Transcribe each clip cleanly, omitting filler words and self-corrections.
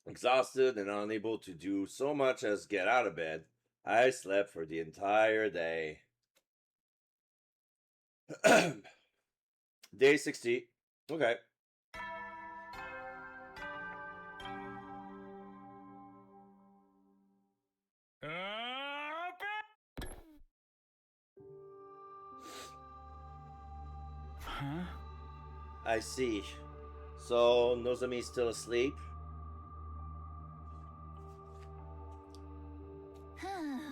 Exhausted and unable to do so much as get out of bed, I slept for the entire day. Day 60. Okay. Huh? I see. So, Nozomi's still asleep?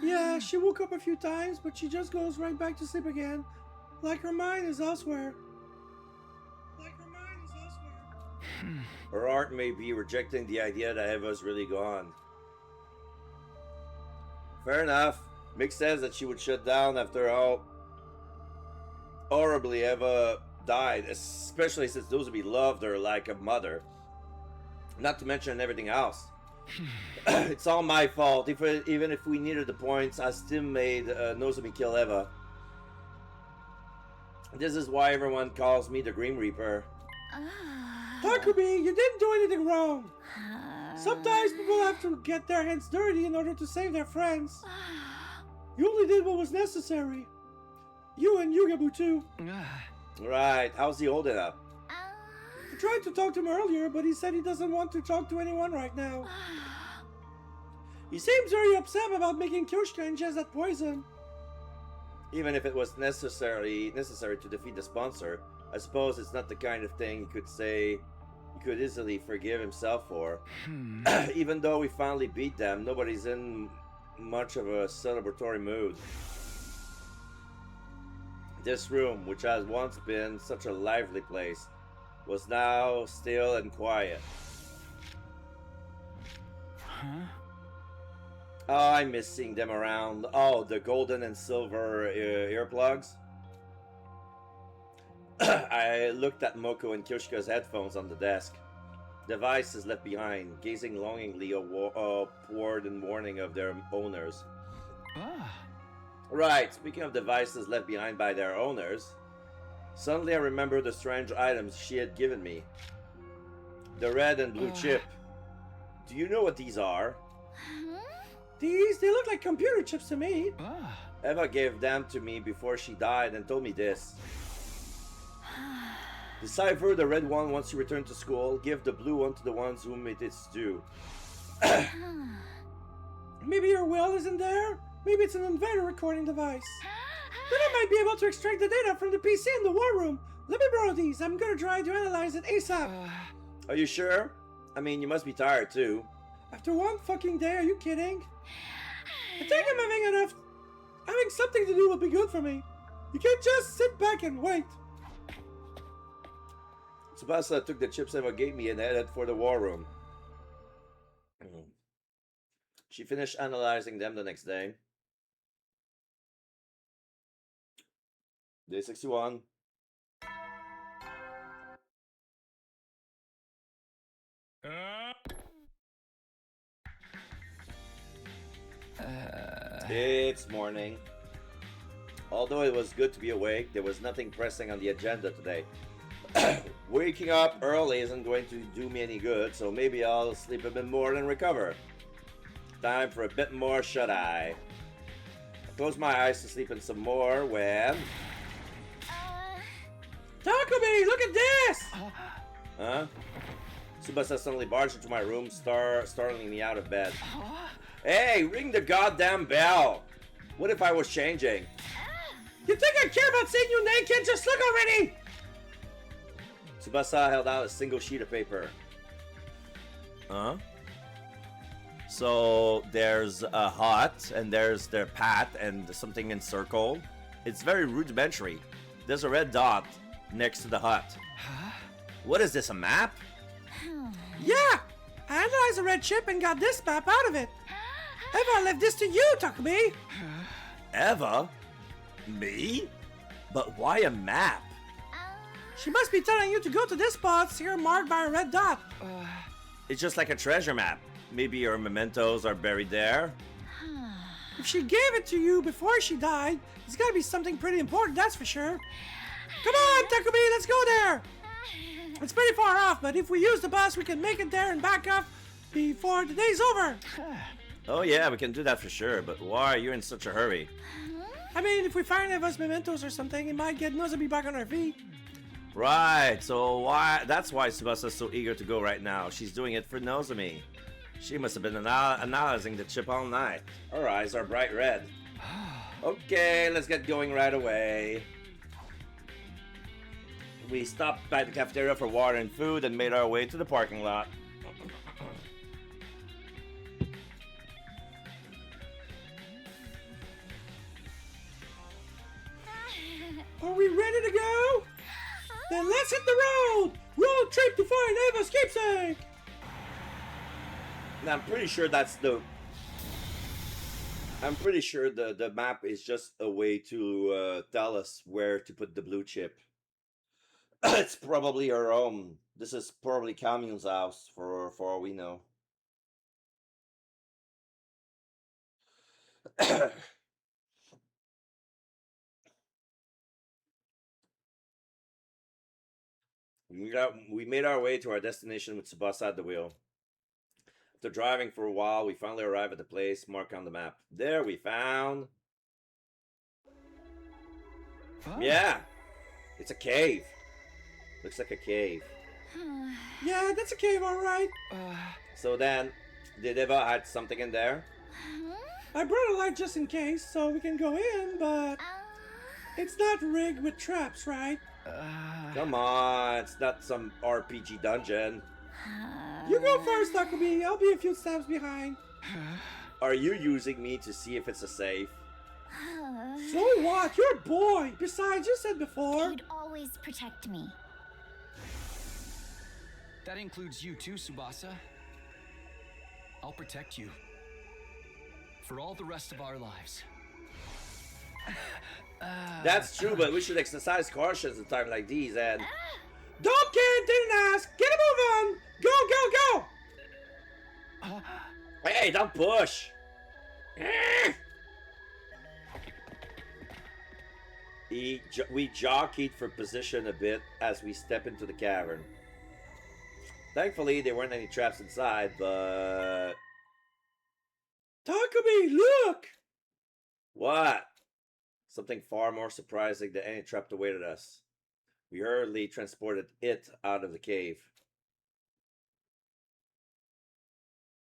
Yeah, she woke up a few times, but she just goes right back to sleep again. Like her mind is elsewhere. Her heart may be rejecting the idea that Eva's really gone. Fair enough. Mick says that she would shut down after how horribly Eva died, especially since Nozomi loved her like a mother. Not to mention everything else. It's all my fault. Even if we needed the points, I still made Nozomi kill Eva. This is why everyone calls me the Grim Reaper. Takumi, you didn't do anything wrong. Sometimes people have to get their hands dirty in order to save their friends. You only did what was necessary. You and Yugabu too. Right, how's he holding up? I tried to talk to him earlier, but he said he doesn't want to talk to anyone right now. He seems very upset about making Kyoshika ingest that poison. Even if it was necessary to defeat the sponsor, I suppose it's not the kind of thing he could say he could easily forgive himself for. Even though we finally beat them, nobody's in much of a celebratory mood. This room, which has once been such a lively place, was now still and quiet. Huh? Oh, I miss seeing them around. Oh, the golden and silver earplugs. I looked at Moko and Kyoshika's headphones on the desk. Devices left behind, gazing longingly upward in warning of their owners. Right, speaking of devices left behind by their owners, suddenly I remember the strange items she had given me. The red and blue chip. Do you know what these are? They look like computer chips to me. Eva gave them to me before she died and told me this. Decipher the red one once you return to school. Give the blue one to the ones whom it is due. Maybe your will isn't there? Maybe it's an invader recording device. Then I might be able to extract the data from the PC in the war room. Let me borrow these. I'm gonna try to analyze it ASAP. Are you sure? I mean, you must be tired too. After one fucking day, are you kidding? I think I'm having enough. Having something to do will be good for me. You can't just sit back and wait. Tsubasa took the chips Eva gave me and headed for the war room. She finished analyzing them the next day. Day 61. It's morning. Although it was good to be awake, there was nothing pressing on the agenda today. Waking up early isn't going to do me any good, so maybe I'll sleep a bit more and recover. Time for a bit more shut-eye. I closed my eyes to sleep in some more when... Takumi, look at this! Huh? Tsubasa suddenly barged into my room, startling me out of bed. Hey, ring the goddamn bell! What if I was changing? You think I care about seeing you naked? Just look already! Tsubasa held out a single sheet of paper. Huh? So there's a hut, and there's their path, and something in circle. It's very rudimentary. There's a red dot next to the hut. What is this, a map? Yeah! I analyzed the red chip and got this map out of it. Eva left this to you, Takumi. Eva? Me? But why a map? She must be telling you to go to this spot here marked by a red dot. It's just like a treasure map. Maybe your mementos are buried there. If she gave it to you before she died, it's gotta be something pretty important, that's for sure. Come on, Takumi, let's go there. It's pretty far off, but if we use the bus, we can make it there and back up before the day's over. Oh yeah, we can do that for sure, but why are you in such a hurry? I mean, if we find any of us mementos or something, it might get Nozomi back on her feet. Right, so that's why Subasa's so eager to go right now. She's doing it for Nozomi. She must have been analyzing the chip all night. Her eyes are bright red. Okay, let's get going right away. We stopped by the cafeteria for water and food and made our way to the parking lot. Are we ready to go? Then let's hit the road! Road trip to find Eva's keepsake! Now, I'm pretty sure I'm pretty sure the map is just a way to tell us where to put the blue chip. It's probably our own. This is probably Kamyun's house for all we know. We made our way to our destination with Tsubasa at the wheel. After driving for a while, we finally arrived at the place marked on the map. There we found... Oh. Yeah! It's a cave. Looks like a cave. Yeah, that's a cave, alright. So then, did Eva add something in there? I brought a light just in case, so we can go in, but it's not rigged with traps, right? Come on, it's not some RPG dungeon. You go first, Takumi. I'll be a few steps behind. Are you using me to see if it's a safe? So what? You're a boy. Besides, you said before. You'd always protect me. That includes you too, Tsubasa. I'll protect you. For all the rest of our lives. That's true, but we should exercise caution at a time like these and... Don't care, didn't ask. Get a move on. Go, go, go. Hey, don't push! We jockeyed for position a bit as we step into the cavern. Thankfully, there weren't any traps inside, but... Takumi, look! What? Something far more surprising than any trap awaited us. We hurriedly transported it out of the cave.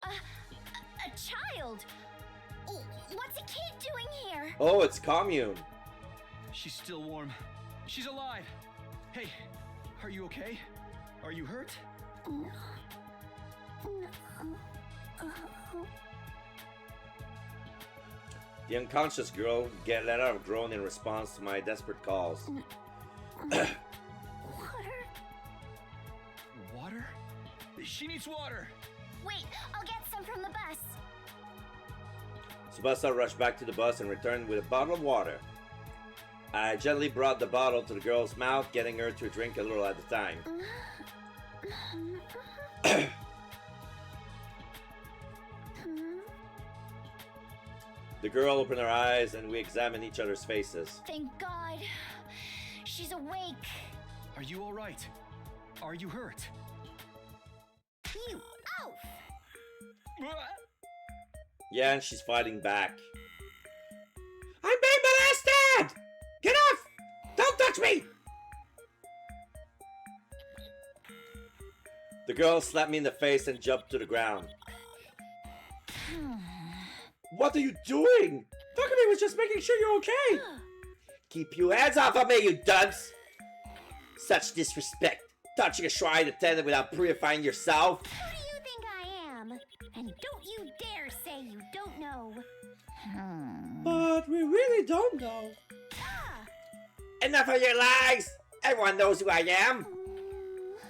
A child? What's a kid doing here? Oh, it's Commune. She's still warm. She's alive. Hey, are you okay? Are you hurt? The unconscious girl let out a groan in response to my desperate calls. Water? Water? She needs water. Wait, I'll get some from the bus. Tsubasa rushed back to the bus and returned with a bottle of water. I gently brought the bottle to the girl's mouth, getting her to drink a little at a time. The girl opened her eyes and we examined each other's faces. Thank God. She's awake. Are you all right? Are you hurt? You oaf! Yeah, and she's fighting back. I'm being molested! Get off! Don't touch me! The girl slapped me in the face and jumped to the ground. What are you doing? Takumi was just making sure you're okay. Keep your hands off of me, you dunce! Such disrespect. Touching a shrine attendant without purifying yourself. Who do you think I am? And don't you dare say you don't know. But we really don't know. Ah! Enough of your lies! Everyone knows who I am!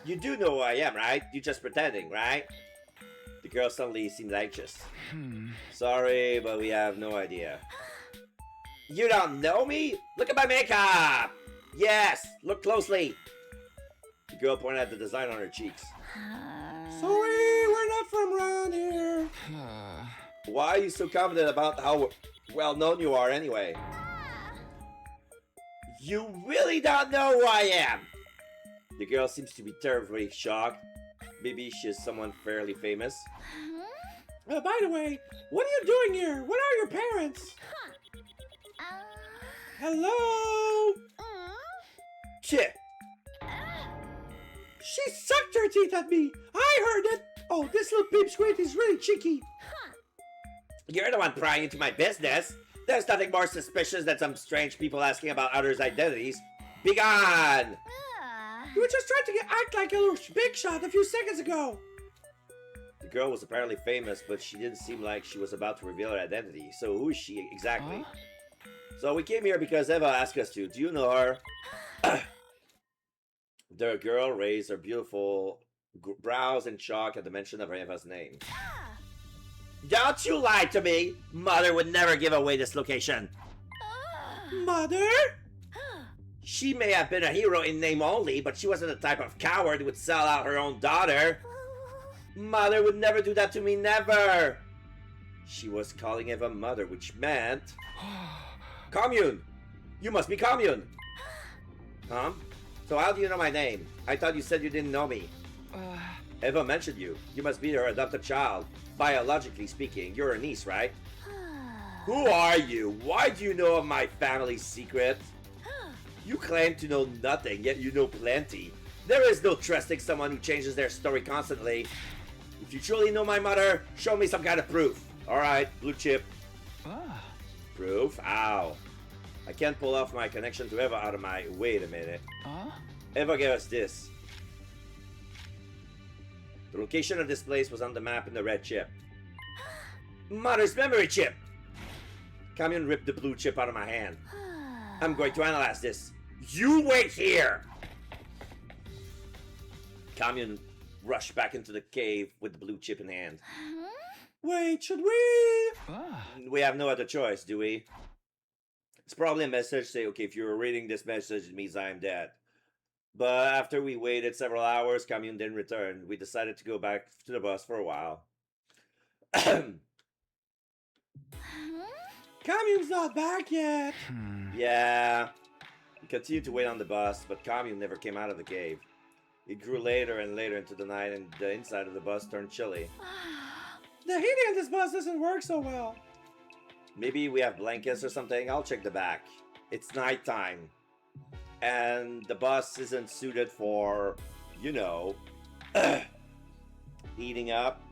You do know who I am, right? You're just pretending, right? The girl suddenly seemed anxious. Sorry, but we have no idea. You don't know me? Look at my makeup! Yes, look closely. The girl pointed at the design on her cheeks. Sorry, we're not from around here. Why are you so confident about how well known you are anyway? You really don't know who I am! The girl seems to be terribly shocked. Maybe she's someone fairly famous. By the way, what are you doing here? What are your parents? Hello? Chip! She sucked her teeth at me. I heard it. Oh, this little pipsqueak is really cheeky. You're the one prying into my business. There's nothing more suspicious than some strange people asking about others' identities. Be gone! You were just trying to act like a little big shot a few seconds ago. The girl was apparently famous, but she didn't seem like she was about to reveal her identity. So who is she exactly? So we came here because Eva asked us to. Do you know her? The girl raised her beautiful brows in shock at the mention of Eva's name. Don't you lie to me! Mother would never give away this location. Mother? She may have been a hero in name only, but she wasn't the type of coward who would sell out her own daughter. Mother would never do that to me, never! She was calling Eva mother, which meant... Commune! You must be Commune! Huh? So how do you know my name? I thought you said you didn't know me. Eva mentioned you. You must be her adopted child. Biologically speaking, you're her niece, right? Who are you? Why do you know of my family's secret? You claim to know nothing, yet you know plenty. There is no trusting someone who changes their story constantly. If you truly know my mother, show me some kind of proof. Alright, blue chip. Proof? Ow. I can't pull off my connection to Eva out of my... Wait a minute. Eva gave us this. The location of this place was on the map in the red chip. Mother's memory chip! Commune ripped the blue chip out of my hand. I'm going to analyze this. You wait here! Commune rushed back into the cave with the blue chip in hand. Wait, should we? We have no other choice, do we? It's probably a message saying, okay, if you're reading this message, it means I'm dead. But after we waited several hours, Commune didn't return. We decided to go back to the bus for a while. Commune's not back yet. Yeah. We continued to wait on the bus, but Commune never came out of the cave. It grew later and later into the night, and the inside of the bus turned chilly. The heating in this bus doesn't work so well. Maybe we have blankets or something. I'll check the back. It's nighttime. And the bus isn't suited for, you know, heating up.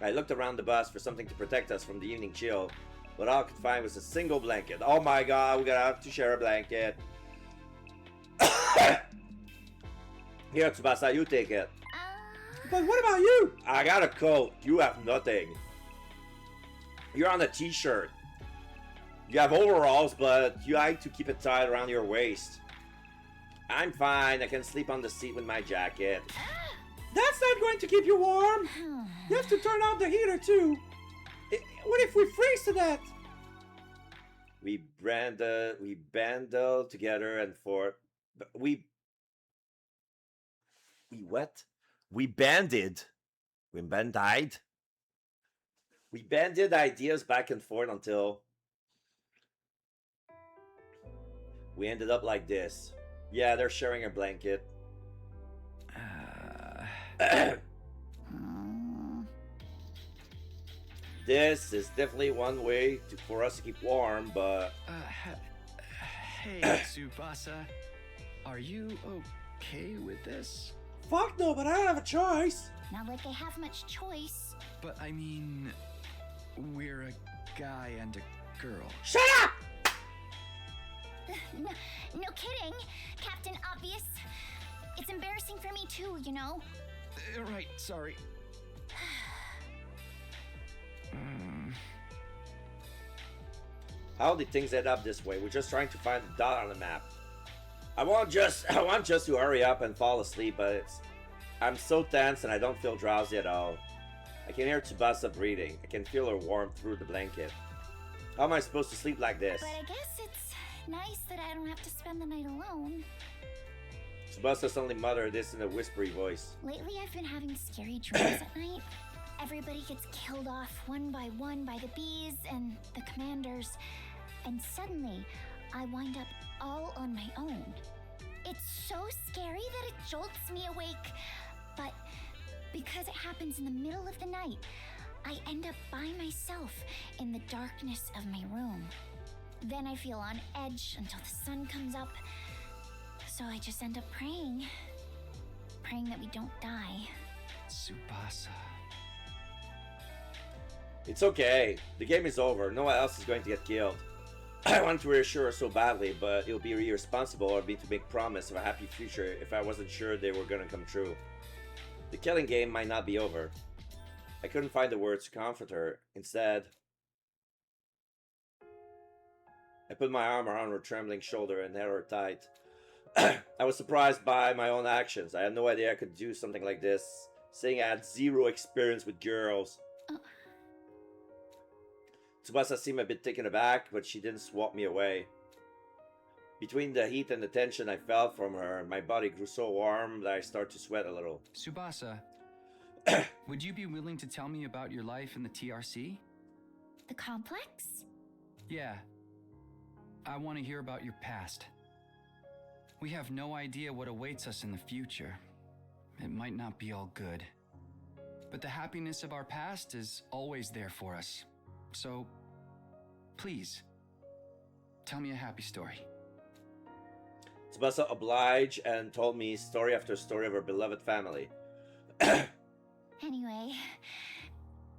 I looked around the bus for something to protect us from the evening chill, but all I could find was a single blanket. Oh my god, we're gonna have to share a blanket. Here, Tsubasa, you take it. But what about you? I got a coat. You have nothing. You're on a t-shirt. You have overalls, but you like to keep it tied around your waist. I'm fine. I can sleep on the seat with my jacket. That's not going to keep you warm. You have to turn on the heater too. What if we freeze to death? We banded together and we what? We banded. We banded. We banded ideas back and forth until we ended up like this. Yeah, they're sharing a blanket. This is definitely one way for us to keep warm, but... Hey, Tsubasa. Are you okay with this? Fuck no, but I don't have a choice. Not like I have much choice. But I mean, we're a guy and a girl. Shut up! No kidding, Captain Obvious. It's embarrassing for me too, you know. Right, sorry. How did things end up this way? We're just trying to find the dot on the map. I want just to hurry up and fall asleep, but I'm so tense and I don't feel drowsy at all. I can hear Tsubasa breathing. I can feel her warmth through the blanket. How am I supposed to sleep like this? But I guess it's nice that I don't have to spend the night alone. Tsubasa suddenly muttered this in a whispery voice. Lately I've been having scary dreams at night. Everybody gets killed off one by the bees and the commanders. And suddenly, I wind up all on my own. It's so scary that it jolts me awake. But because it happens in the middle of the night, I end up by myself in the darkness of my room. Then I feel on edge until the sun comes up. So I just end up praying that we don't die. Tsubasa. It's okay. The game is over. No one else is going to get killed. I want to reassure her so badly, but it would be irresponsible of me to make promise of a happy future if I wasn't sure they were gonna come true. The killing game might not be over. I couldn't find the words to comfort her. Instead, I put my arm around her trembling shoulder and held her tight. I was surprised by my own actions. I had no idea I could do something like this, saying I had zero experience with girls. Tsubasa seemed a bit taken aback, but she didn't swat me away. Between the heat and the tension I felt from her, my body grew so warm that I started to sweat a little. Tsubasa, would you be willing to tell me about your life in the TRC? The complex? Yeah. I want to hear about your past. We have no idea what awaits us in the future. It might not be all good. But the happiness of our past is always there for us. So, please, tell me a happy story. Tsubasa obliged and told me story after story of her beloved family. Anyway,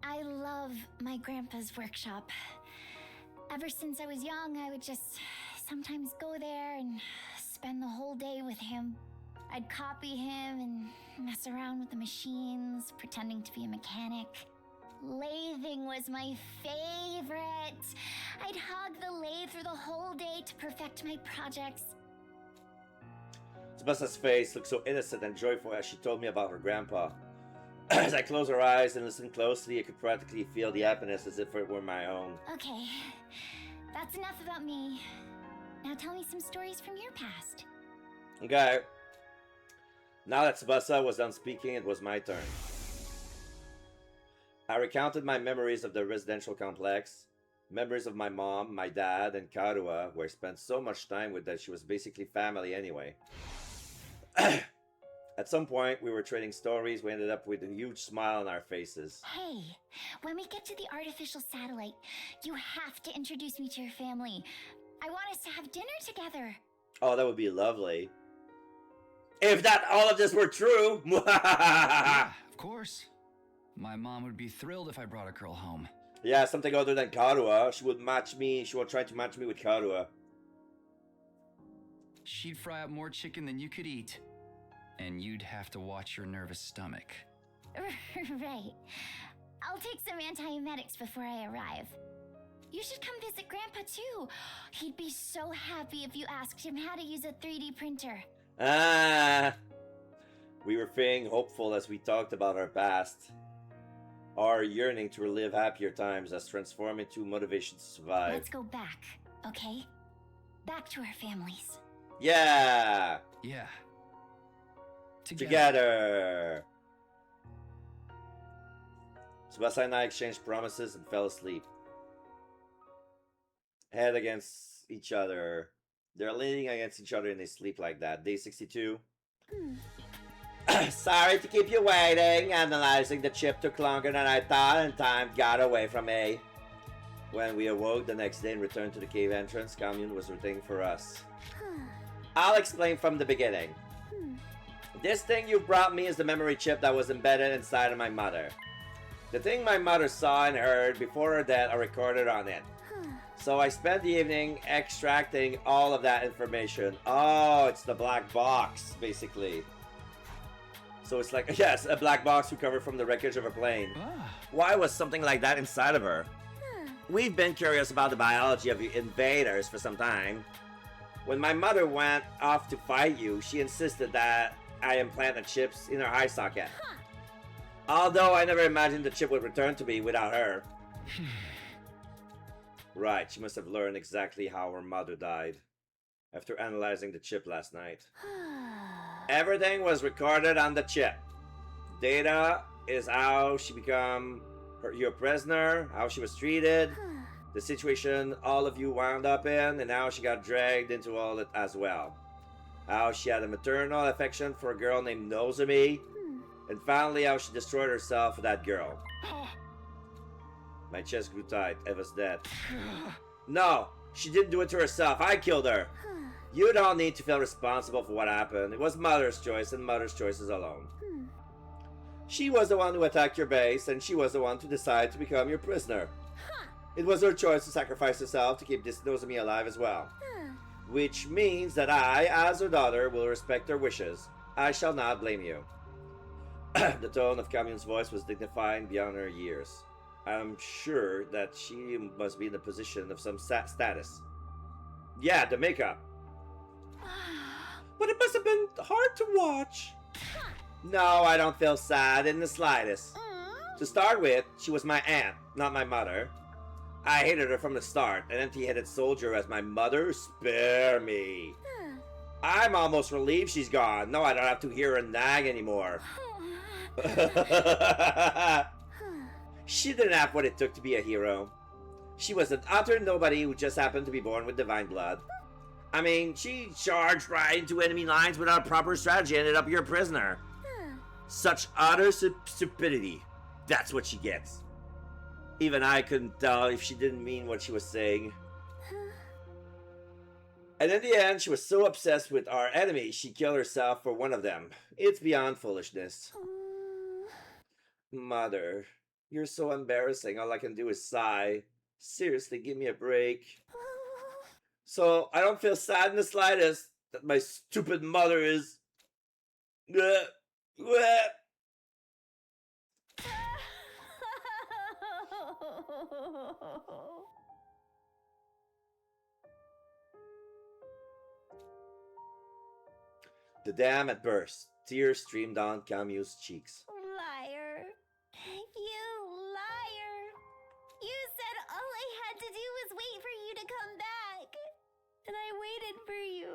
I love my grandpa's workshop. Ever since I was young, I would just sometimes go there and spend the whole day with him. I'd copy him and mess around with the machines, pretending to be a mechanic. Lathing was my favorite. I'd hug the lathe through the whole day to perfect my projects. Tsubasa's face looked so innocent and joyful as she told me about her grandpa. As I closed her eyes and listened closely, I could practically feel the happiness as if it were my own. Okay, that's enough about me. Now tell me some stories from your past. Okay. Now that Tsubasa was done speaking, it was my turn. I recounted my memories of the residential complex, memories of my mom, my dad, and Karua, who I spent so much time with that she was basically family anyway. At some point, we were trading stories. We ended up with a huge smile on our faces. Hey, when we get to the artificial satellite, you have to introduce me to your family. I want us to have dinner together. Oh, that would be lovely. If that all of this were true. Yeah, of course. My mom would be thrilled if I brought a girl home. Yeah, something other than Karua. She would try to match me with Karua. She'd fry up more chicken than you could eat. And you'd have to watch your nervous stomach. Right. I'll take some antiemetics before I arrive. You should come visit Grandpa too. He'd be so happy if you asked him how to use a 3D printer. Ah, we were feeling hopeful as we talked about our past. Our yearning to relive happier times has transformed into motivation to survive. Let's go back, okay? Back to our families. Yeah! Yeah. Together! Tsubasa and I exchanged promises and fell asleep. Head against each other. They're leaning against each other and they sleep like that. Day 62. Sorry to keep you waiting. Analyzing the chip took longer than I thought and time got away from me. When we awoke the next day and returned to the cave entrance, Commune was waiting for us. I'll explain from the beginning. This thing you brought me is the memory chip that was embedded inside of my mother. The thing my mother saw and heard before her death are recorded on it. So I spent the evening extracting all of that information. Oh, it's the black box, basically. So it's like, yes, a black box recovered from the wreckage of a plane. Why was something like that inside of her? We've been curious about the biology of the invaders for some time. When my mother went off to fight you, she insisted that I implant the chips in her eye socket. Although I never imagined the chip would return to me without her. Right, she must have learned exactly how her mother died after analyzing the chip last night. Everything was recorded on the chip. Data is how she became your prisoner, how she was treated, the situation all of you wound up in, and how she got dragged into all it as well. how she had a maternal affection for a girl named Nozomi, and finally how she destroyed herself for that girl. My chest grew tight. Eva's dead. No, she didn't do it to herself. I killed her. You don't need to feel responsible for what happened. It was Mother's choice and Mother's choices alone. She was the one who attacked your base, and she was the one to decide to become your prisoner. It was her choice to sacrifice herself to keep this Nozomi alive as well. Which means that I, as her daughter, will respect her wishes. I shall not blame you. The tone of Kamyun's voice was dignified beyond her years. I'm sure that she must be in a position of some status. Yeah, the makeup. But it must have been hard to watch. No, I don't feel sad in the slightest. To start with, she was my aunt, not my mother. I hated her from the start. An empty-headed soldier as my mother? Spare me. I'm almost relieved she's gone. No, I don't have to hear her nag anymore. She didn't have what it took to be a hero. She was an utter nobody who just happened to be born with divine blood. I mean, she charged right into enemy lines without proper strategy and ended up your prisoner. Such utter stupidity. That's what she gets. Even I couldn't tell if she didn't mean what she was saying. And in the end, she was so obsessed with our enemy, she killed herself for one of them. It's beyond foolishness. Mother, you're so embarrassing. All I can do is sigh. Seriously, give me a break. So, I don't feel sad in the slightest that my stupid mother is... The dam had burst. Tears streamed down Kamyu's cheeks. Liar. You liar. You said all I had to do was wait for you to come back. And I waited for you.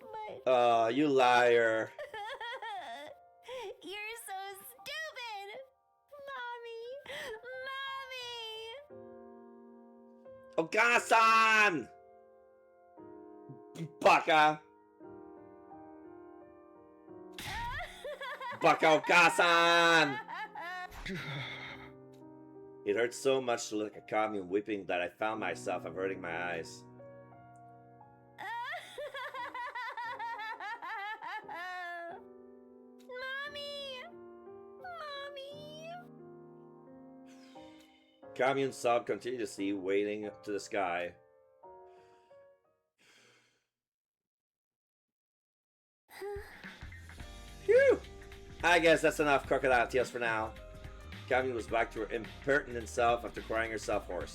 But... Oh, you liar. You're so stupid. Mommy. Okasan! Baka! Baka Okasan! It hurt so much to look at Kamyun weeping that I found myself averting my eyes. Kamyun sobbed continuously, waiting to the sky. Phew! I guess that's enough crocodile tears for now. Kamyun was back to her impertinent self after crying herself hoarse.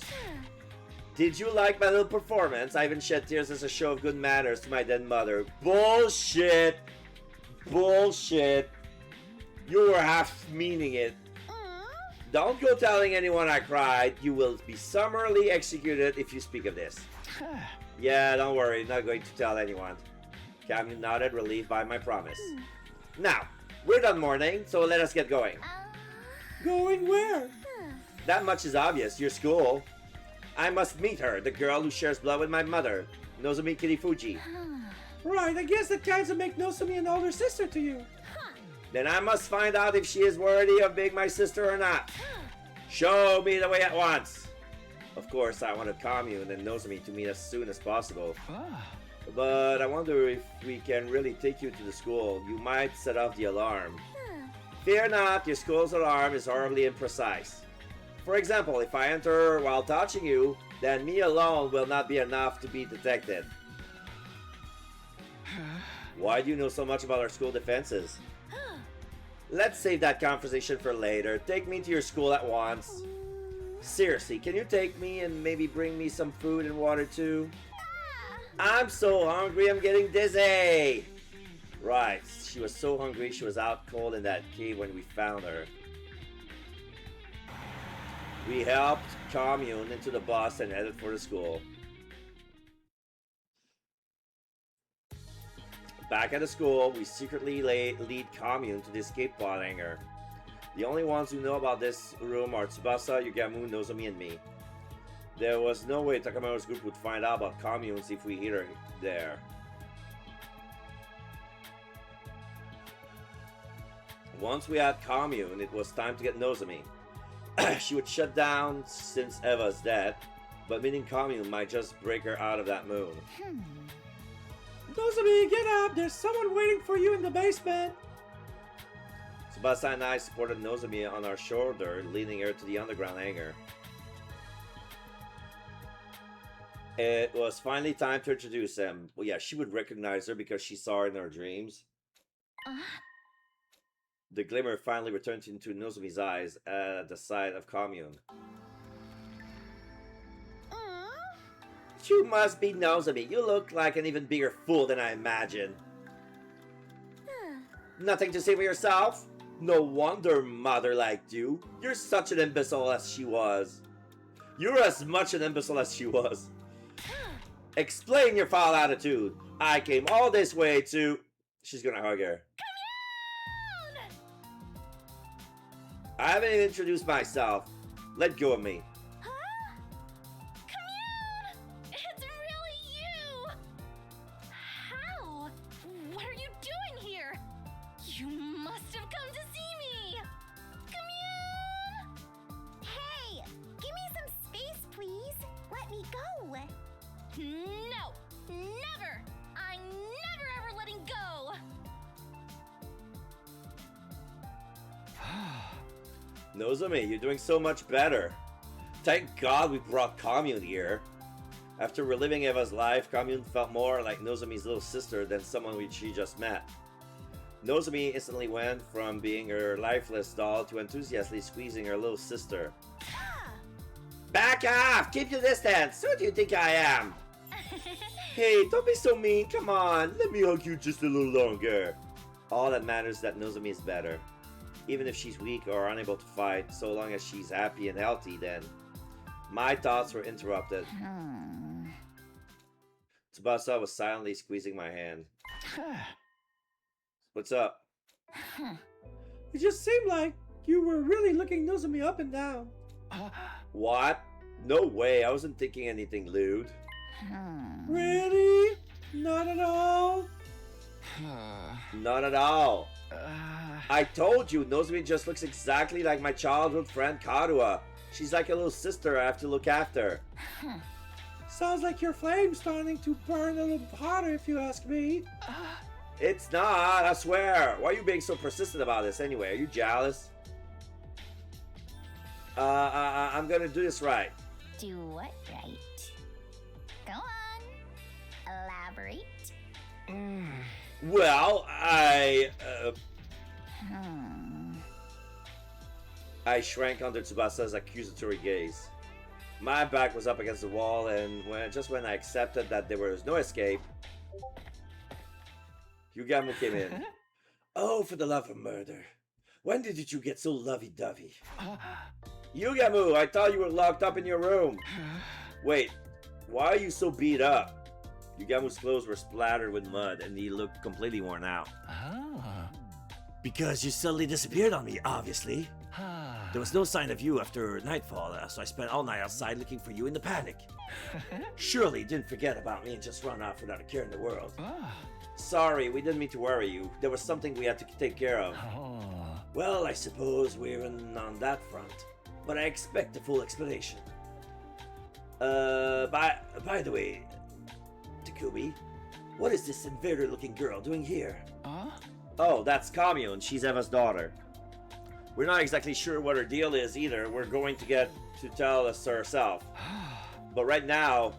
Did you like my little performance? I even shed tears as a show of good manners to my dead mother. Bullshit! Bullshit! You were half meaning it. Don't go telling anyone I cried. You will be summarily executed if you speak of this. Yeah, don't worry. Not going to tell anyone. Kamyun nodded, relieved by my promise. Now, we're done mourning, so let us get going. Going where? That much is obvious. Your school. I must meet her, the girl who shares blood with my mother, Nozomi Kirifuji. Right, I guess that kinda make Nozomi an older sister to you. Then I must find out if she is worthy of being my sister or not. Show me the way at once. Of course, I wanted Kamyun and Nozomi to meet as soon as possible. But I wonder if we can really take you to the school. You might set off the alarm. Fear not, your school's alarm is horribly imprecise. For example, if I enter while touching you, then me alone will not be enough to be detected. Why do you know so much about our school defenses? Let's save that conversation for later. Take me to your school at once. Seriously, can you take me and maybe bring me some food and water too? I'm so hungry, I'm getting dizzy! Right, she was so hungry she was out cold in that cave when we found her. We helped Kamyun into the bus and headed for the school. Back at the school, we secretly lead Kamyun to the escape pod hangar. The only ones who know about this room are Tsubasa, Yugamu, Nozomi, and me. There was no way Takamaru's group would find out about Kamyun if we hid her there. Once we had commune, it was time to get Nozomi. She would shut down since Eva's dead, but meeting commune might just break her out of that mood. Nozomi, get up! There's someone waiting for you in the basement! Tsubasa and I supported Nozomi on our shoulder, leading her to the underground hangar. It was finally time to introduce him. Well, yeah, she would recognize her because she saw her in her dreams. The glimmer finally returned into Nozomi's eyes at the sight of commune. You must be Nozomi. You look like an even bigger fool than I imagined. Nothing to say for yourself? No wonder mother liked you. You're such an imbecile as she was. You're as much an imbecile as she was. Explain your foul attitude. I came all this way to... She's gonna hug her. I haven't even introduced myself. Let go of me. It's really you! How? What are you doing here? You must have come to see me! Commune! Hey! Give me some space, please! Let me go! No! Never! I'm never ever letting go! Nozomi, you're doing so much better. Thank God we brought Commune here. After reliving Eva's life, Commune felt more like Nozomi's little sister than someone she just met. Nozomi instantly went from being her lifeless doll to enthusiastically squeezing her little sister. Back off! Keep your distance! Who do you think I am? Hey, don't be so mean, come on! Let me hug you just a little longer. All that matters is that Nozomi is better. Even if she's weak or unable to fight, so long as she's happy and healthy, then... My thoughts were interrupted. Tsubasa was silently squeezing my hand. What's up? It just seemed like you were really looking Nozomi up and down. What? No way, I wasn't thinking anything lewd. Really? Not at all? Not at all. I told you, Nozomi just looks exactly like my childhood friend Karua. She's like a little sister I have to look after. Sounds like your flame's starting to burn a little hotter if you ask me. It's not, I swear. Why are you being so persistent about this anyway? Are you jealous? I'm gonna do this right. Do what right? Go on. Elaborate. Well, I shrank under Tsubasa's accusatory gaze. My back was up against the wall, and when I accepted that there was no escape, Yugamu came in. Oh, for the love of murder. When did you get so lovey-dovey? Yugamu, I thought you were locked up in your room. Wait, why are you so beat up? Yugamu's clothes were splattered with mud, and he looked completely worn out. Because you suddenly disappeared on me, obviously. There was no sign of you after nightfall, so I spent all night outside looking for you in the panic. Surely you didn't forget about me and just run off without a care in the world. Sorry, we didn't mean to worry you. There was something we had to take care of. Well, I suppose we're in on that front, but I expect a full explanation. By the way, Takumi, what is this invader-looking girl doing here? Oh, that's Commune. She's Eva's daughter. We're not exactly sure what her deal is either. We're going to get to tell us herself. But right now...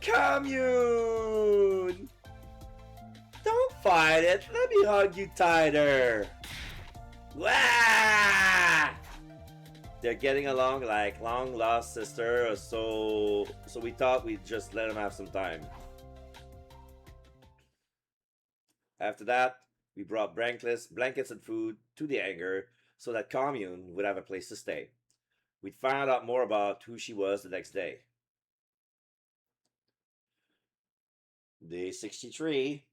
Commune! Don't fight it. Let me hug you tighter. Wah! They're getting along like long-lost sisters, so we thought we'd just let them have some time. After that, we brought blankets and food to the hangar so that Commune would have a place to stay. We'd find out more about who she was the next day. Day 63.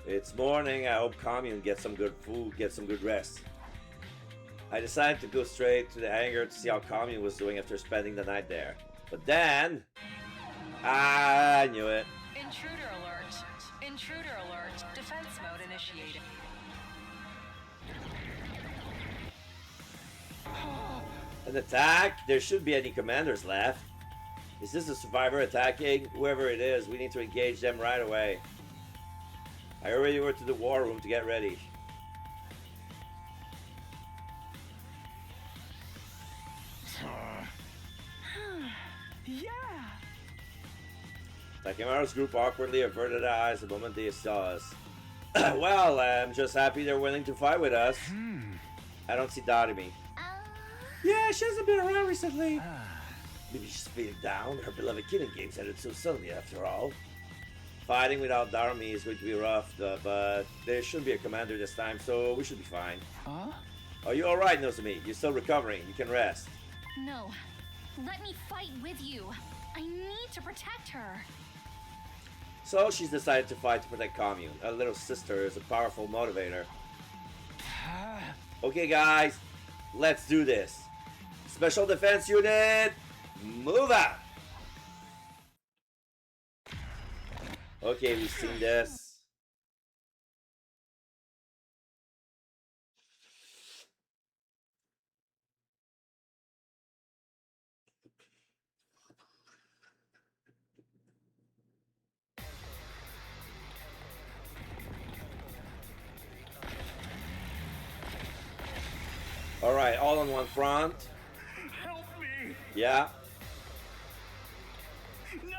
It's morning. I hope Commune gets some good food, gets some good rest. I decided to go straight to the hangar to see how Commune was doing after spending the night there. But then... I knew it. Intruder alert. Intruder alert. Defense mode initiated. An attack? There shouldn't be any commanders left. Is this a survivor attacking? Whoever it is, we need to engage them right away. I already went to the war room to get ready. Yeah! Takemaru's group awkwardly averted their eyes the moment they saw us. Well, I'm just happy they're willing to fight with us. I don't see Darimi. Yeah, she hasn't been around recently. Maybe she's feeling down. Her beloved killing games ended so suddenly after all. Fighting without Darimi is going to be rough, but there shouldn't be a commander this time, so we should be fine. Huh? Are you alright, Nozomi? You're still recovering. You can rest. No. Let me fight with you. I need to protect her. So she's decided to fight to protect Commune. Her little sister is a powerful motivator. Okay, guys, let's do this. Special Defense Unit, move out! Okay, we've seen this. Alright, all on one front. Help me! Yeah. No!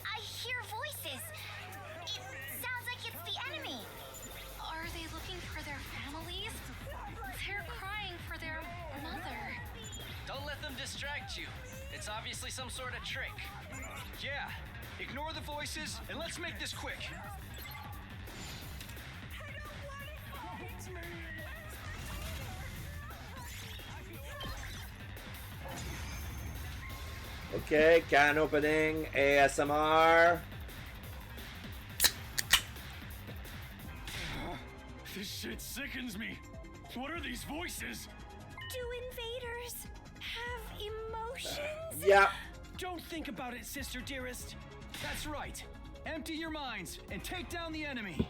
I hear voices. It sounds like it's the enemy. Are they looking for their families? They're crying for their mother. Don't let them distract you. It's obviously some sort of trick. Yeah, ignore the voices and let's make this quick. Okay, can opening, ASMR. This shit sickens me. What are these voices? Do invaders have emotions? Yeah. Don't think about it, sister dearest. That's right. Empty your minds and take down the enemy.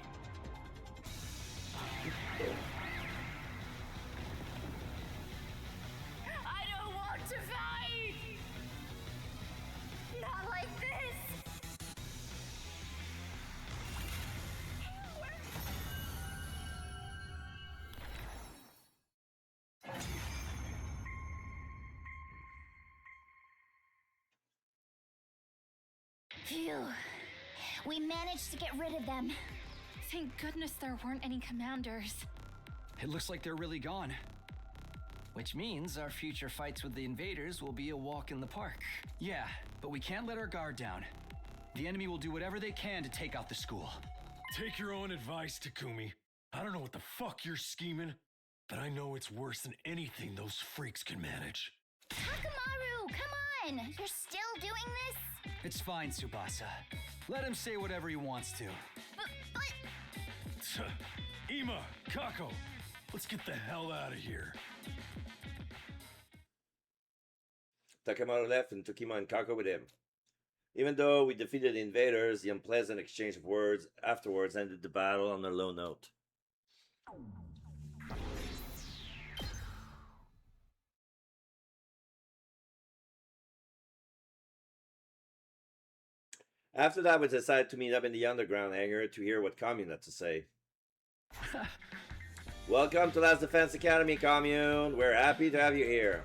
I don't want to fight! Not like this! Phew. We managed to get rid of them. Thank goodness there weren't any commanders. It looks like they're really gone. Which means our future fights with the invaders will be a walk in the park. Yeah, but we can't let our guard down. The enemy will do whatever they can to take out the school. Take your own advice, Takumi. I don't know what the fuck you're scheming, but I know it's worse than anything those freaks can manage. Takamaru, come on! You're still doing this? It's fine, Tsubasa. Let him say whatever he wants to. But... Ima, Kako, let's get the hell out of here. Takemaru left and took Ima and Kako with him. Even though we defeated the invaders, the unpleasant exchange of words afterwards ended the battle on a low note. After that, we decided to meet up in the underground hangar to hear what Commune had to say. Welcome to Last Defense Academy, Commune. We're happy to have you here.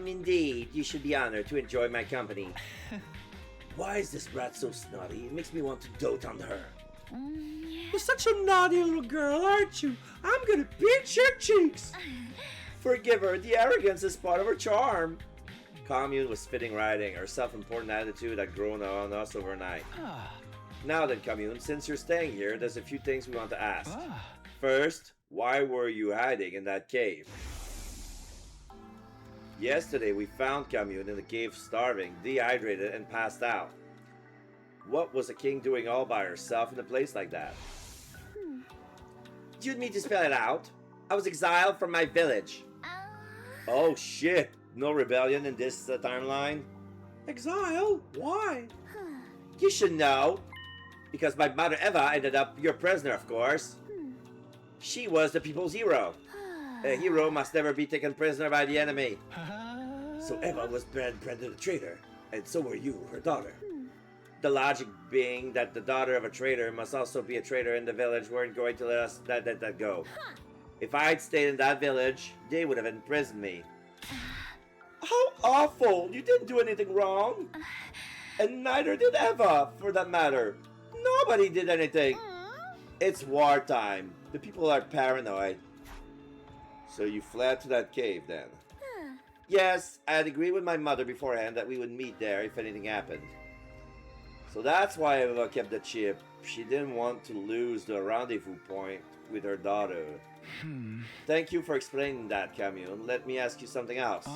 Indeed, you should be honored to enjoy my company. Why is this brat so snotty? It makes me want to dote on her. You're such a naughty little girl, aren't you? I'm gonna pinch your cheeks. Forgive her, the arrogance is part of her charm. Commune was spitting riding. Her self-important attitude had grown on us overnight. Now then, Commune, since you're staying here, there's a few things we want to ask. First, why were you hiding in that cave? Yesterday, we found Commune in the cave starving, dehydrated, and passed out. What was the king doing all by herself in a place like that? Do you need me to spell it out? I was exiled from my village. Oh shit! No rebellion in this timeline? Exile? Why? You should know. Because my mother Eva ended up your prisoner, of course. She was the people's hero. A hero must never be taken prisoner by the enemy. So Eva was branded a traitor, and so were you, her daughter. The logic being that the daughter of a traitor must also be a traitor in the village weren't going to let us let that go. If I'd stayed in that village, they would have imprisoned me. How awful! You didn't do anything wrong! And neither did Eva, for that matter. Nobody did anything. It's wartime. The people are paranoid. So you fled to that cave then? Yes, I had agreed with my mother beforehand that we would meet there if anything happened. So that's why Eva kept the chip. She didn't want to lose the rendezvous point with her daughter. Thank you for explaining that, Camille. Let me ask you something else.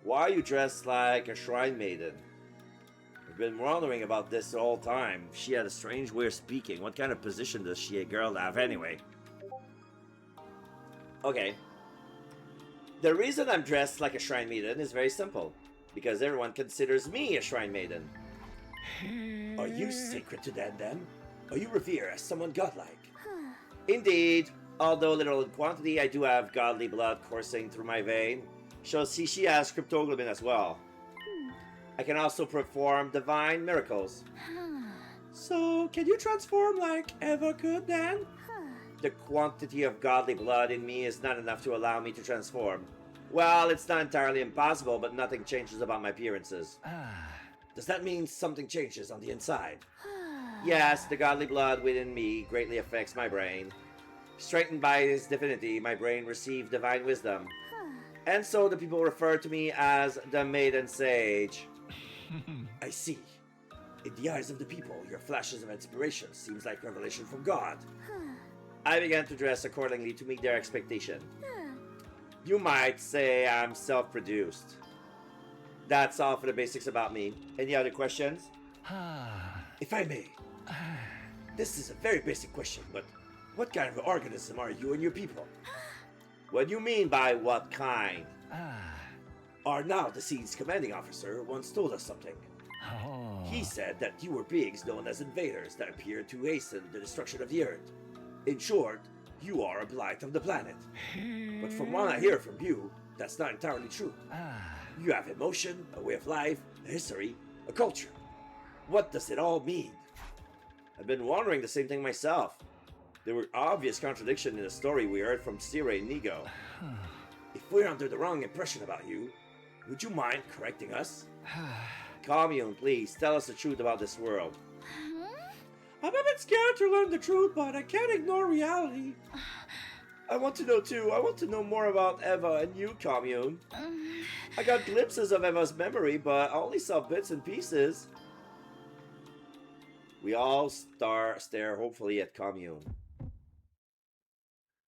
Why are you dressed like a shrine maiden? I've been wondering about this the whole time. She had a strange way of speaking. What kind of position does she a girl have anyway? Okay. The reason I'm dressed like a shrine maiden is very simple. Because everyone considers me a shrine maiden. Are you sacred to them then? Are you revered as someone godlike? Indeed. Although little in quantity, I do have godly blood coursing through my vein. So she has cryptoglobin as well. I can also perform divine miracles. So, can you transform like Eva could then? The quantity of godly blood in me is not enough to allow me to transform. Well, it's not entirely impossible, but nothing changes about my appearances. Does that mean something changes on the inside? Yes, the godly blood within me greatly affects my brain. Strengthened by his divinity, my brain received divine wisdom. And so the people refer to me as the Maiden Sage. I see. In the eyes of the people, your flashes of inspiration seems like revelation from God. I began to dress accordingly to meet their expectation. You might say I'm self-produced. That's all for the basics about me. Any other questions? If I may. This is a very basic question, but what kind of organism are you and your people? What do you mean by what kind? Our now deceased commanding officer once told us something. He said that you were beings known as invaders that appeared to hasten the destruction of the earth. In short, you are a blight of the planet. But from what I hear from you, that's not entirely true. You have emotion, a way of life, a history, a culture. What does it all mean? I've been wondering the same thing myself. There were obvious contradictions in the story we heard from Sire and Nigo. If we're under the wrong impression about you, would you mind correcting us? Commune, please, tell us the truth about this world. I'm a bit scared to learn the truth, but I can't ignore reality. I want to know too. I want to know more about Eva and you, Commune. I got glimpses of Eva's memory, but I only saw bits and pieces. We all stare hopefully at Commune.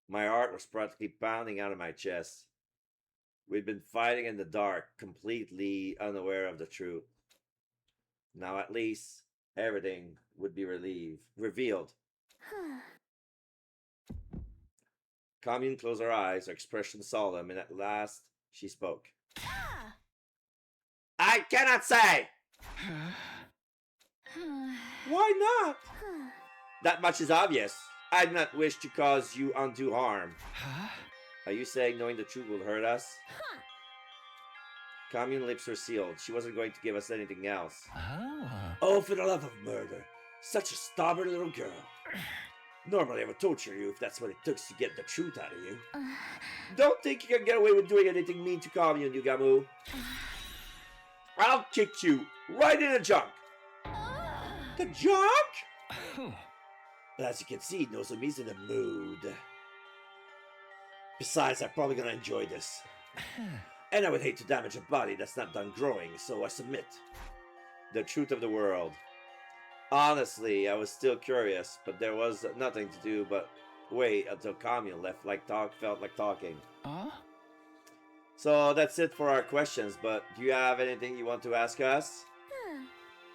My heart was practically pounding out of my chest. We'd been fighting in the dark, completely unaware of the truth. Now at least everything would be revealed. Commune closed her eyes, her expression solemn, and at last she spoke. I cannot say! Why not? That much is obvious. I do not wish to cause you undue harm. Are you saying knowing the truth will hurt us? Commune lips were sealed. She wasn't going to give us anything else. Oh, for the love of murder. Such a stubborn little girl. Normally I would torture you if that's what it took to get the truth out of you. Don't think you can get away with doing anything mean to Commune, Yugamu. I'll kick you right in the junk. The junk? As you can see, Nozomi's in the mood. Besides, I'm probably gonna enjoy this. And I would hate to damage a body that's not done growing, so I submit. The truth of the world. Honestly, I was still curious, but there was nothing to do but wait until Commune felt like talking. So that's it for our questions, but do you have anything you want to ask us?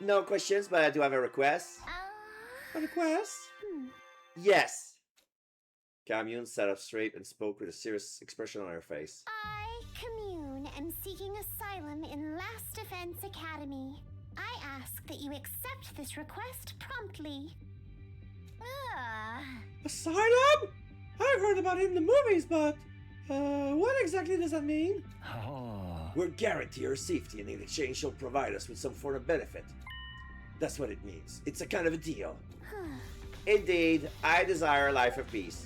No questions, but I do have a request. A request? Yes. Commune sat up straight and spoke with a serious expression on her face. I, Commune, am seeking asylum in Last Defense Academy. I ask that you accept this request promptly. Asylum? I've heard about it in the movies, but what exactly does that mean? Oh. We're guaranteed your safety, and in exchange she'll provide us with some form of benefit. That's what it means. It's a kind of a deal. Indeed, I desire a life of peace.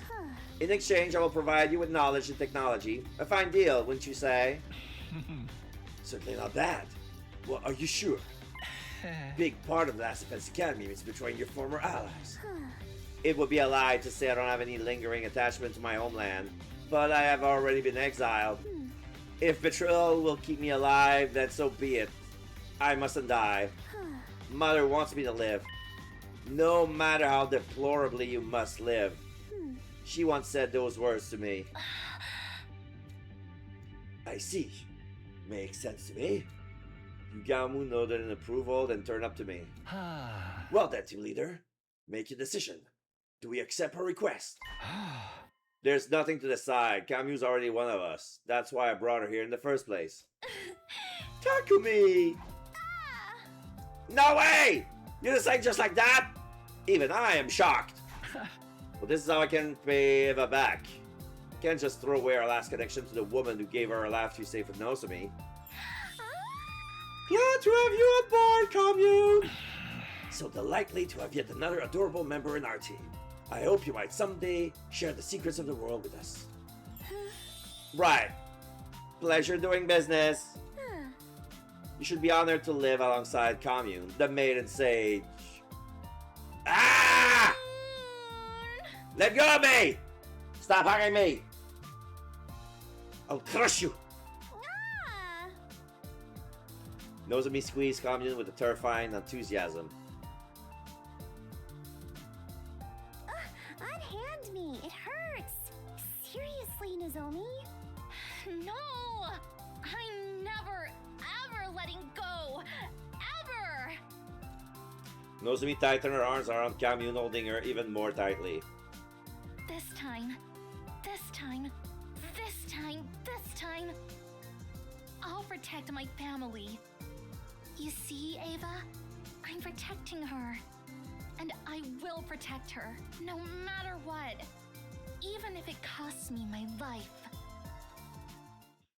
In exchange, I will provide you with knowledge and technology. A fine deal, wouldn't you say? Certainly not bad. Well, are you sure? Big part of Last Defense Academy is betraying your former allies. It would be a lie to say I don't have any lingering attachment to my homeland, but I have already been exiled. If betrayal will keep me alive, then so be it. I mustn't die. Mother wants me to live. No matter how deplorably you must live. She once said those words to me. I see. Makes sense to me. Yugamu nodded in approval, then turned up to me. Well then, team leader, make your decision. Do we accept her request? There's nothing to decide. Kamyu's already one of us. That's why I brought her here in the first place. Takumi! No way! You decide just like that? Even I am shocked. Well, this is how I can pay Eva back. Can't just throw away our last connection to the woman who gave her a laugh to save with Nozomi. Glad to have you on board, Commune! So delightfully to have yet another adorable member in our team. I hope you might someday share the secrets of the world with us. Right. Pleasure doing business. You should be honored to live alongside Commune, the maiden sage. Ah! Let go of me! Stop hugging me! I'll crush you! Nozomi squeezed Commune with a terrifying enthusiasm. Unhand me, it hurts. Seriously, Nozomi? No! I'm never, ever letting go! Ever! Nozomi tightened her arms around Commune, holding her even more tightly. This time, this time, this time, this time, I'll protect my family. You see, Ava? I'm protecting her. And I will protect her, no matter what. Even if it costs me my life.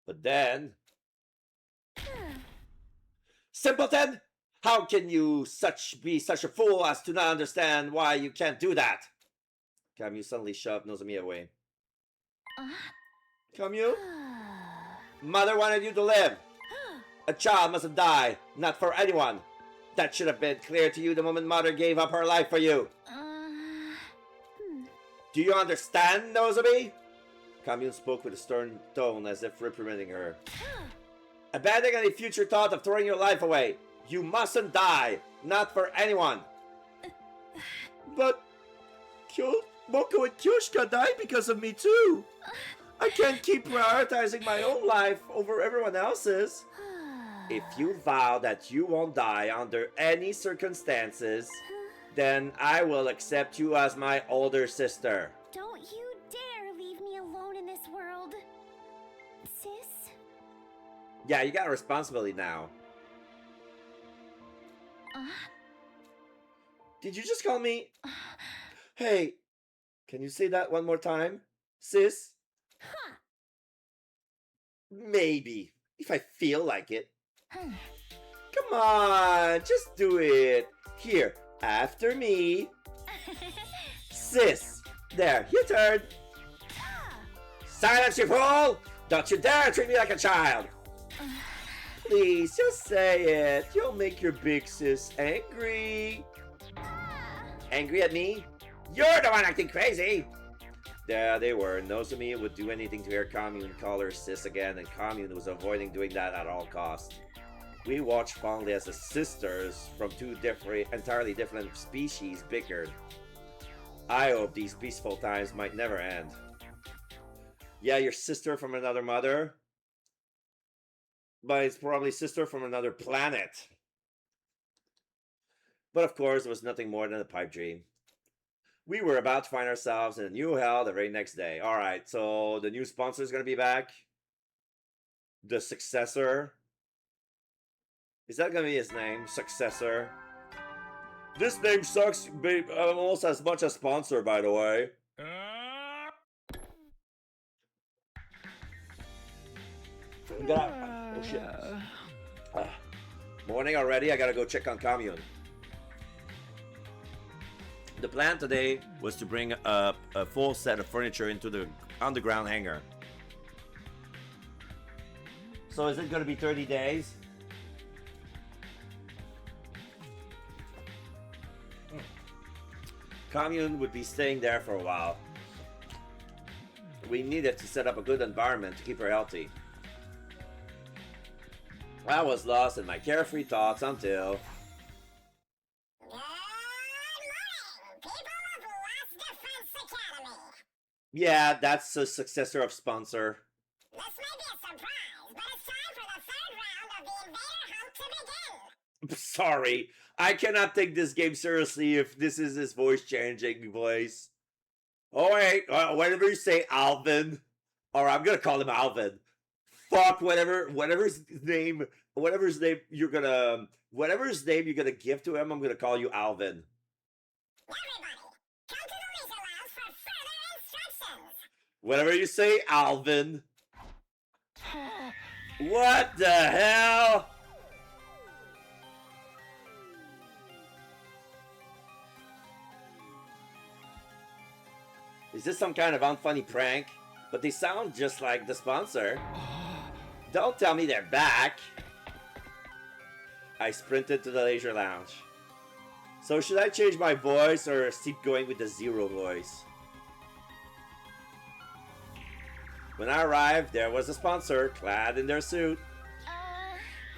But then... Simpleton! How can you be such a fool as to not understand why you can't do that? Kamyu suddenly shoved Nozomi away. Kamyu? Mother wanted you to live. A child mustn't die, not for anyone. That should have been clear to you the moment Mother gave up her life for you. Do you understand, Nozomi? Kamyu spoke with a stern tone as if reprimanding her. Abandon any future thought of throwing your life away. You mustn't die, not for anyone. But Moko and Kyoshika died because of me too. I can't keep prioritizing my own life over everyone else's. If you vow that you won't die under any circumstances, then I will accept you as my older sister. Don't you dare leave me alone in this world. Sis? Yeah, you got a responsibility now. Did you just call me? Hey, can you say that one more time? Sis? Maybe, if I feel like it. Come on, just do it. Here, after me. Sis. There, your turn. Silence, you fool! Don't you dare treat me like a child. Please, just say it. You'll make your big sis angry. Angry at me? You're the one acting crazy! There they were. Nozomi would do anything to hear Commune call her sis again, and Commune was avoiding doing that at all costs. We watched fondly as the sisters from two entirely different species bickered. I hope these peaceful times might never end. Yeah, your sister from another mother, but it's probably sister from another planet. But of course, it was nothing more than a pipe dream. We were about to find ourselves in a new hell the very next day. Alright, so the new sponsor is gonna be back. The successor. Is that gonna be his name? Successor. This name sucks almost as much as sponsor, by the way. Oh shit. Morning already, I gotta go check on Commune. The plan today was to bring up a full set of furniture into the underground hangar. So is it gonna be 30 days? Commune would be staying there for a while. We needed to set up a good environment to keep her healthy. I was lost in my carefree thoughts until... Yeah, that's the successor of sponsor. This may be a surprise, but it's time for the third round of the Invader Hunt to begin. Sorry, I cannot take this game seriously if this is his voice changing voice. Oh wait, whatever you say, Alvin. Or I'm gonna call him Alvin. Fuck whatever his name you're gonna give to him, I'm gonna call you Alvin. Everybody, come to the Leisure Lounge for further instructions. Whatever you say, Alvin. What the hell? Is this some kind of unfunny prank? But they sound just like the sponsor. Don't tell me they're back. I sprinted to the Leisure Lounge. So should I change my voice or keep going with the zero voice? When I arrived, there was a sponsor, clad in their suit.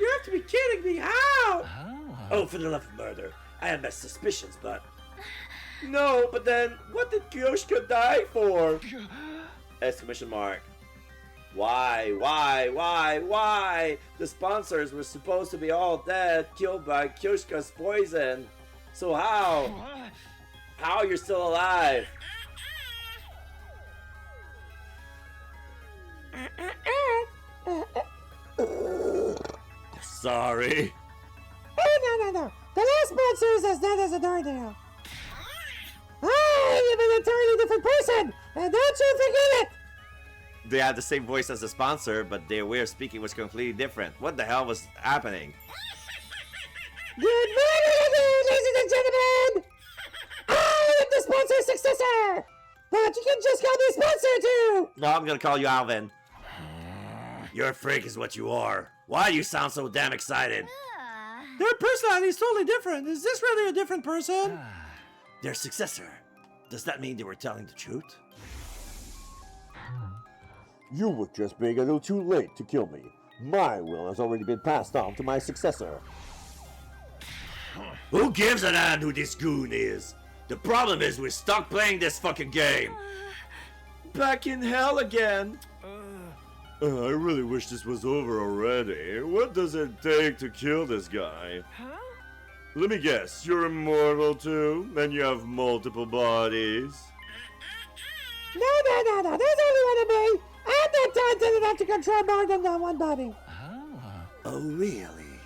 You have to be kidding me! How? Oh, for the love of murder. I had my suspicions, but... No, but then, what did Kyoshka die for? Exclamation mark. Why? The sponsors were supposed to be all dead, killed by Kyoshka's poison. So how? How you're still alive? Sorry. Oh, no. The last sponsor is as dead as a doornail. I am an entirely different person, and don't you forget it! They had the same voice as the sponsor, but their way of speaking was completely different. What the hell was happening? Good morning, ladies and gentlemen! I am the sponsor's successor! But you can just call me sponsor too! No, I'm gonna call you Alvin. You're a freak is what you are. Why do you sound so damn excited? Their personality is totally different. Is this really a different person? Their successor. Does that mean they were telling the truth? You were just being a little too late to kill me. My will has already been passed on to my successor. Who gives a damn who this goon is? The problem is we're stuck playing this fucking game. Back in hell again. I really wish this was over already. What does it take to kill this guy? Let me guess, you're immortal too? And you have multiple bodies? No. There's only one of me. I'm not talented enough to control more than that one body. Oh, really?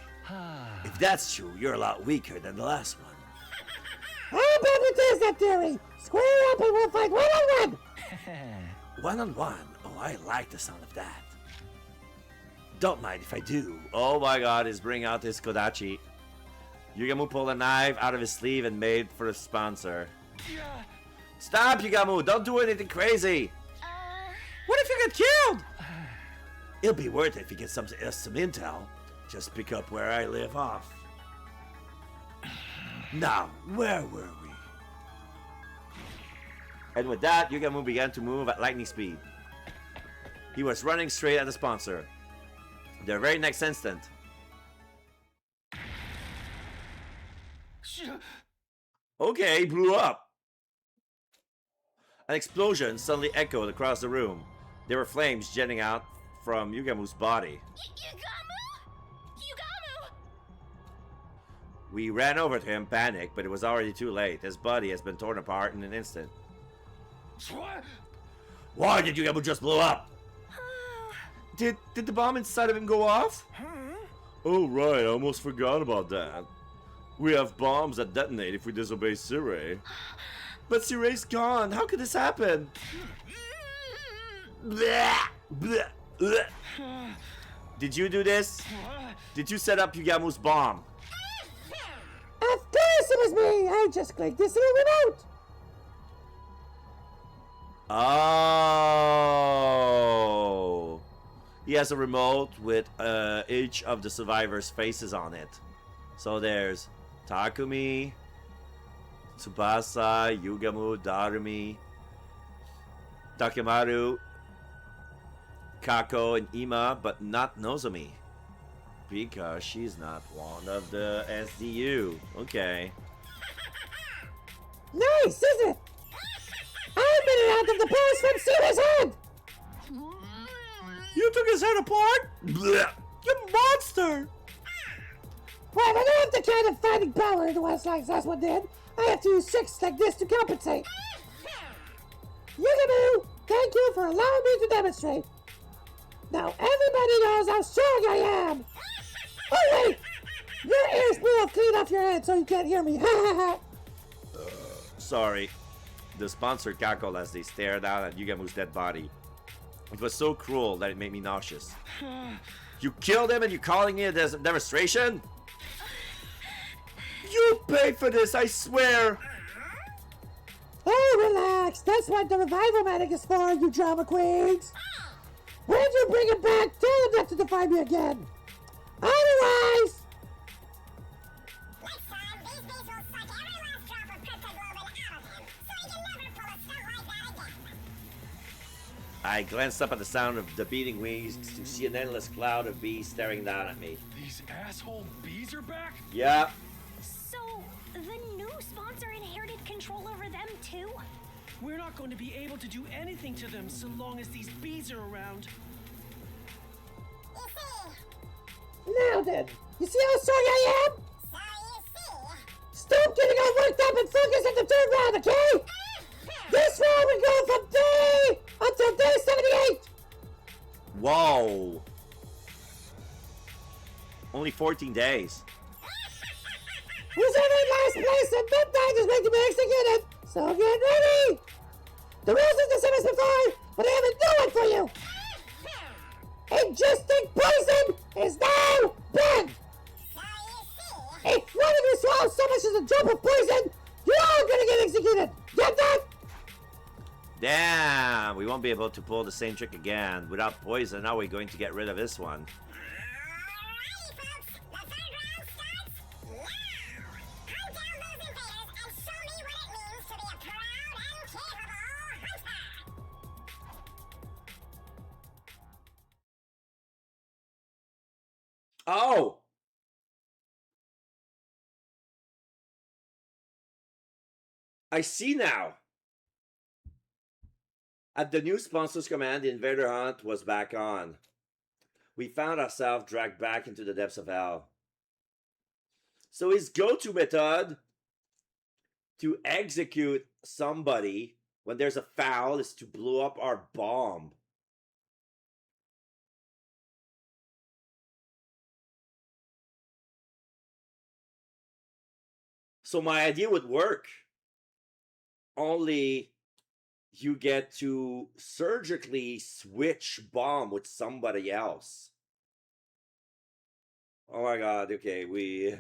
If that's true, you're a lot weaker than the last one. How about we test that theory? Square up and we'll fight one-on-one. One-on-one? Oh, I like the sound of that. Don't mind if I do. Oh my god, he's bringing out his Kodachi. Yugamu pulled a knife out of his sleeve and made for the sponsor. Stop, Yugamu! Don't do anything crazy! What if you get killed? It'll be worth it if you get some intel. Just pick up where I live off. Now, where were we? And with that, Yugamu began to move at lightning speed. He was running straight at the sponsor. The very next instant. Okay, blew up. An explosion suddenly echoed across the room. There were flames jetting out from We ran over to him, panicked, but it was already too late. His body has been torn apart in an instant. What? Why did Yugamu just blow up? Did the bomb inside of him go off? Oh right, I almost forgot about that. We have bombs that detonate if we disobey Sirei. But Sirei's gone. How could this happen? Bleh, bleh, bleh. Did you do this? Did you set up Yugamu's bomb? Of course it was me! I just clicked this little remote! Oh. He has a remote with each of the survivors' faces on it. So there's Takumi, Tsubasa, Yugamu, Darumi, Takemaru, Kako, and Ima, but not Nozomi. Because she's not one of the SDU. Okay. Nice, isn't it? I made it out of the past from Sirei's head! You took his head apart? Blech. You monster! Well, I don't have the kind of fighting power the West like this one did. I have to use tricks like this to compensate. Yugamu, thank you for allowing me to demonstrate. Now everybody knows how strong I am. Oh wait! Your ears blew clean off your head so you can't hear me. Ha ha ha! Sorry. The sponsor cackled as they stared out at Yugamu's dead body. It was so cruel that it made me nauseous. You killed him and you're calling it a demonstration? You paid for this, I swear! Oh, relax. That's what the revival medic is for, you drama queens. When you bring him back, tell him not to defy me again. Otherwise... I glanced up at the sound of the beating wings to see an endless cloud of bees staring down at me. These asshole bees are back? Yeah. So, the new sponsor inherited control over them too? We're not going to be able to do anything to them so long as these bees are around. Now then, you see how strong I am? Stop getting all worked up and focus on the third round, okay? This round we go from day until day 78! Whoa. Only 14 days. Who's ever in last place at midnight is going to be executed, so get ready! The rules are the same as before, but I have a new one for you! Ingesting poison is now banned! If one of you swallows so much as a drop of poison, you're all gonna get executed! Get that? Damn, we won't be able to pull the same trick again. Without poison, how are we going to get rid of this one? Oh! I see now! At the new sponsor's command, the invader hunt was back on. We found ourselves dragged back into the depths of hell. So his go-to method to execute somebody when there's a foul is to blow up our bomb. So my idea would work. Only you get to surgically switch bomb with somebody else. Oh my god, okay, we...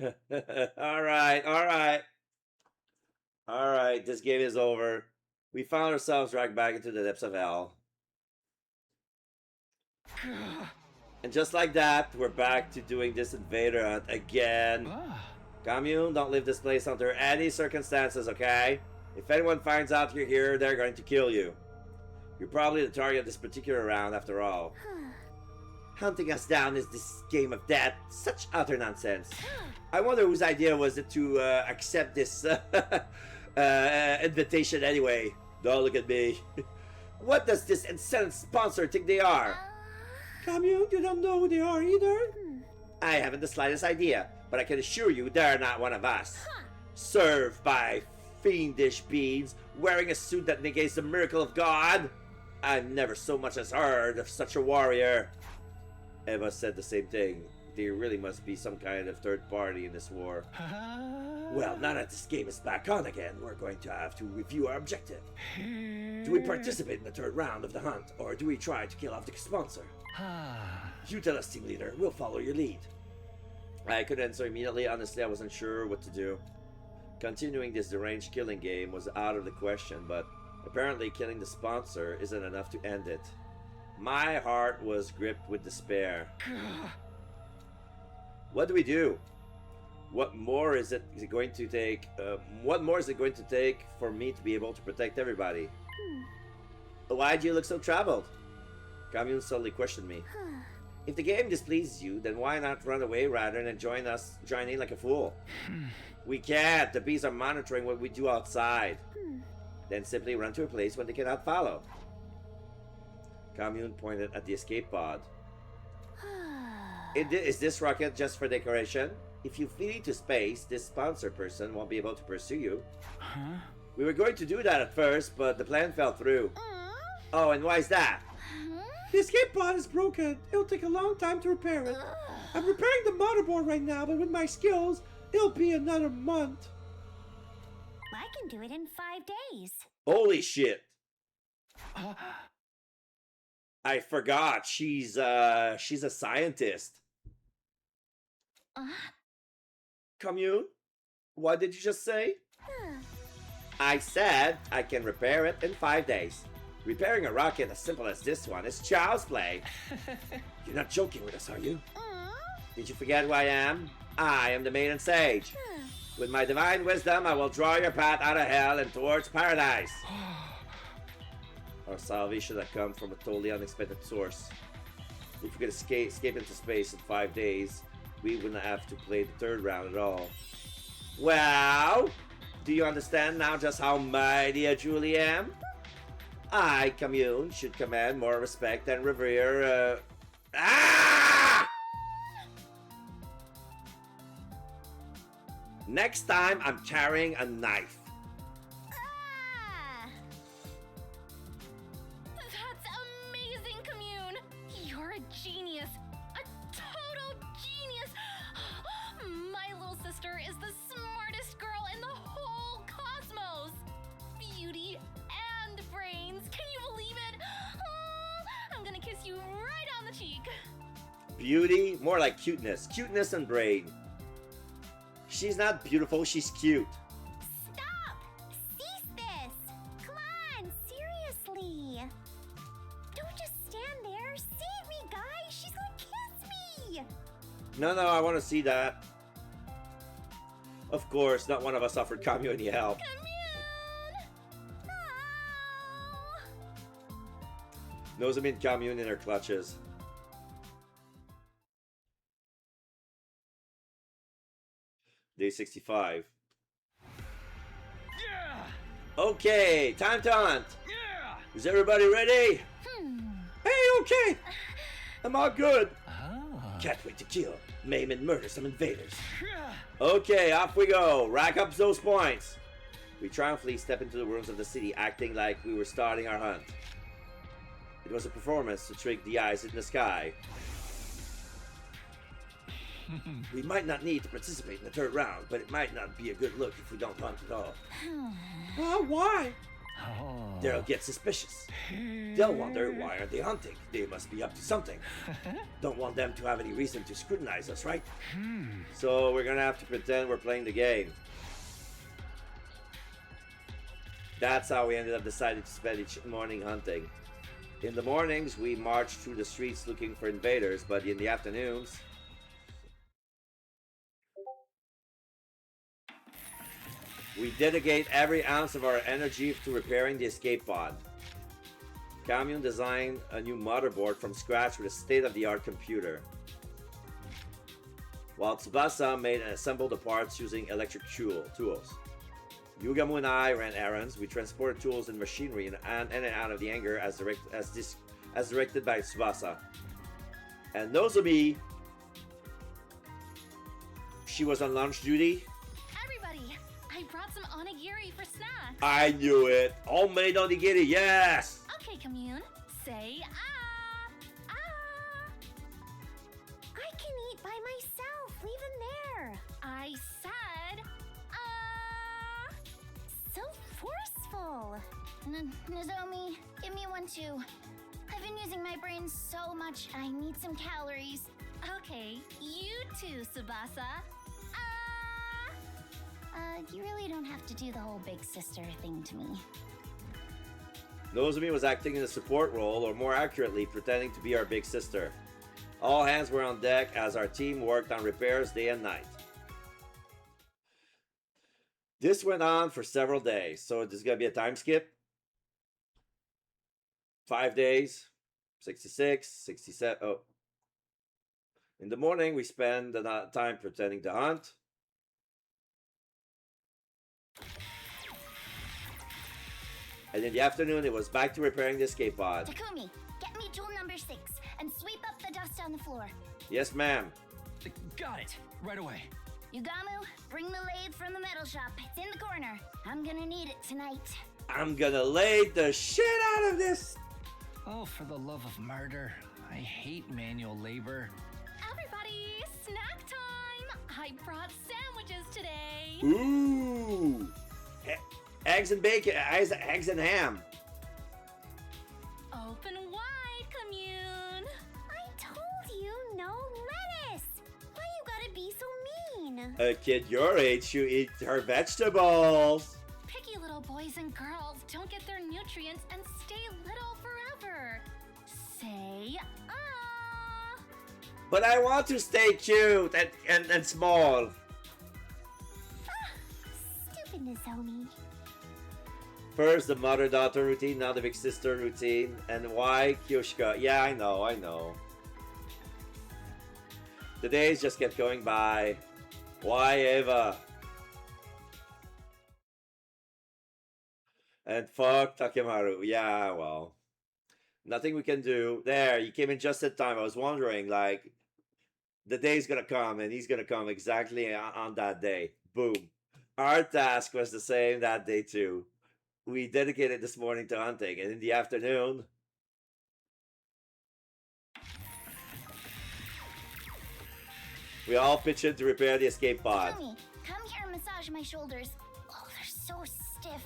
Alright, this game is over. We found ourselves dragged back into the depths of hell. And just like that, we're back to doing this invader hunt again. Commune, don't leave this place under any circumstances, okay? If anyone finds out you're here, they're going to kill you. You're probably the target of this particular round, after all. Hunting us down is this game of death. Such utter nonsense. I wonder whose idea was it to accept this invitation anyway. Don't look at me. What does this incensed sponsor think they are? Commune, you don't know who they are either? I haven't the slightest idea. but I can assure you they're not one of us. Served by fiendish beings, wearing a suit that negates the miracle of God. I've never so much as heard of such a warrior. Eva said the same thing. There really must be some kind of third party in this war. Well, now that this game is back on again, we're going to have to review our objective. Do we participate in the third round of the hunt, or do we try to kill off the sponsor? You tell us, team leader. We'll follow your lead. I could answer immediately. Honestly, I wasn't sure what to do. Continuing this deranged killing game was out of the question, but apparently killing the sponsor isn't enough to end it. My heart was gripped with despair. What do we do? What more is it going to take? What more is it going to take for me to be able to protect everybody? Why do you look so troubled? Commune suddenly questioned me. If the game displeases you, then why not run away rather than join in like a fool? We can't. The bees are monitoring what we do outside. Then simply run to a place where they cannot follow. Commune pointed at the escape pod. Is this rocket just for decoration? If you flee to space, this sponsor person won't be able to pursue you. We were going to do that at first, but the plan fell through. Oh, and why is that? The escape pod is broken. It'll take a long time to repair it. I'm repairing the motherboard right now, but with my skills, it'll be another month. I can do it in 5 days. Holy shit. I forgot. She's a scientist. Commune? What did you just say? I said I can repair it in 5 days. Repairing a rocket as simple as this one is child's play. You're not joking with us, are you? Did you forget who I am? I am the Maiden Sage. With my divine wisdom, I will draw your path out of hell and towards paradise. Our salvation had come from a totally unexpected source. If we could escape into space in 5 days, we wouldn't have to play the third round at all. Well, do you understand now just how mighty I truly am? I, Commune, should command more respect and revere, Next time, I'm carrying a knife. That's amazing, Commune! You're a genius! A total genius! My little sister is the smartest girl in the whole cosmos! Beauty and brains! Can you believe it? I'm gonna kiss you right on the cheek! Beauty? More like cuteness. Cuteness and brain. She's not beautiful, she's cute. Stop! Cease this! Come on, seriously! Don't just stand there. Save me, guys! She's gonna kiss me! No, I want to see that. Of course, not one of us offered Commune any help. No! Nozomi Commune in her clutches. Day 65. Yeah! Okay, time to hunt. Yeah! Is everybody ready? Hey, okay! I'm all good. Can't wait to kill, maim, and murder some invaders. Okay, off we go. Rack up those points. We triumphantly step into the rooms of the city, acting like we were starting our hunt. It was a performance to trick the eyes in the sky. We might not need to participate in the third round, but it might not be a good look if we don't hunt at all. Why? They'll get suspicious. They'll wonder, why aren't they hunting? They must be up to something. Don't want them to have any reason to scrutinize us, right? So we're gonna have to pretend we're playing the game. That's how we ended up deciding to spend each morning hunting. In the mornings, we marched through the streets looking for invaders, but in the afternoons, we dedicate every ounce of our energy to repairing the escape pod. Commune designed a new motherboard from scratch with a state-of-the-art computer, while Tsubasa made and assembled the parts using electric tools. Yugamu and I ran errands. We transported tools and machinery in and out of the hangar as directed by Tsubasa. And Nozomi she was on lunch duty. Everybody, I brought some onigiri for snacks. I knew it. Homemade onigiri, yes. Okay, commune. Say ah. Ah. I can eat by myself. Leave him there. I said ah. So forceful. Nozomi, give me one too. I've been using my brain so much, I need some calories. Okay, you too, Tsubasa. You really don't have to do the whole big sister thing to me. Nozomi was acting in a support role, or more accurately, pretending to be our big sister. All hands were on deck as our team worked on repairs day and night. This went on for several days, so there's gonna be a time skip. 5 days, 66, 67. Oh. In the morning, we spend the time pretending to hunt. And in the afternoon, it was back to repairing the escape pod. Takumi, get me tool number 6 and sweep up the dust on the floor. Yes, ma'am. Got it. Right away. Yugamu, bring the lathe from the metal shop. It's in the corner. I'm gonna need it tonight. I'm gonna lay the shit out of this. Oh, for the love of murder. I hate manual labor. Everybody, snack time! I brought sandwiches today. Ooh. Eggs and bacon, eggs and ham. Open wide, commune. I told you no lettuce. Why you gotta be so mean? A kid your age should eat her vegetables. Picky little boys and girls don't get their nutrients and stay little forever. Say ah. But I want to stay cute and small. Stupid Nozomi. First the mother-daughter routine, now the big sister routine. And why Kyoshika? Yeah, I know. The days just kept going by. Why Eva? And fuck Takemaru. Yeah, well. Nothing we can do. There, you came in just in time. I was wondering, like, the day's gonna come and he's gonna come exactly on that day. Boom. Our task was the same that day too. We dedicated this morning to hunting, and in the afternoon, we all pitched in to repair the escape pod. Takumi, come here and massage my shoulders. Oh, they're so stiff.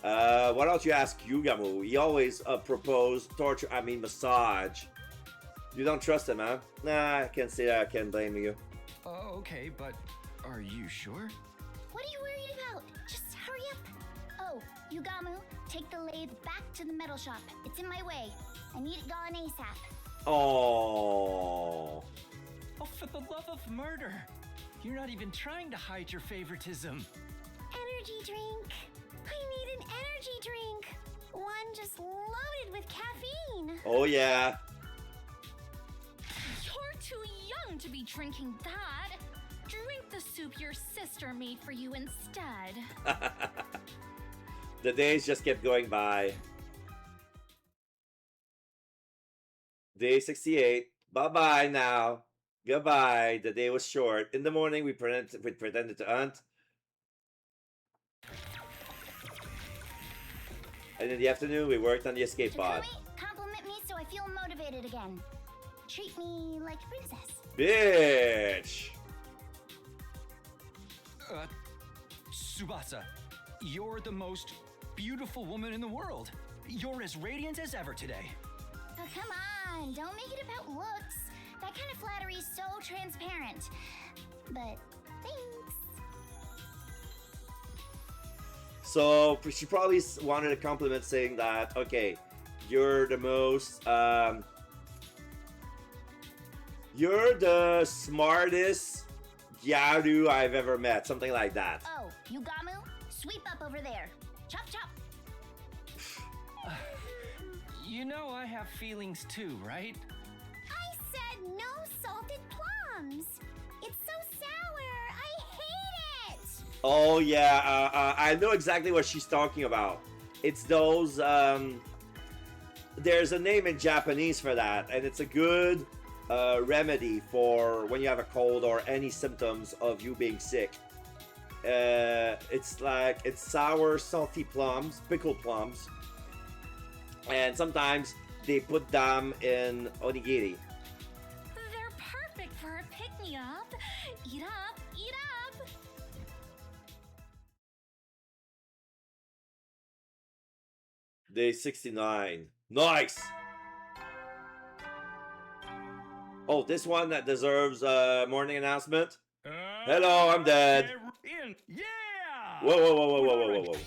Why don't you ask Yugamu? He always propose massage. You don't trust him, huh? Nah, I can't say that. I can't blame you. Okay, but are you sure? What are you worried about? Just hurry up. Oh, Yugamu, take the lathe back to the metal shop. It's in my way. I need it gone ASAP. Oh. Oh, for the love of murder! You're not even trying to hide your favoritism. Energy drink. I need an energy drink. One just loaded with caffeine. Oh yeah. You're too young to be drinking that. Drink the soup your sister made for you instead. The days just kept going by. Day 68. Bye-bye now. Goodbye. The day was short. In the morning, we pretended to hunt. And in the afternoon, we worked on the escape pod. Takumi, compliment me so I feel motivated again. Treat me like a princess. Bitch! Tsubasa, you're the most beautiful woman in the world. You're as radiant as ever today. Oh, come on. Don't make it about looks. That kind of flattery is so transparent. But thanks. So she probably wanted a compliment saying that, okay, you're the most, you're the smartest Gyaru I've ever met. Something like that. Oh, Yugamu, sweep up over there. Chop, chop. You know I have feelings too, right? I said no salted plums. It's so sour. I hate it. Oh yeah, I know exactly what she's talking about. It's those, there's a name in Japanese for that, and it's a good remedy for when you have a cold or any symptoms of you being sick. It's sour, salty plums, pickled plums, and sometimes they put them in onigiri. They're perfect for a pick-me-up. Eat up, eat up. Day 69. Nice! Oh, this one that deserves a morning announcement. Hello, I'm dead. In. Yeah! Whoa, whoa, whoa, whoa, whoa, whoa, whoa, whoa.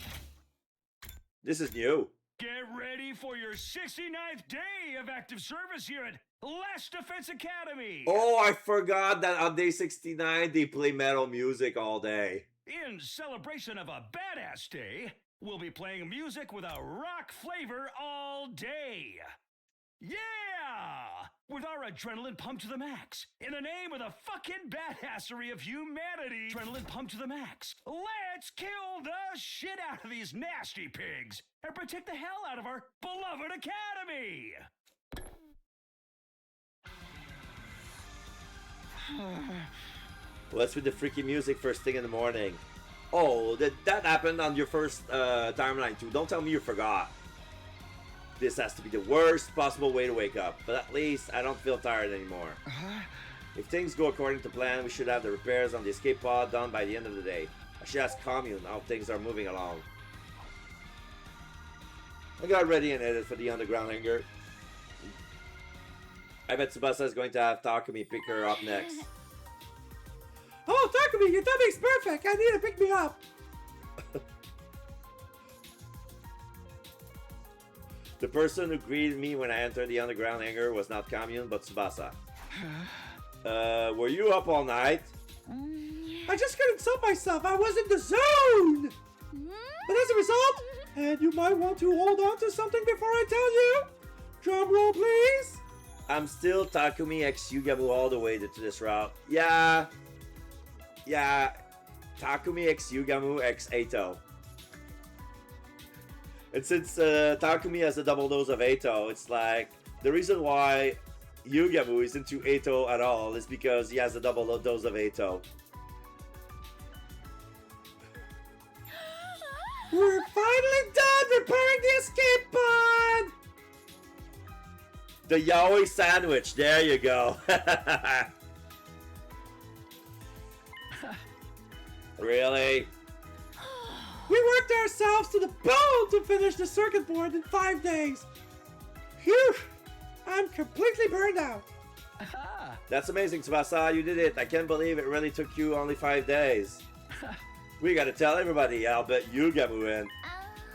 This is new. Get ready for your 69th day of active service here at Last Defense Academy! Oh, I forgot that on day 69 they play metal music all day. In celebration of a badass day, we'll be playing music with a rock flavor all day. Yeah! With our adrenaline pumped to the max. In the name of the fucking badassery of humanity. Adrenaline pumped to the max. Let's kill the shit out of these nasty pigs and protect the hell out of our beloved academy. What's with the freaky music first thing in the morning? Oh, that happened on your first timeline too. Don't tell me you forgot. This has to be the worst possible way to wake up, but at least I don't feel tired anymore. If things go according to plan, we should have the repairs on the escape pod done by the end of the day. I should ask Commune how things are moving along. I got ready and headed for the underground hangar. I bet Tsubasa is going to have Takumi pick her up next. Oh, Takumi, your timing's perfect. I need to pick me up. The person who greeted me when I entered the underground hangar was not Commune, but Tsubasa. Were you up all night? I just couldn't stop myself. I was in the zone. But as a result, and you might want to hold on to something before I tell you. Drum roll, please. I'm still Takumi x Yugamu all the way to this route. Yeah. Takumi x Yugamu x Eito. And since Takumi has a double dose of Eito, it's like the reason why Yugamu is into Eito at all is because he has a double dose of Eito. We're finally done repairing the escape pod. The yaoi sandwich, there you go. Really? We worked ourselves to the bone to finish the circuit board in 5 days. Phew! I'm completely burned out. That's amazing, Tsubasa. You did it. I can't believe it really took you only 5 days. We gotta tell everybody. I'll bet Yugamu in.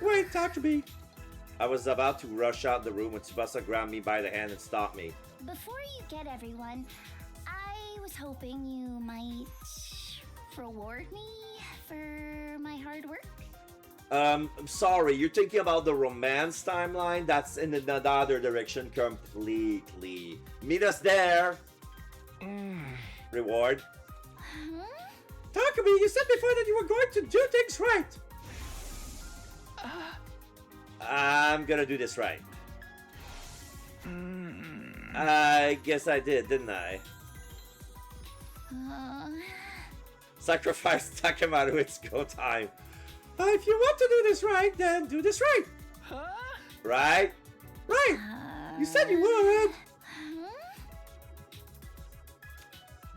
Wait, Takumi. I was about to rush out the room when Tsubasa grabbed me by the hand and stopped me. Before you get everyone, I was hoping you might reward me for my hard work. I'm sorry, you're thinking about the romance timeline? That's in another direction completely. Meet us there! Reward? Takumi, you said before that you were going to do things right. I'm gonna do this right. I guess I did, didn't I? Sacrifice Takemaru, it's go time. If you want to do this right, then do this right. Right? Right. You said you would.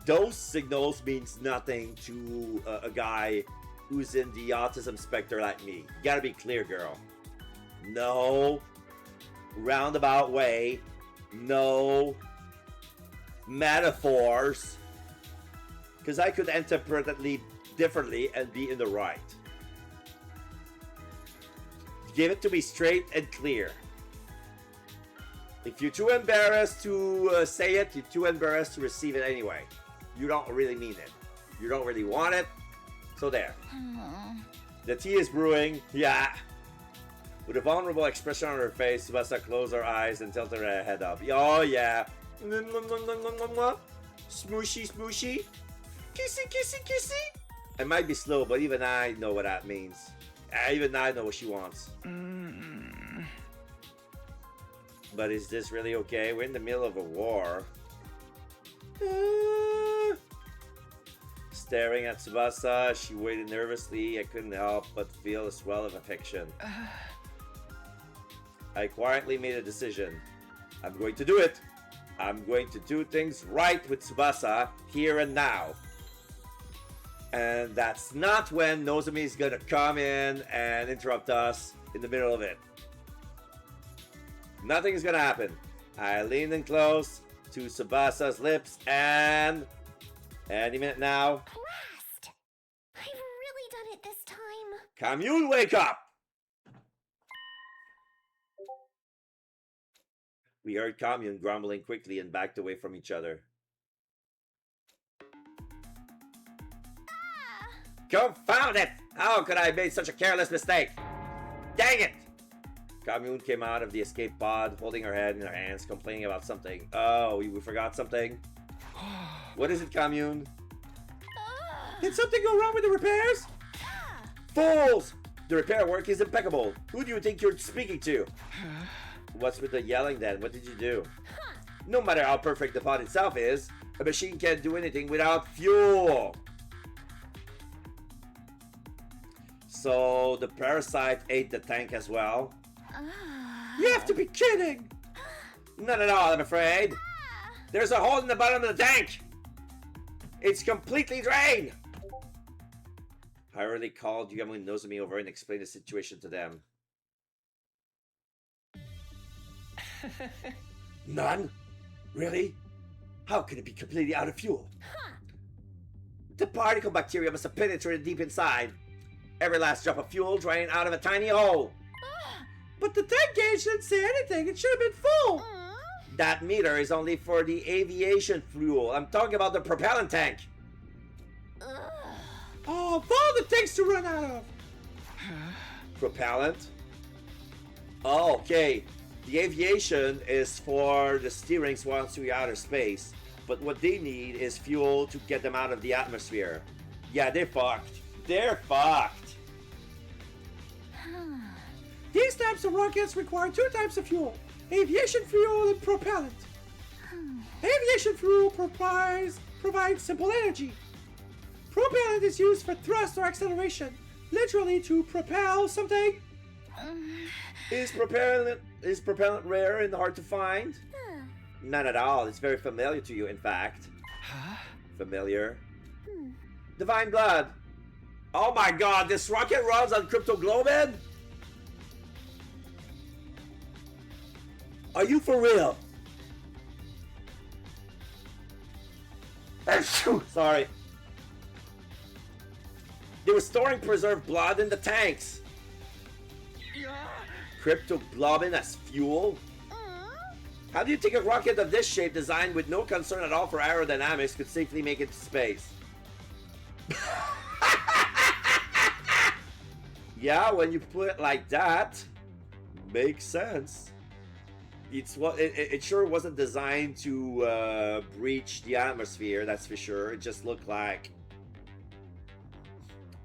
Those signals means nothing to a guy who's in the autism spectrum like me. You gotta be clear, girl. No roundabout way. No metaphors. Because I could interpret it differently and be in the right. Give it to me straight and clear. If you're too embarrassed to say it, you're too embarrassed to receive it anyway. You don't really mean it. You don't really want it. So there. The tea is brewing. Yeah. With a vulnerable expression on her face, Tsubasa closed her eyes and tilted her head up. Oh yeah. Smooshy, smooshy. Kissy, kissy, kissy. I might be slow, but even I know what that means. Even I know what she wants. But is this really okay? We're in the middle of a war. Staring at Tsubasa, she waited nervously. I couldn't help but feel a swell of affection. I quietly made a decision. I'm going to do it. I'm going to do things right with Tsubasa here and now. And that's not when Nozomi is gonna come in and interrupt us in the middle of it. Nothing is gonna happen. I leaned in close to Tsubasa's lips and... Any minute now. Blast! I've really done it this time. Commune, wake up! We heard Commune grumbling quickly and backed away from each other. Confound it! How could I have made such a careless mistake? Dang it! Commune came out of the escape pod, holding her head in her hands, complaining about something. Oh, we forgot something? What is it, Commune? Did something go wrong with the repairs? Fools! The repair work is impeccable. Who do you think you're speaking to? What's with the yelling then? What did you do? No matter how perfect the pod itself is, a machine can't do anything without fuel. So the parasite ate the tank as well? You have to be kidding! Not at all, I'm afraid. There's a hole in the bottom of the tank. It's completely drained. I already called Yugamu and Nozomi over and explained the situation to them. None? Really? How could it be completely out of fuel? The particle bacteria must have penetrated deep inside. Every last drop of fuel drained out of a tiny hole. But the tank gauge didn't say anything. It should have been full. That meter is only for the aviation fuel. I'm talking about the propellant tank. Oh, of all the things to run out of. Propellant? Oh, okay. The aviation is for the steering swans to outer space. But what they need is fuel to get them out of the atmosphere. Yeah, they're fucked. They're fucked. These types of rockets require two types of fuel. Aviation fuel and propellant. Aviation fuel provides simple energy. Propellant is used for thrust or acceleration, literally to propel something. Is propellant rare and hard to find? Not at all. It's very familiar to you, in fact. Familiar? Divine Blood. Oh my god, this rocket runs on Cryptoglobin? Are you for real? Sorry. They were storing preserved blood in the tanks. Cryptoglobin as fuel? How do you think a rocket of this shape, designed with no concern at all for aerodynamics, could safely make it to space? Yeah, when you put it like that, makes sense. It sure wasn't designed to breach the atmosphere, that's for sure. It just looked like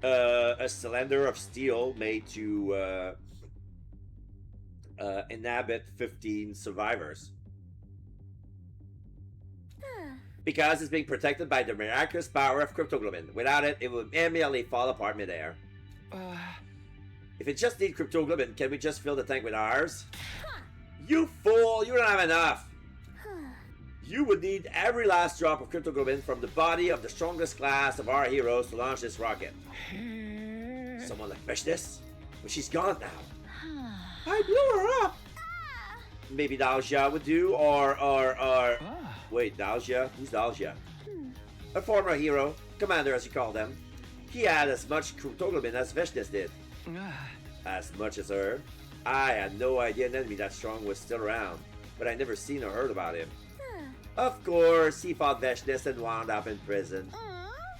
a cylinder of steel made to inhabit 15 survivors. Because it's being protected by the miraculous power of Cryptoglobin. Without it, it would immediately fall apart midair. If it just needs Cryptoglobin, can we just fill the tank with ours? You fool! You don't have enough! You would need every last drop of Cryptoglobin from the body of the strongest class of our heroes to launch this rocket. Someone like Veshnis? But she's gone now. I blew her up. Maybe Daljia would do, or... Wait, Daljia? Who's Daljia? A former hero, commander as you call them. He had as much Cryptoglobin as Veshnis did. As much as her. I had no idea an enemy that strong was still around, but I never seen or heard about him. Of course, he fought Veshnis and wound up in prison.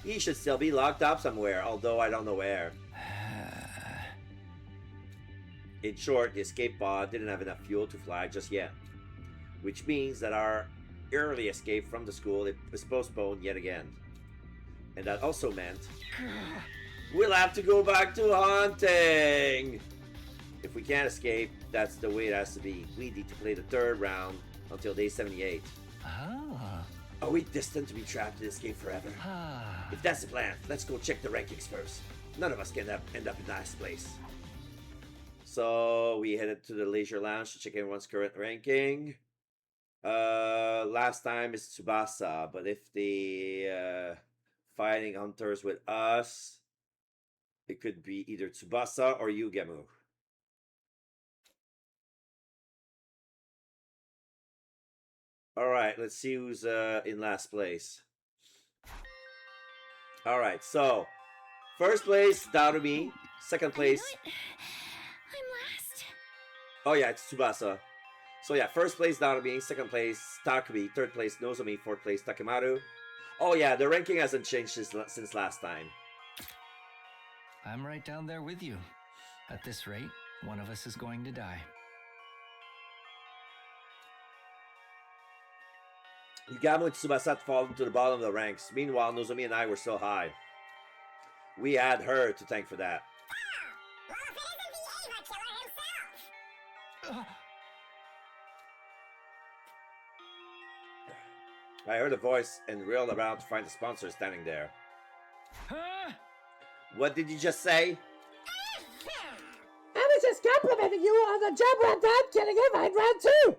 He should still be locked up somewhere, although I don't know where. In short, the escape pod didn't have enough fuel to fly just yet, which means that our early escape from the school was postponed yet again. And that also meant we'll have to go back to hunting! If we can't escape, that's the way it has to be. We need to play the third round until day 78. Are we destined to be trapped in this game forever? If that's the plan, let's go check the rankings first. None of us can end up in last place. So we headed to the Leisure Lounge to check everyone's current ranking. Last time is Tsubasa, but if the fighting hunters with us, it could be either Tsubasa or Yugemu. Alright, let's see who's in last place. Alright, so first place, Darumi. Second place. I'm last. Oh yeah, it's Tsubasa. So yeah, first place Darumi, second place Takumi, third place Nozomi, fourth place Takemaru. Oh yeah, the ranking hasn't changed since last time. I'm right down there with you. At this rate, one of us is going to die. Yugamo and Tsubasa had fallen to the bottom of the ranks. Meanwhile, Nozomi and I were still high. We had her to thank for that. I heard a voice and reeled around to find the sponsor standing there. Huh? What did you just say? I was just complimenting you on the job well done getting in round 2.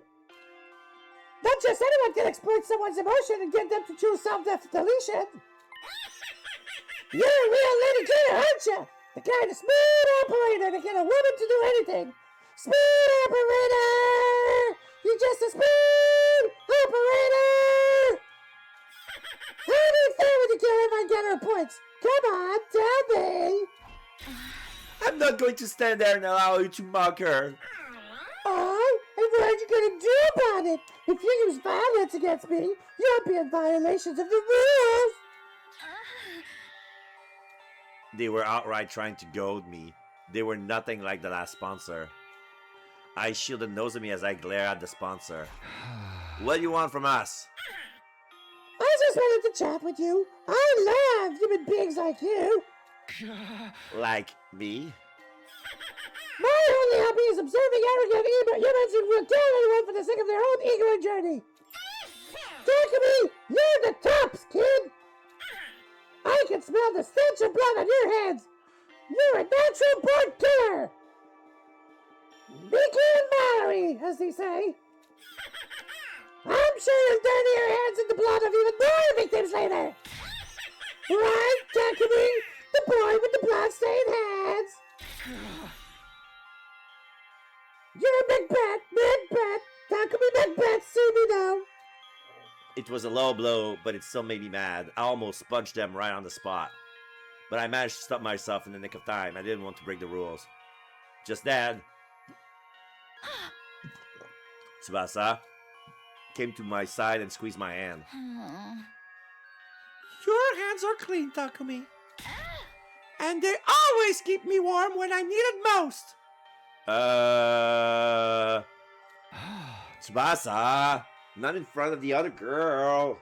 Not just anyone can exploit someone's emotion and get them to choose self-deletion. You're a real lady killer, aren't you? The kind of smooth operator to get a woman to do anything. Smooth operator! You're just a smooth operator! How do you feel when you kill him and get her points? Come on, tell me! I'm not going to stand there and allow you to mock her. Oh, and what are you gonna do about it? If you use violence against me, you'll be in violations of the rules! They were outright trying to goad me. They were nothing like the last sponsor. I shielded Nozomi as I glare at the sponsor. What do you want from us? I just wanted to chat with you. I love human beings like you. Like me? My only hobby is observing arrogant humans who will kill anyone for the sake of their own ego and journey. Takumi, you're the tops, kid. I can smell the stench of blood on your hands. You're a natural born killer. Mickey and Mallory, as they say. I'm sure you'll dirty your hands in the blood of even more victims later. Right, Takumi? The boy with the blood-stained hands. You're Macbeth. Takumi Macbeth, see me now. It was a low blow, but it still made me mad. I almost punched them right on the spot. But I managed to stop myself in the nick of time. I didn't want to break the rules. Just then, Tsubasa came to my side and squeezed my hand. Your hands are clean, Takumi. And they always keep me warm when I need it most. Tsubasa, not in front of the other girl.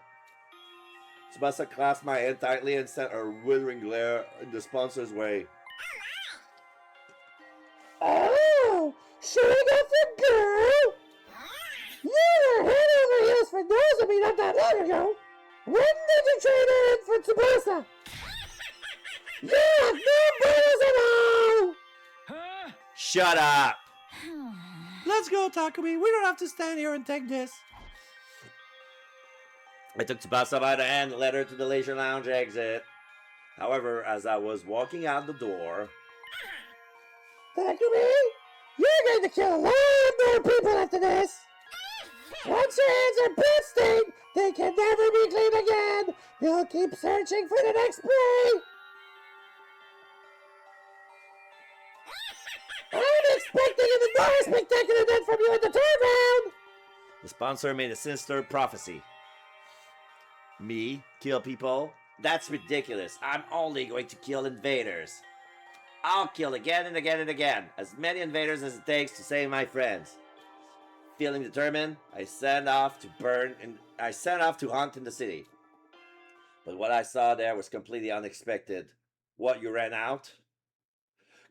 Tsubasa clasped my hand tightly and sent a withering glare in the sponsor's way. Oh, showing off the girl? You were head over heels for Nozomi not that long ago. When did you trade her in for Tsubasa? You have no balls at all! Huh? Shut up! Let's go, Takumi. We don't have to stand here and take this. I took Tsubasa by the hand and led her to the Leisure Lounge exit. However, as I was walking out the door... Takumi, you're going to kill a lot more people after this. Once your hands are blood-stained, they can never be clean again. You'll keep searching for the next prey. I'm expecting even more spectacular death from you in the third round. The sponsor made a sinister prophecy. Me? Kill people? That's ridiculous. I'm only going to kill invaders. I'll kill again and again and again, as many invaders as it takes to save my friends. Feeling determined, I set off to hunt in the city. But what I saw there was completely unexpected. What, you ran out?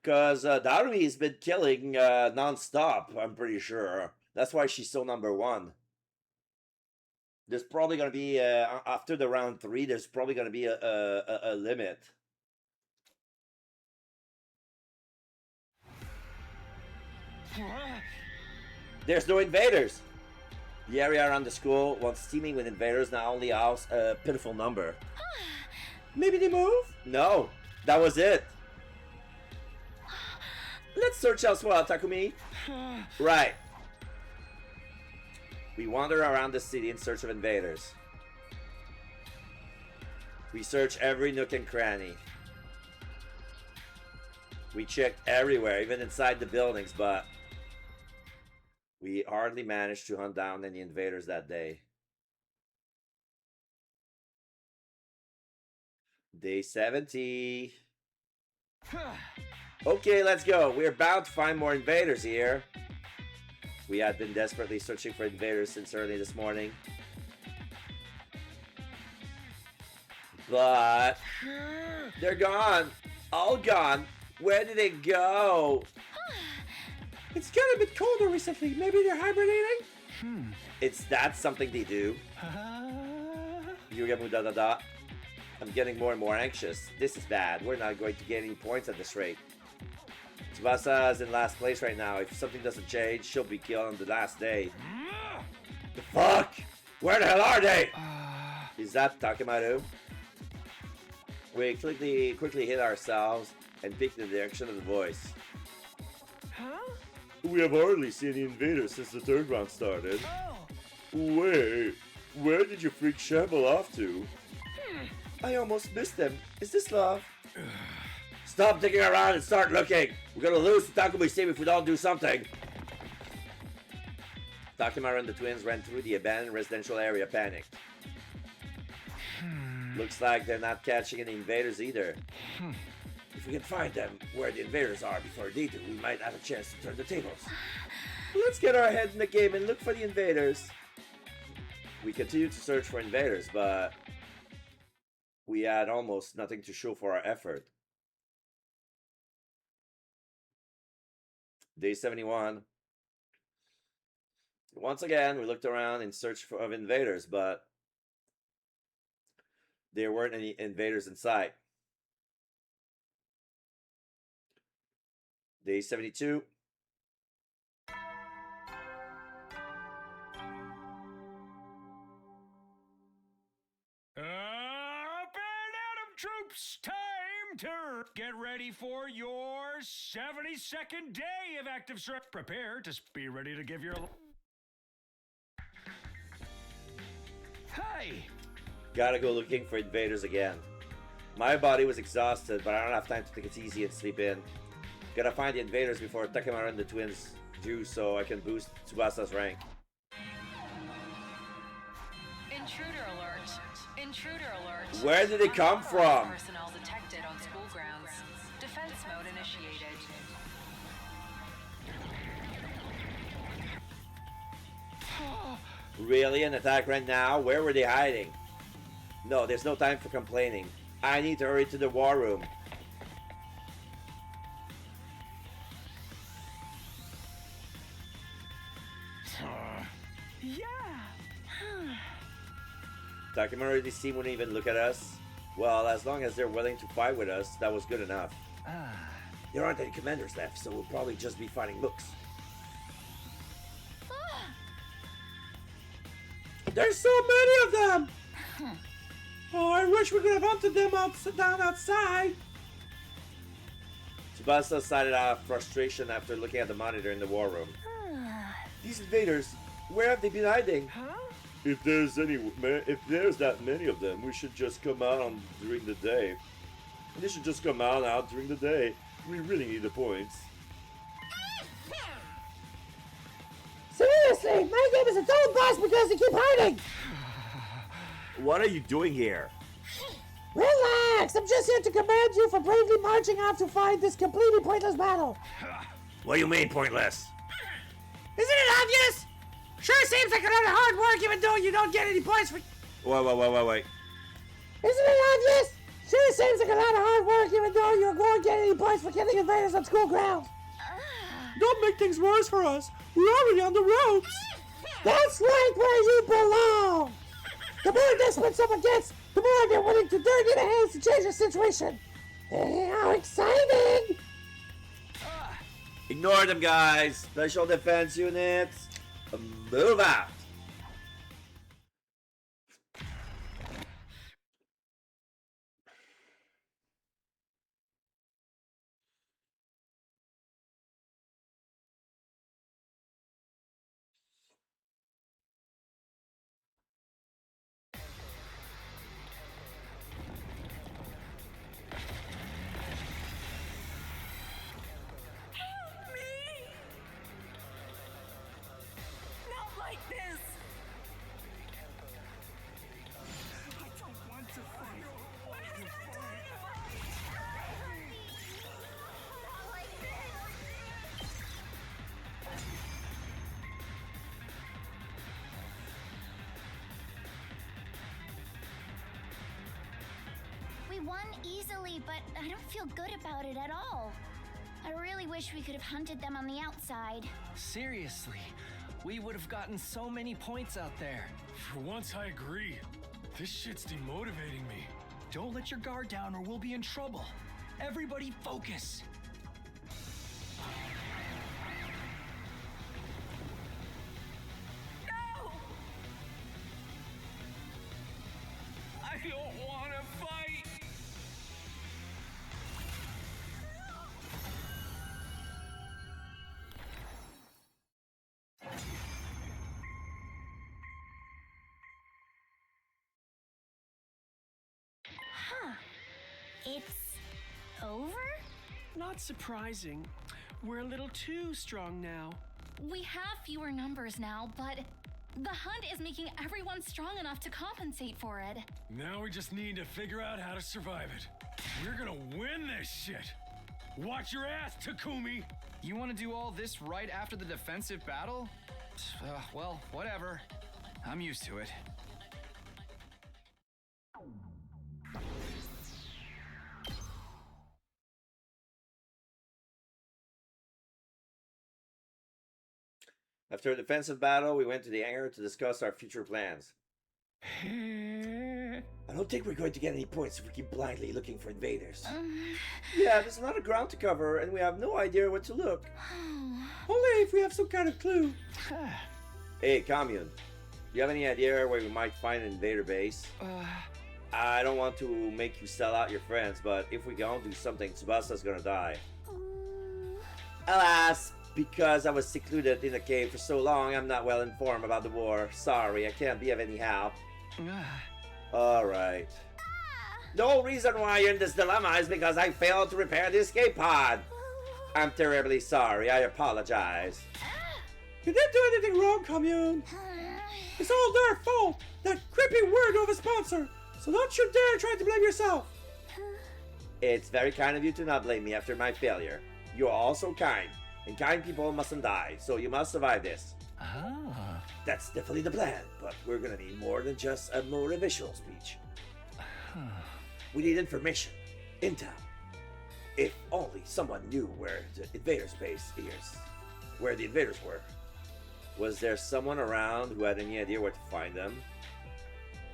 Cause Darumi's been killing non-stop, I'm pretty sure. That's why she's so number one. There's probably gonna be after the round 3. There's probably gonna be a limit. There's no invaders. The area around the school, once teeming with invaders, now only house a pitiful number. Maybe they move? No, that was it. Let's search elsewhere, Takumi. Right. We wander around the city in search of invaders. We search every nook and cranny. We checked everywhere, even inside the buildings, but we hardly managed to hunt down any invaders that day. Day 70. Okay, let's go. We're bound to find more invaders here. We had been desperately searching for invaders since early this morning. But they're gone. All gone. Where did they go? It's gotten a bit colder recently. Maybe they're hibernating? That's something they do. I'm getting more and more anxious. This is bad. We're not going to get any points at this rate. Tsubasa is in last place right now. If something doesn't change, she'll be killed on the last day. The fuck? Where the hell are they? Is that Takemaru? We quickly hit ourselves and picked the direction of the voice. We have hardly seen any invaders since the third round started. Wait, where did you freak shamble off to? I almost missed them. Is this love? Stop digging around and start looking. We're gonna lose to Takumi Steam if we don't do something. Takemaru and the twins ran through the abandoned residential area, panicked. Looks like they're not catching any invaders either. If we can find them where the invaders are before they do, we might have a chance to turn the tables. Let's get our heads in the game and look for the invaders. We continued to search for invaders, but we had almost nothing to show for our effort. Day 71. Once again, we looked around in search of invaders, but there weren't any invaders in sight. Day 72. Troops, time to get ready for your 72nd day of active service. Prepare to be ready to give your... Hey! Gotta go looking for invaders again. My body was exhausted, but I don't have time to take it easy and sleep in. Gotta find the invaders before Takemaru and the twins do, so I can boost Tsubasa's rank. Intruder alert. Intruder alert. Where did they come from? Personnel detected on school grounds. Defense mode initiated. Really? An attack right now? Where were they hiding? No, there's no time for complaining. I need to hurry to the war room. Takemaru and his team wouldn't even look at us. Well, as long as they're willing to fight with us, that was good enough. There aren't any commanders left, so we'll probably just be fighting looks. There's so many of them! Oh, I wish we could have hunted them down outside. Tsubasa sighed out of frustration after looking at the monitor in the war room. These invaders, where have they been hiding? If there's that many of them, we should just come out during the day. They should just come out during the day. We really need the points. Seriously, my game is a total bust because they keep hiding. What are you doing here? Relax, I'm just here to commend you for bravely marching off to fight this completely pointless battle. What do you mean, pointless? Isn't it obvious? Sure seems like a lot of hard work even though you don't get any points for... Wait. Isn't it obvious? Sure seems like a lot of hard work even though you won't get any points for killing invaders on school grounds. Don't make things worse for us. We're already on the ropes. That's right where you belong. The more desperate someone gets, the more they're willing to dirty their hands to change the situation. How exciting! Ignore them, guys. Special defense units, move out. We won easily, but I don't feel good about it at all. I really wish we could have hunted them on the outside. Seriously, we would have gotten so many points out there. For once, I agree. This shit's demotivating me. Don't let your guard down or we'll be in trouble. Everybody focus. No! I don't want to fight! Huh. It's over? Not surprising. We're a little too strong now. We have fewer numbers now, but the hunt is making everyone strong enough to compensate for it. Now we just need to figure out how to survive it. We're gonna win this shit! Watch your ass, Takumi! You want to do all this right after the defensive battle? Well, whatever. I'm used to it. After a defensive battle, we went to the hangar to discuss our future plans. I don't think we're going to get any points if we keep blindly looking for invaders. Yeah, there's a lot of ground to cover, and we have no idea where to look. Only if we have some kind of clue. Hey, Commune, do you have any idea where we might find an invader base? I don't want to make you sell out your friends, but if we don't do something, Tsubasa's gonna die. Alas, because I was secluded in a cave for so long, I'm not well informed about the war. Sorry, I can't be of any help. Alright. The whole reason why you're in this dilemma is because I failed to repair the escape pod. I'm terribly sorry, I apologize. You didn't do anything wrong, Commune. It's all their fault. That creepy word of a sponsor. So don't you dare try to blame yourself. It's very kind of you to not blame me after my failure. You are all so kind, and kind people mustn't die, so you must survive this. That's definitely the plan, but we're gonna need more than just a motivational speech. We need information, intel. If only someone knew where the invaders' base is, where the invaders were. Was there someone around who had any idea where to find them?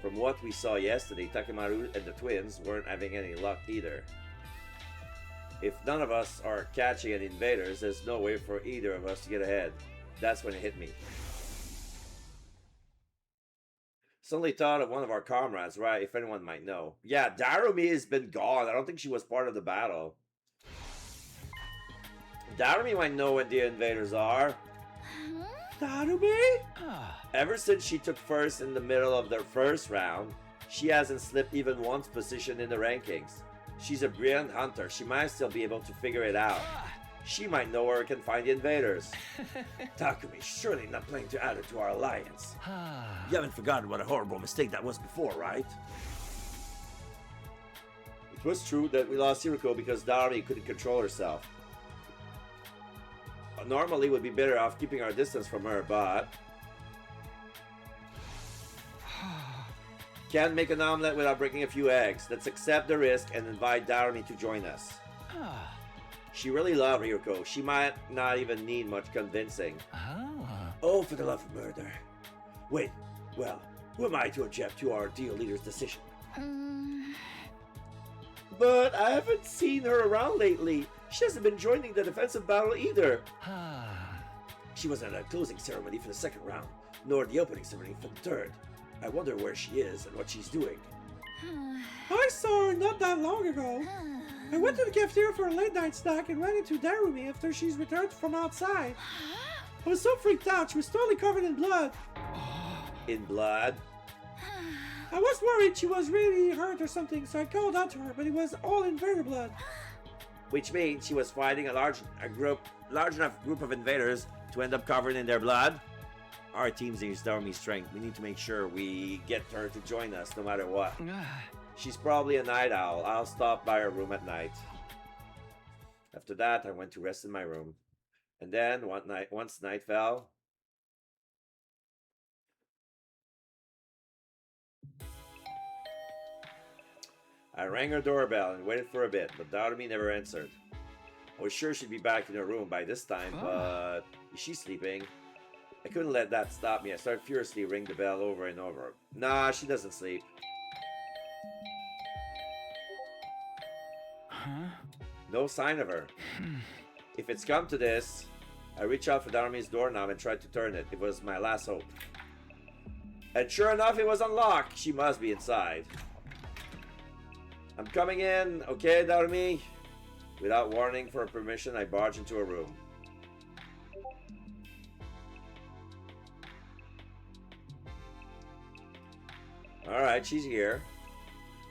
From what we saw yesterday, Takemaru and the twins weren't having any luck either. If none of us are catching any invaders, there's no way for either of us to get ahead. That's when it hit me. Suddenly thought of one of our comrades, right? If anyone might know. Yeah, Darumi has been gone. I don't think she was part of the battle. Darumi might know when the invaders are. Darumi? Ever since she took first in the middle of their first round, she hasn't slipped even once position in the rankings. She's a brilliant hunter. She might still be able to figure it out. She might know where we can find the invaders. Takumi, surely not planning to add her to our alliance. You haven't forgotten what a horrible mistake that was before, right? It was true that we lost Hiroko because Darumi couldn't control herself. Normally would be better off keeping our distance from her, but can't make an omelet without breaking a few eggs. Let's accept the risk and invite Darumi to join us. She really loved Hiroko. She might not even need much convincing. Oh, for the love of murder. Wait, well, Who am I to object to our deal leader's decision? Hmm. But I haven't seen her around lately. She hasn't been joining the defensive battle either. She wasn't at a closing ceremony for the second round, nor the opening ceremony for the third. I wonder where she is and what she's doing. I saw her not that long ago. I went to the cafeteria for a late night snack and ran into Darumi after she's returned from outside. I was so freaked out, she was totally covered in blood. In blood? I was worried she was really hurt or something, so I called out to her, but it was all invader blood. Which means she was fighting a large enough group of invaders to end up covered in their blood? Our team needs Darumi's strength. We need to make sure we get her to join us no matter what. She's probably a night owl. I'll stop by her room at night. After that, I went to rest in my room. And then, once night fell, I rang her doorbell and waited for a bit, but Darumi never answered. I was sure she'd be back in her room by this time, but is she sleeping? I couldn't let that stop me. I started furiously ringing the bell over and over. Nah, she doesn't sleep. No sign of her. If it's come to this, I reached out for Darumi's doorknob and tried to turn it. It was my last hope. And sure enough, it was unlocked. She must be inside. I'm coming in, okay, Darumi? Without warning for permission, I barged into her room. Alright, she's here.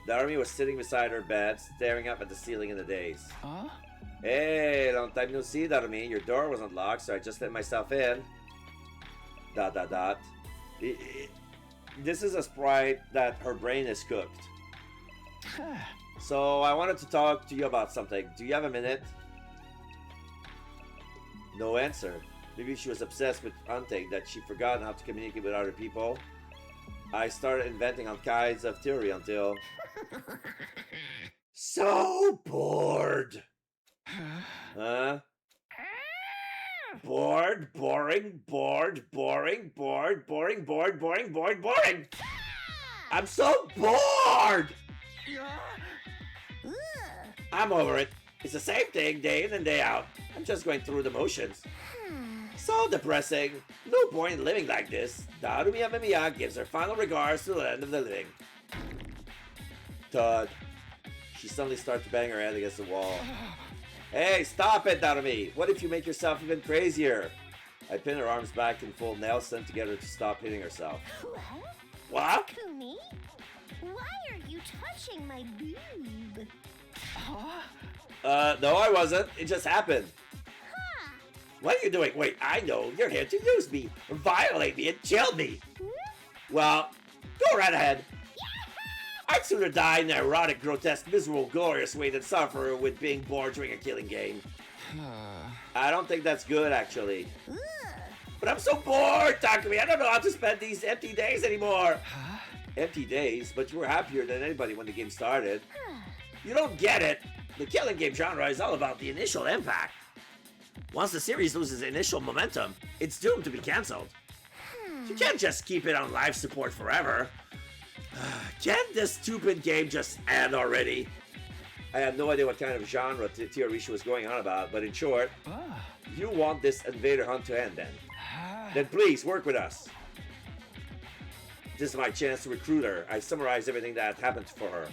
Darumi was sitting beside her bed, staring up at the ceiling in the daze. Hey, long time no see, Darumi. Your door was unlocked, so I just let myself in. ... This is a sprite that her brain is cooked. So I wanted to talk to you about something. Do you have a minute? No answer. Maybe she was obsessed with hunting that she forgot how to communicate with other people. I started inventing all kinds of theory until... So bored! Huh? Bored, boring, bored, boring, bored, boring, bored, boring, bored, boring! I'm so bored! I'm over it. It's the same thing day in and day out. I'm just going through the motions. So depressing. No point in living like this. Darumi Amemiya gives her final regards to the land of the living. Thud. She suddenly starts to bang her head against the wall. Hey, stop it, Darumi! What if you make yourself even crazier? I pin her arms back and fold Nelson together to stop hitting herself. What? Kumi? Why are you touching my boob? No, I wasn't. It just happened. What are you doing? Wait, I know. You're here to use me, violate me, and chill me. Well, go right ahead. I'd sooner die in an erotic, grotesque, miserable, glorious way than suffer with being bored during a killing game. I don't think that's good, actually. But I'm so bored, Takumi. I don't know how to spend these empty days anymore. Empty days? But you were happier than anybody when the game started. You don't get it. The killing game genre is all about the initial impact. Once the series loses initial momentum, it's doomed to be cancelled. You can't just keep it on life support forever. Can't this stupid game just end already? I had no idea what kind of genre Teorisha was going on about, but in short, you want this invader hunt to end then please work with us. This is my chance to recruit her. I summarized everything that happened for her.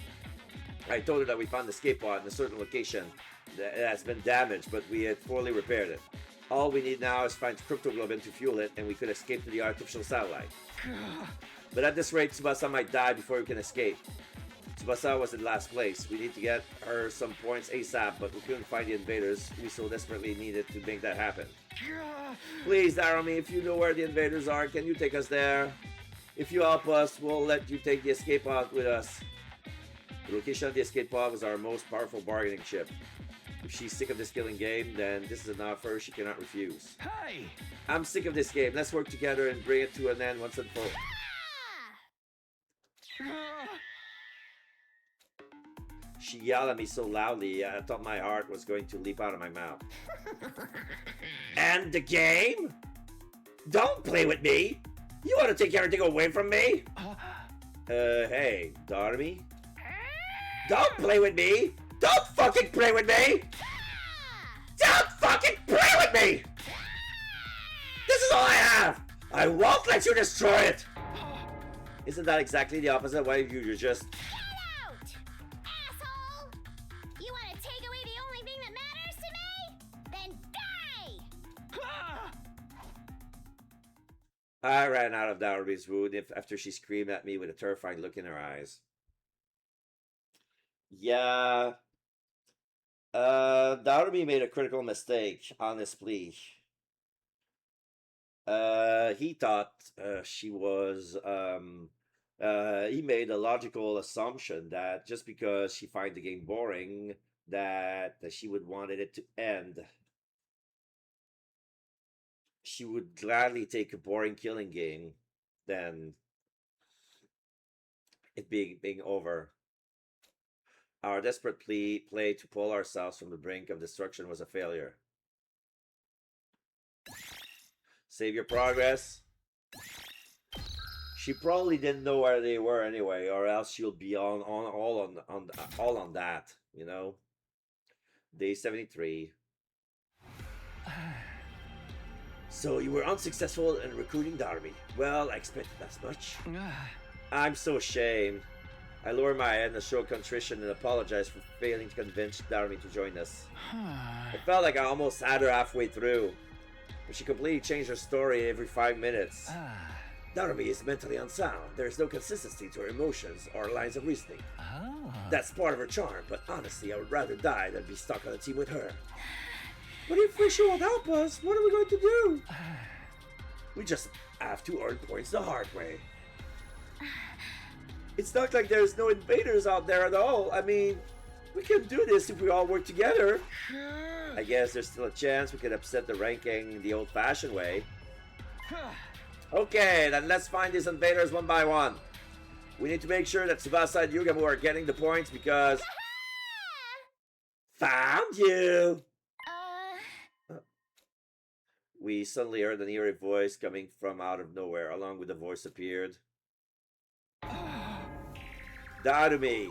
I told her that we found the escape pod in a certain location that has been damaged, but we had fully repaired it. All we need now is find cryptoglobin to fuel it, and we could escape to the artificial satellite. But at this rate, Tsubasa might die before we can escape. Tsubasa was in last place. We need to get her some points ASAP, but we couldn't find the invaders we so desperately needed to make that happen. Please, Darumi, if you know where the invaders are, can you take us there? If you help us, we'll let you take the escape pod with us. The location of the escape pod was our most powerful bargaining chip. If she's sick of this killing game, then this is an offer she cannot refuse. Hey! I'm sick of this game. Let's work together and bring it to an end once and for all. She yelled at me so loudly, I thought my heart was going to leap out of my mouth. End the game? Don't play with me! You want to take everything away from me? Hey, Darby? Don't play with me! Don't fucking play with me! Don't fucking play with me! This is all I have! I won't let you destroy it! Isn't that exactly the opposite way you just... Get out! Asshole! You want to take away the only thing that matters to me? Then die! I ran out of Darby's wound after she screamed at me with a terrified look in her eyes. Yeah. Darby made a critical mistake, honestly. He thought she was, he made a logical assumption that just because she find the game boring, that she would wanted it to end. She would gladly take a boring killing game than it being over. Our desperate play to pull ourselves from the brink of destruction was a failure. Save your progress. She probably didn't know where they were anyway, or else she'll be all on that, you know. Day 73. So you were unsuccessful in recruiting Darby. Well, I expected as much. I'm so ashamed. I lowered my head and showed contrition and apologized for failing to convince Darby to join us. I felt like I almost had her halfway through, but she completely changed her story every 5 minutes. Darby is mentally unsound. There is no consistency to her emotions or lines of reasoning. That's part of her charm, but honestly, I would rather die than be stuck on a team with her. But if Fisher won't help us, what are we going to do? We just have to earn points the hard way. It's not like there's no invaders out there at all. I mean, we can do this if we all work together. I guess there's still a chance we could upset the ranking the old-fashioned way. Okay, then let's find these invaders one by one. We need to make sure that Tsubasa and Yugamu are getting the points because... Found you! We suddenly heard an eerie voice coming from out of nowhere. Along with the voice appeared Darumi.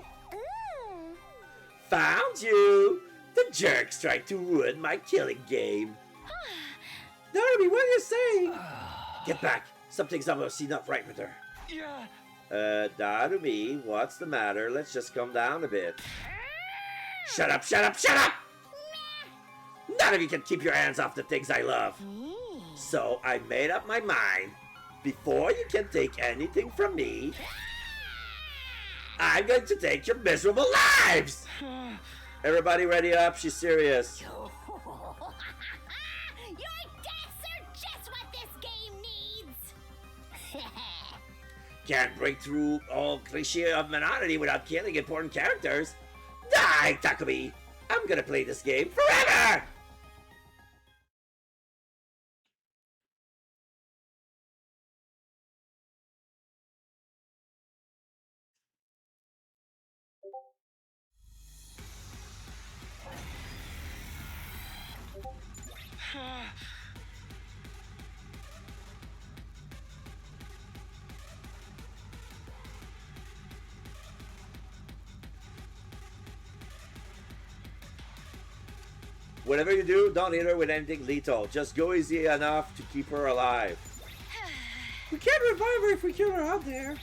Found you! The jerks tried to ruin my killing game. Darby, what are you saying? Get back! Something's obviously not right with her. Darumi, what's the matter? Let's just calm down a bit. Shut up, shut up, shut up! None of you can keep your hands off the things I love. So I made up my mind. Before you can take anything from me, I'm going to take your miserable lives! Everybody ready up, she's serious. Your deaths are just what this game needs! Can't break through all cliché of monotony without killing important characters. Die, Takumi! I'm gonna play this game forever! Whatever you do, don't hit her with anything lethal. Just go easy enough to keep her alive. We can't revive her if we kill her out there.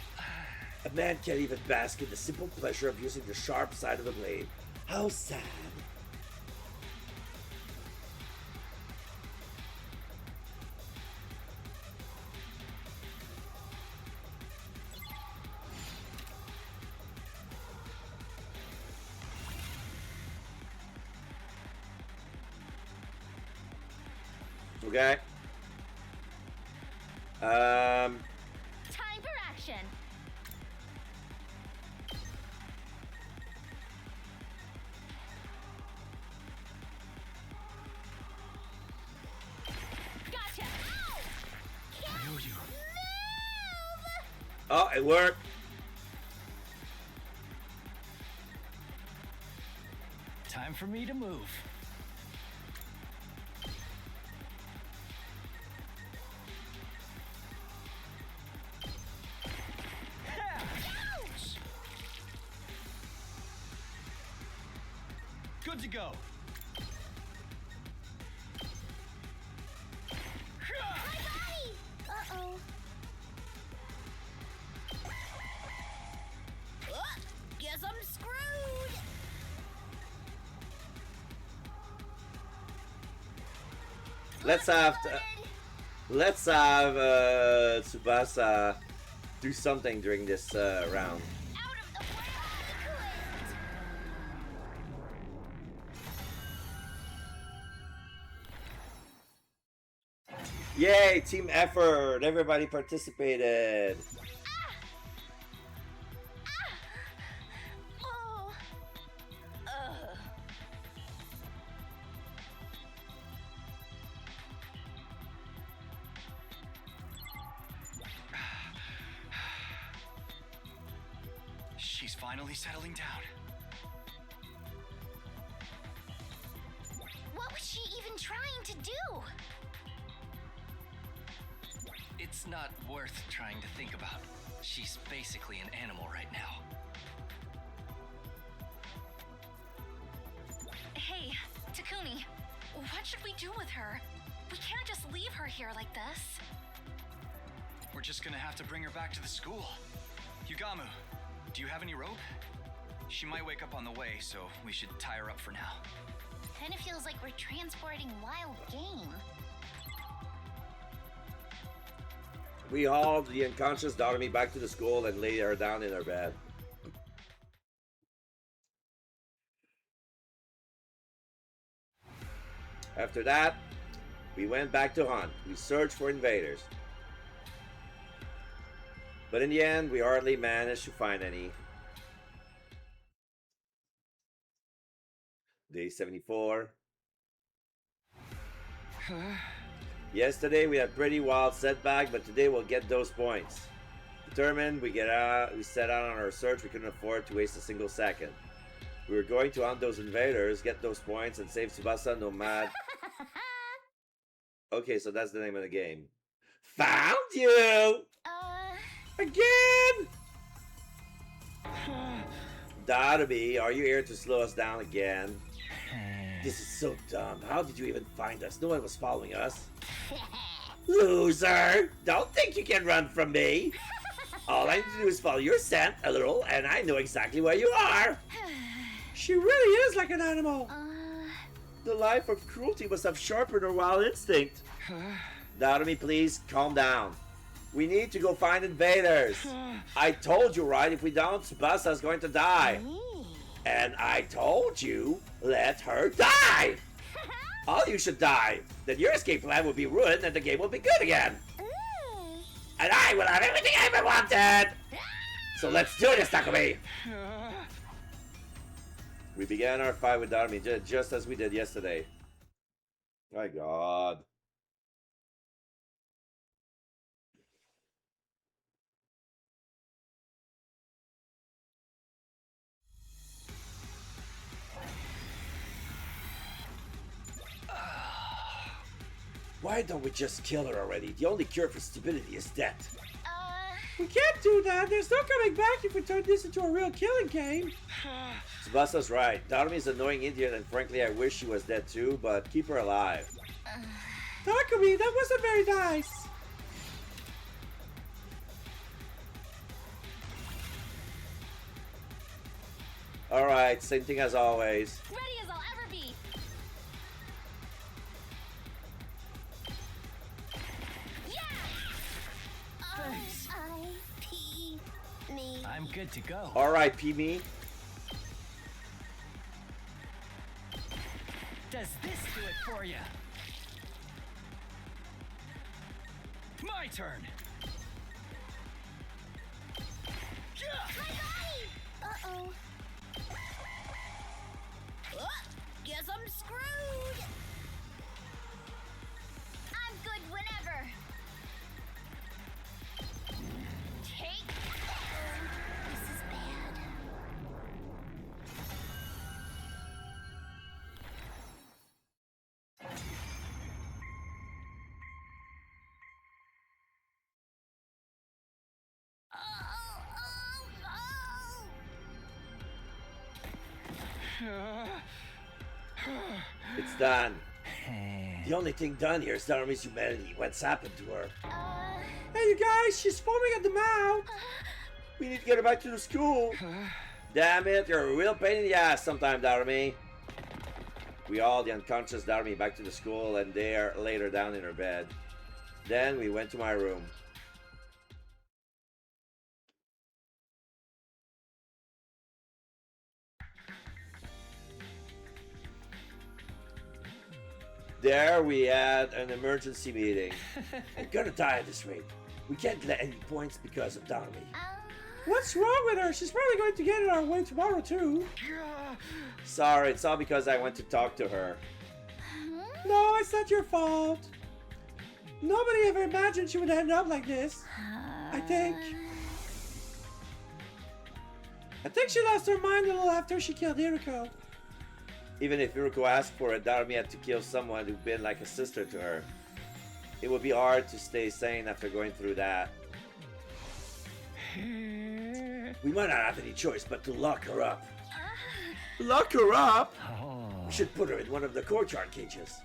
A man can't even bask in the simple pleasure of using the sharp side of the blade. How sad. Okay. Time for action. Gotcha. Ow! I owe you. Oh, it worked. Time for me to move. Good to go. My body! Uh-oh. Guess I'm screwed! Let's have Tsubasa do something during this round. Out of the way, Yay, team effort! Everybody participated. Oh. She's finally settling down. What was she even trying to do? It's not worth trying to think about. She's basically an animal right now. Hey, Takumi, what should we do with her? We can't just leave her here like this. We're just gonna have to bring her back to the school. Yugamu, do you have any rope? She might wake up on the way, so we should tie her up for now. Kinda feels like we're transporting wild game. We hauled the unconscious Doremi back to the school and laid her down in her bed. After that, we went back to hunt. We searched for invaders. But in the end, we hardly managed to find any. Day 74. Yesterday we had pretty wild setback, but today we'll get those points. Determined, we set out on our search. We couldn't afford to waste a single second. We were going to hunt those invaders, get those points, and save Tsubasa no matter. Okay, so that's the name of the game. Found you! Again! Doremi, are you here to slow us down again? This is so dumb. How did you even find us? No one was following us. Loser! Don't think you can run from me! All I need to do is follow your scent a little, and I know exactly where you are! She really is like an animal! The life of cruelty must have sharpened her wild instinct. Doremi, please, calm down. We need to go find invaders. I told you, right? If we don't, Tsubasa's going to die. And I told you, let her die! All you should die. Then your escape plan will be ruined and the game will be good again. And I will have everything I ever wanted! So let's do this, Takumi! We began our fight with Doremi just as we did yesterday. My god. Why don't we just kill her already? The only cure for stupidity is death. We can't do that. There's no coming back if we turn this into a real killing game. Tsubasa's right. Doremi's an annoying idiot, and frankly, I wish she was dead too, but keep her alive. Takumi, that wasn't very nice. Alright, same thing as always. Ready as I'll ever be. Me. I'm good to go. R.I.P. me. Does this do it for you? My turn. Uh-oh. Guess I'm screwed. I'm good whenever. Take. This is bad. It's done. The only thing done here is Darumi's humanity. What's happened to her? Hey, you guys, she's foaming at the mouth. We need to get her back to the school. Damn it, you're a real pain in the ass sometime, Darumi. We hauled the unconscious Darumi back to the school and there laid her down in her bed. Then we went to my room. There we had an emergency meeting. I'm gonna die at this rate. We can't let any points because of Darumi. What's wrong with her? She's probably going to get it our way tomorrow, too. Sorry, it's all because I went to talk to her. No, it's not your fault. Nobody ever imagined she would end up like this. I think she lost her mind a little after she killed Iriko. Even if Iruko asked for it, Darumi had to kill someone who'd been like a sister to her. It would be hard to stay sane after going through that. We might not have any choice but to lock her up. Lock her up? We should put her in one of the courtyard cages.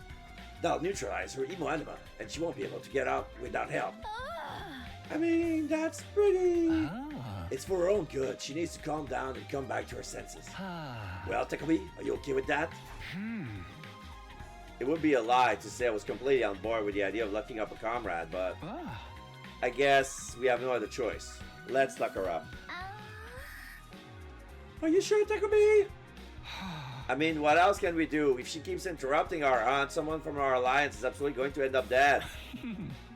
That'll neutralize her emo anima, and she won't be able to get out without help. I mean, that's pretty... It's for her own good. She needs to calm down and come back to her senses. Well, Takumi, are you okay with that? It would be a lie to say I was completely on board with the idea of locking up a comrade, but I guess we have no other choice. Let's lock her up. Are you sure, Takumi? I mean, what else can we do? If she keeps interrupting our hunt, someone from our alliance is absolutely going to end up dead.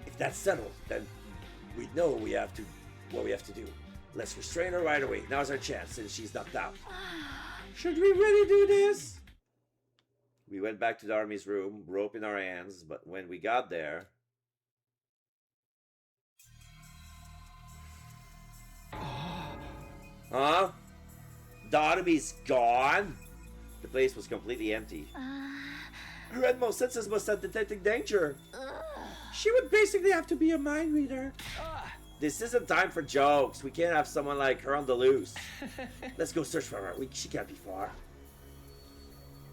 If that's settled, then we know what we have to do. Let's restrain her right away. Now's our chance since she's knocked out. Should we really do this? We went back to Darumi's room, rope in our hands, but when we got there... Huh? Darumi's gone? The place was completely empty. Her Edmo senses must have detected danger. She would basically have to be a mind reader. This isn't time for jokes. We can't have someone like her on the loose. Let's go search for her. She can't be far.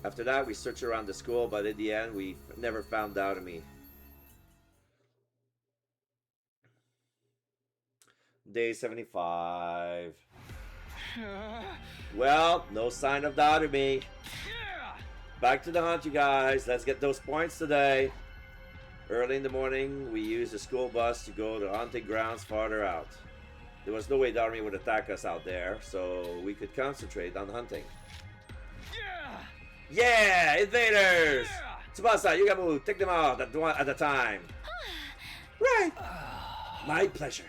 After that, we searched around the school, but in the end, we never found Darumi. Day 75. Well, no sign of Darumi. Back to the hunt, you guys. Let's get those points today. Early in the morning, we used a school bus to go to hunting grounds farther out. There was no way Darumi would attack us out there, so we could concentrate on hunting. Yeah! Invaders! Tsubasa, you gotta move. Take them out one at a time. Right! My pleasure.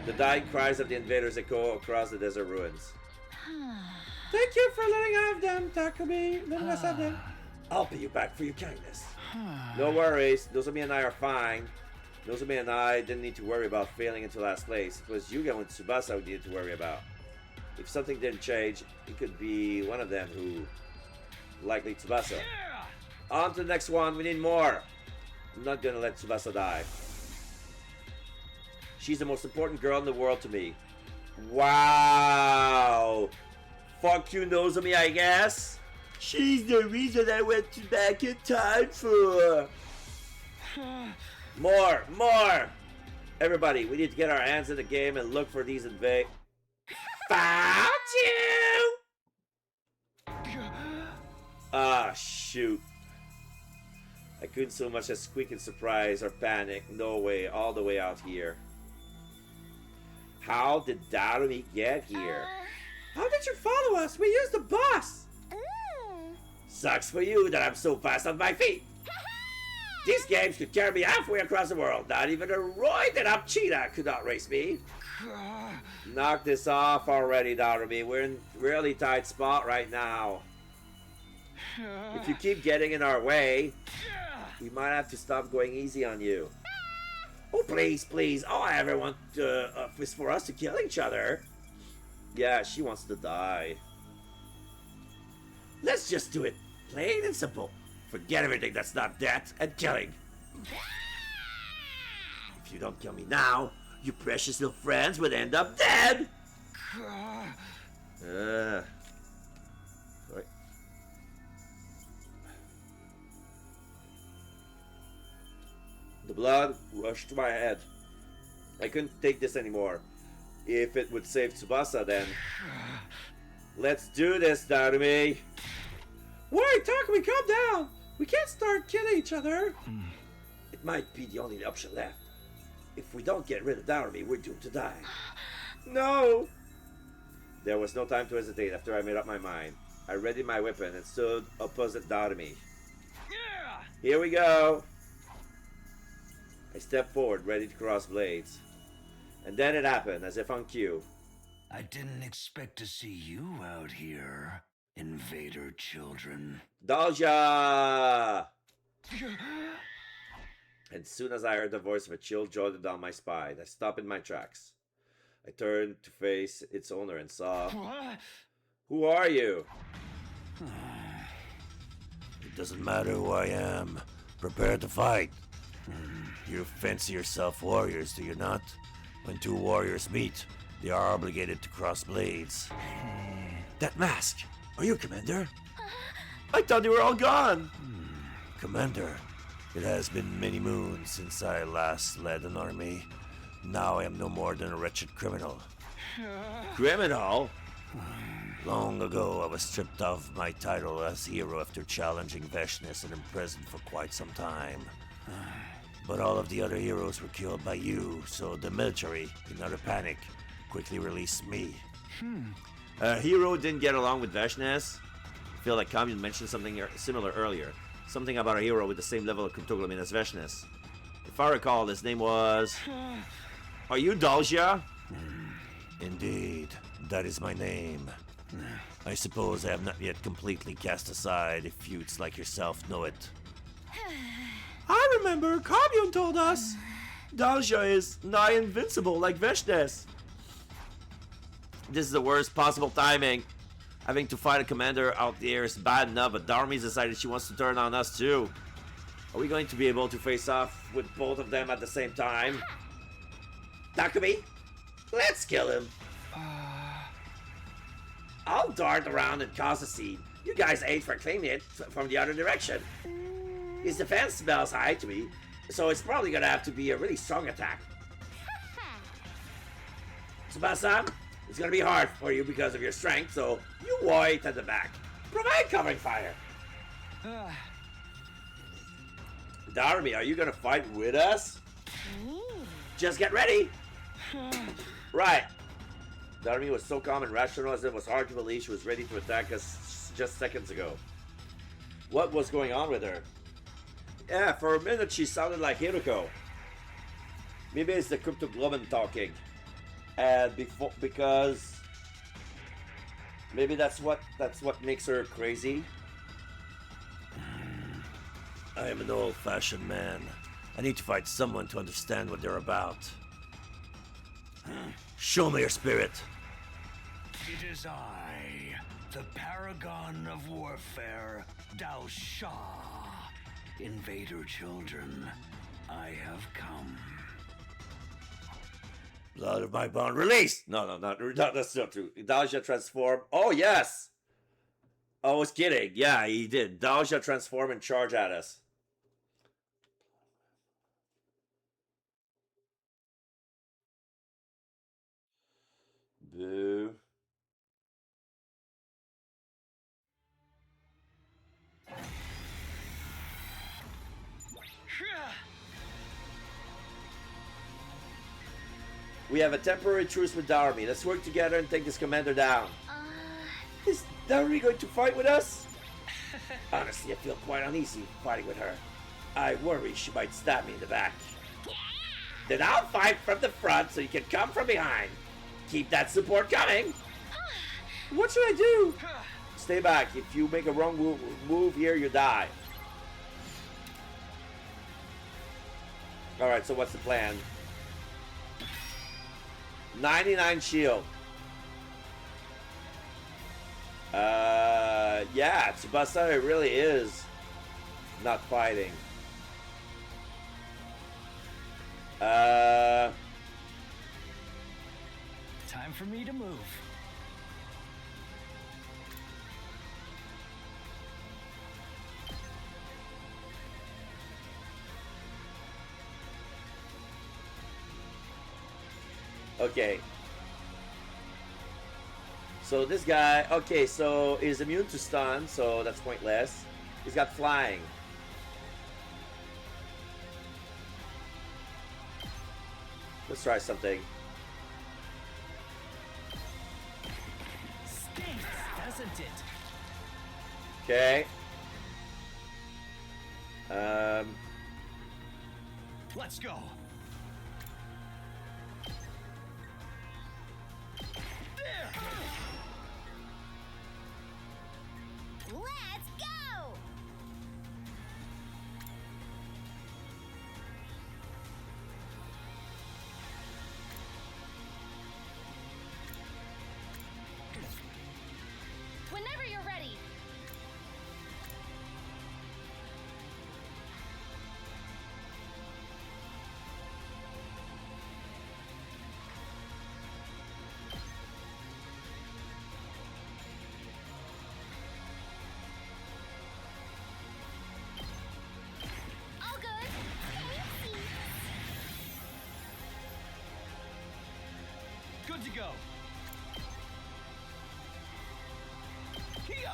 The dying cries of the invaders echo across the desert ruins. Thank you for letting have them, Takumi. Letting us have them. I'll pay you back for your kindness. No worries. Nozomi and I are fine. Nozomi and I didn't need to worry about failing into last place. It was Yuga and Tsubasa we needed to worry about. If something didn't change, it could be one of them who... Likely Tsubasa. On to the next one. We need more. I'm not gonna let Tsubasa die. She's the most important girl in the world to me. Wow. Fuck you, Nozomi, I guess. She's the reason I went back in time for. More! Everybody, we need to get our hands in the game and look for these invade. Found you! Ah, shoot. I couldn't so much as squeak in surprise or panic. No way, all the way out here. How did Darumi get here? How did you follow us? We used the bus! Sucks for you that I'm so fast on my feet. These games could carry me halfway across the world. Not even a roided up cheetah could outrace me. Knock this off already, Darumi. We're in a really tight spot right now. If you keep getting in our way, we might have to stop going easy on you. Oh, please. All I ever want is for us to kill each other. Yeah, she wants to die. Let's just do it. Plain and simple. Forget everything that's not death and killing. If you don't kill me now, your precious little friends would end up dead. The blood rushed to my head. I couldn't take this anymore. If it would save Tsubasa, then... Let's do this, Darumi! Wait, Takumi, calm down! We can't start killing each other! It might be the only option left. If we don't get rid of Darumi, we're doomed to die. No! There was no time to hesitate after I made up my mind. I readied my weapon and stood opposite Darumi. Here we go! I stepped forward, ready to cross blades. And then it happened, as if on cue. I didn't expect to see you out here, invader children. Dalja! And soon as I heard the voice of a chill jolted down my spine, I stopped in my tracks. I turned to face its owner and saw... What? Who are you? It doesn't matter who I am. Prepare to fight. You fancy yourself warriors, do you not? When two warriors meet, they are obligated to cross blades. That mask! Are you Commander? I thought you were all gone! Commander, it has been many moons since I last led an army. Now I am no more than a wretched criminal. Criminal? Long ago, I was stripped of my title as hero after challenging Veshnes and imprisoned for quite some time. But all of the other heroes were killed by you, so the military, in utter panic, quickly released me. A hero didn't get along with Veshnes? I feel like Kamyun mentioned something similar earlier. Something about a hero with the same level of cryptoglomin as Veshnes. If I recall, his name was... Are you Dalja? Indeed, that is my name. I suppose I have not yet completely cast aside if youths like yourself know it. I remember, Kamyun told us! Dalja is nigh invincible like Veshnes. This is the worst possible timing. Having to fight a commander out there is bad enough, but Darumi's decided she wants to turn on us too. Are we going to be able to face off with both of them at the same time? Takumi, let's kill him. I'll dart around and cause a scene. You guys aim for claiming it from the other direction. His defense smells high to me, so it's probably gonna have to be a really strong attack. Tsubasa, it's gonna be hard for you because of your strength, so you wait at the back. Provide covering fire. Darumi, are you gonna fight with us? Just get ready. Right. Darumi was so calm and rational as it was hard to believe she was ready to attack us just seconds ago. What was going on with her? Yeah, for a minute she sounded like Hiroko. Maybe it's the cryptoglomin talking. And because maybe that's what makes her crazy. I am an old-fashioned man. I need to fight someone to understand what they're about. Show me your spirit. It is I, the paragon of warfare, Dao Sha. Invader children, I have come. Blood of my bond released! No, that's not true. Dalja transformed. Oh, yes! I was kidding. Yeah, he did. Dalja transformed and charge at us. Boo. We have a temporary truce with Darumi. Let's work together and take this commander down. Is Darumi going to fight with us? Honestly, I feel quite uneasy fighting with her. I worry she might stab me in the back. Then I'll fight from the front so you can come from behind. Keep that support coming. What should I do? Stay back. If you make a wrong move here, you die. Alright, so what's the plan? 99 shield. Yeah, Tsubasa really is not fighting. Time for me to move. Okay. So this guy, okay, so he's immune to stun, so that's pointless. He's got flying. Let's try something. Stinks, doesn't it? Okay. Let's go. Let's go! Whenever you're ready. All good. Good to go. Kia!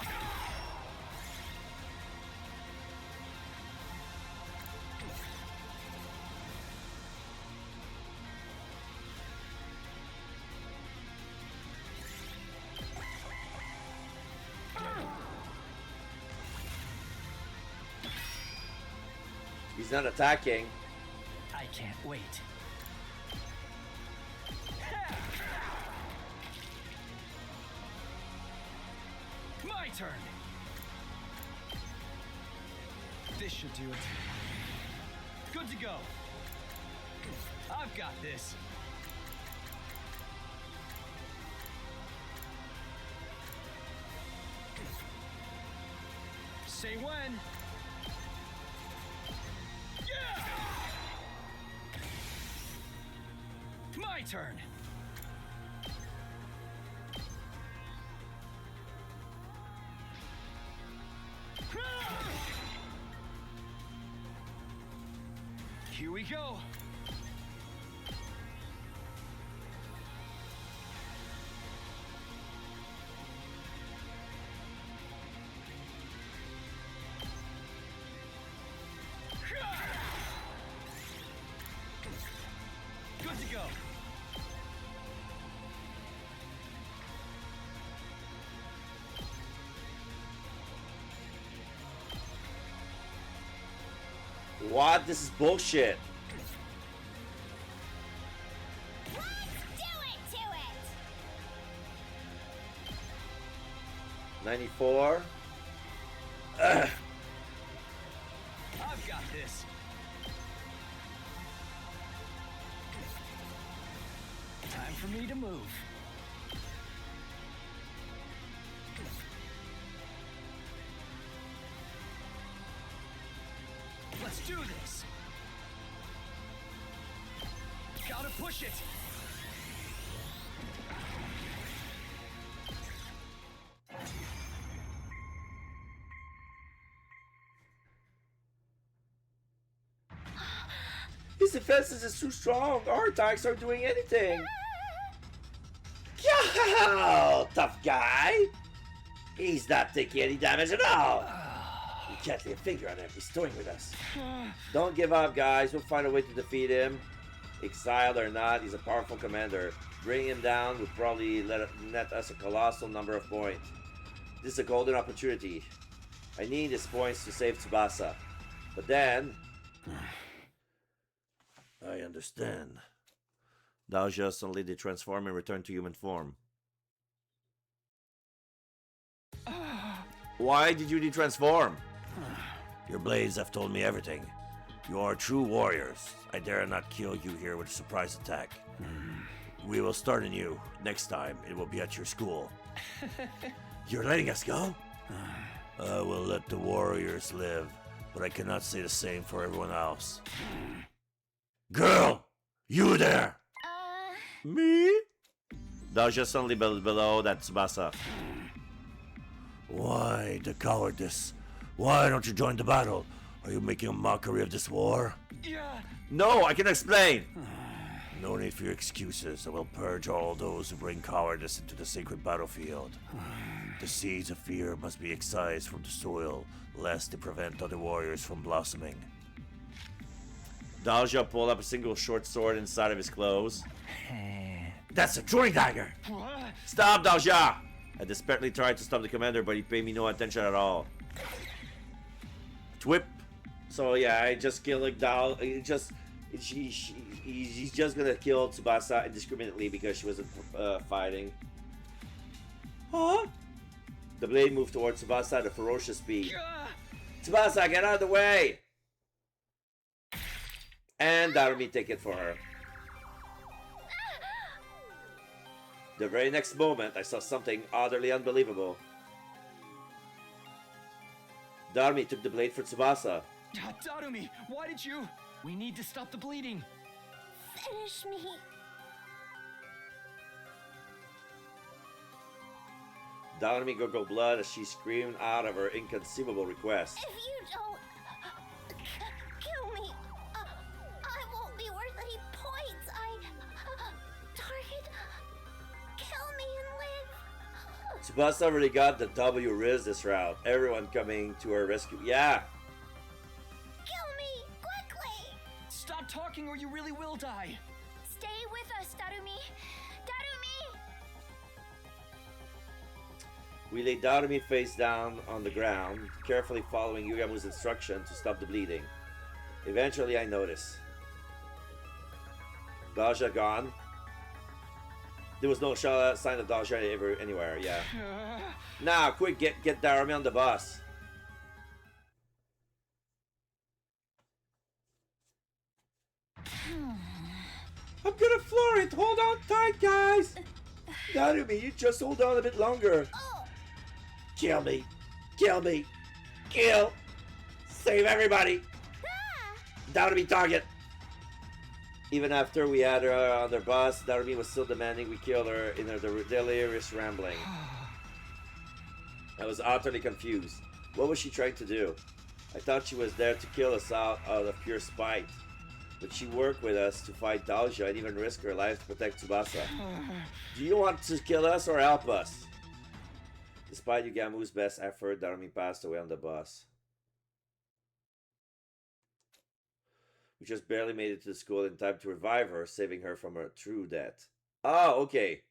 He's not attacking. I can't wait. My turn. This should do it. Good to go. I've got this. Say when. Yeah! My turn. Here we go. Good to go. What? This is bullshit. Let's do it to it! 94. I've got this. Time for me to move. Let's do this. Gotta push it. His defenses is too strong. Our attacks aren't doing anything. Yow, tough guy. He's not taking any damage at all. You can't lay a finger on him. He's toying with us. Don't give up, guys. We'll find a way to defeat him. Exiled or not, he's a powerful commander. Bringing him down would probably net us a colossal number of points. This is a golden opportunity. I need his points to save Tsubasa. But then... I understand. Daoja suddenly they transform and return to human form. Why did you detransform? Your blades have told me everything. You are true warriors. I dare not kill you here with a surprise attack. We will start anew. Next time, it will be at your school. You're letting us go? I will let the warriors live, but I cannot say the same for everyone else. Girl! You there! Me? Daoja suddenly below that Tsubasa. Why the cowardice? Why don't you join the battle? Are you making a mockery of this war? Yeah. No, I can explain. No need for your excuses. I will purge all those who bring cowardice into the sacred battlefield. The seeds of fear must be excised from the soil, lest they prevent other warriors from blossoming. Dalja pulled up a single short sword inside of his clothes. That's a throwing dagger! Stop, Dalja! I desperately tried to stop the commander, but he paid me no attention at all. Twip. So yeah, I just killed like Dal. He's just gonna kill Tsubasa indiscriminately because she wasn't fighting. Huh? The blade moved towards Tsubasa at a ferocious speed. Tsubasa, get out of the way! And Darumi take it for her. The very next moment, I saw something utterly unbelievable. Darumi took the blade for Tsubasa. Darumi, why did you? We need to stop the bleeding. Finish me. Darumi gurgled blood as she screamed out of her inconceivable request. If you don't kill me, I won't be worth any points. Target, kill me and live. Tsubasa really got the W Riz this round. Everyone coming to her rescue. Yeah! Kill me, quickly! Stop talking or you really will die. Stay with us, Darumi. Darumi! We laid Darumi face down on the ground, carefully following Yugamu's instruction to stop the bleeding. Eventually, I noticed. Dalja gone. There was no sign of Dalja anywhere, yeah. Now, quick, get Darumi on the bus. I'm gonna floor it. Hold on tight, guys. Darumi, you just hold on a bit longer. Kill me. Kill me. Kill. Save everybody. Darumi target. Even after we had her on their bus, Darumi was still demanding we kill her in her delirious rambling. I was utterly confused. What was she trying to do? I thought she was there to kill us out of pure spite. But she worked with us to fight Dalja and even risk her life to protect Tsubasa. Do you want to kill us or help us? Despite Yugamu's best effort, Darumi passed away on the bus. We just barely made it to the school in time to revive her, saving her from her true death. Oh, okay.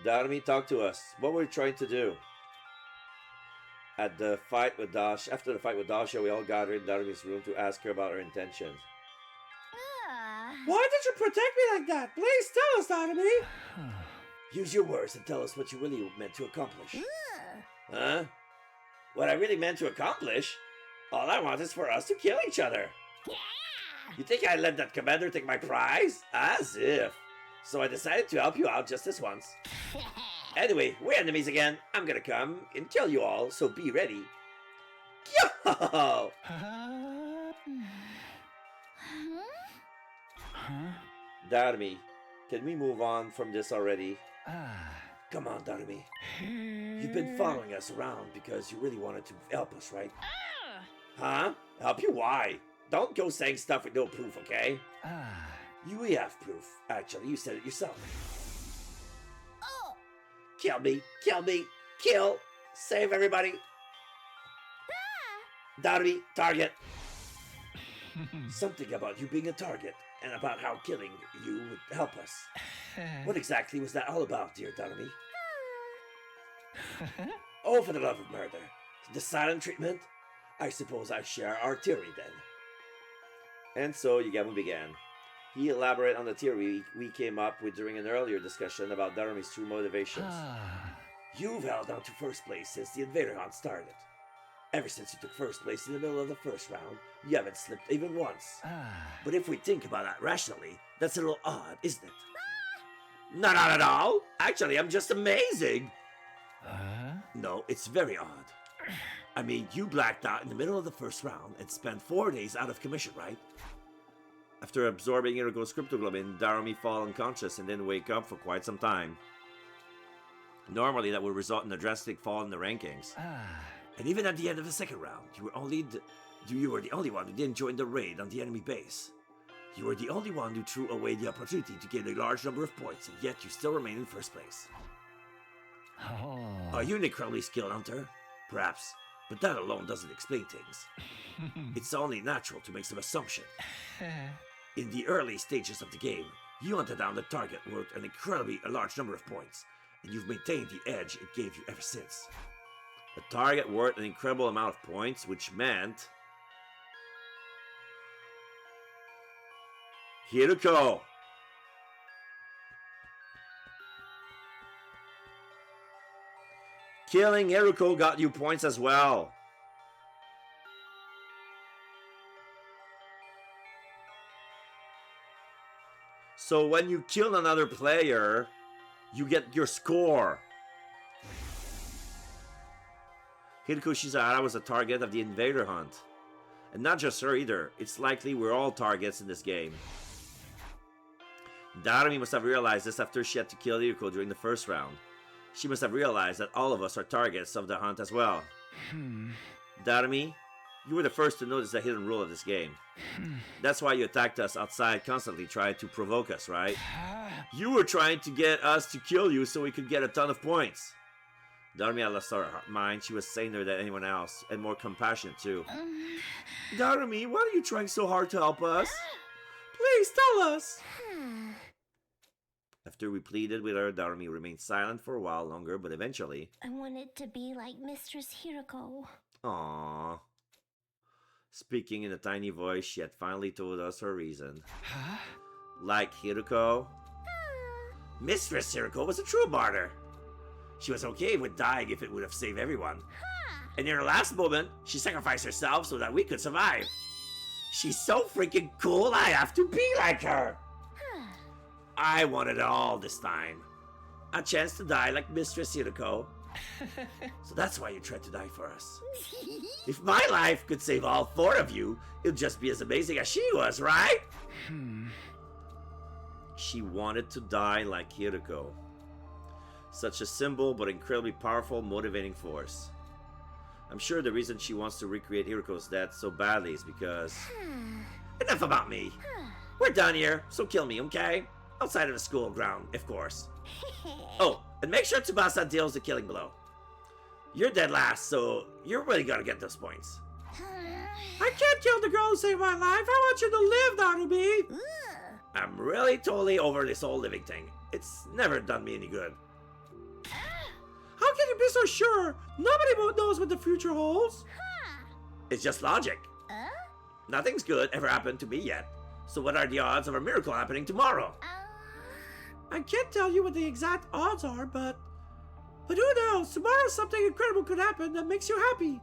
Darumi, talk to us. What were you trying to do? After the fight with Dalja, we all gathered in Darumi's room to ask her about her intentions. Why did you protect me like that? Please tell us, Darumi. Use your words and tell us what you really meant to accomplish. Huh? What I really meant to accomplish? All I want is for us to kill each other. You think I let that commander take my prize? As if. So I decided to help you out just this once. Anyway, we're enemies again. I'm gonna come and kill you all, so be ready. Yo! Darumi, can we move on from this already? Come on, Darumi. You've been following us around because you really wanted to help us, right? Huh? Help you? Why? Don't go saying stuff with no proof, okay? We have proof. Actually, you said it yourself. Kill me! Kill me! Kill! Save everybody! Darumi, target! Something about you being a target, and about how killing you would help us. What exactly was that all about, dear Darumi? Oh, for the love of murder. The silent treatment? I suppose I share our theory then. And so Yugamu began. He elaborated on the theory we came up with during an earlier discussion about Darumi's true motivations. You've held on to first place since the Invader Hunt started. Ever since you took first place in the middle of the first round, you haven't slipped even once. But if we think about that rationally, that's a little odd, isn't it? Not at all! Actually, I'm just amazing! No, it's very odd. I mean, you blacked out in the middle of the first round and spent 4 days out of commission, right? After absorbing Irigo's cryptoglobin, Darumi fall unconscious and didn't wake up for quite some time. Normally, that would result in a drastic fall in the rankings. And even at the end of the second round, you were the only one who didn't join the raid on the enemy base. You were the only one who threw away the opportunity to gain a large number of points, and yet you still remain in first place. Oh. Are you an incredibly skilled hunter? Perhaps, but that alone doesn't explain things. It's only natural to make some assumption. In the early stages of the game, you hunted down the target worth an incredibly large number of points, and you've maintained the edge it gave you ever since. A target worth an incredible amount of points, which meant... Hiruko! Killing Hiruko got you points as well. So when you kill another player, you get your score. Hiruko Shizahara was a target of the invader hunt. And not just her either, it's likely we're all targets in this game. Darumi must have realized this after she had to kill Hiruko during the first round. She must have realized that all of us are targets of the hunt as well. Darumi, you were the first to notice the hidden rule of this game. That's why you attacked us outside constantly, trying to provoke us, right? You were trying to get us to kill you so we could get a ton of points. Darumi had lost her mind. She was saner than anyone else, and more compassionate too. Darumi, why are you trying so hard to help us? Please tell us! After we pleaded with her, Darumi remained silent for a while longer, but eventually... I wanted to be like Mistress Hiroko. Aww. Speaking in a tiny voice, she had finally told us her reason. Like Hiroko? Mistress Hiroko was a true martyr. She was okay with dying if it would have saved everyone. And in her last moment, she sacrificed herself so that we could survive. She's so freaking cool, I have to be like her. I wanted it all this time. A chance to die like Mistress Hiroko. So that's why you tried to die for us. If my life could save all four of you, it'd just be as amazing as she was, right? She wanted to die like Hiroko. Such a simple but incredibly powerful motivating force. I'm sure the reason she wants to recreate Hiroko's death so badly is because... Enough about me. We're done here, so kill me, okay? Outside of the school ground, of course. Oh, and make sure Tsubasa deals the killing blow. You're dead last, so you're really gonna get those points. I can't kill the girl who saved my life. I want you to live, Darumi. I'm really totally over this whole living thing. It's never done me any good. How can you be so sure? Nobody knows what the future holds. It's just logic. Nothing's good ever happened to me yet. So what are the odds of a miracle happening tomorrow? I can't tell you what the exact odds are, but who knows? Tomorrow something incredible could happen that makes you happy.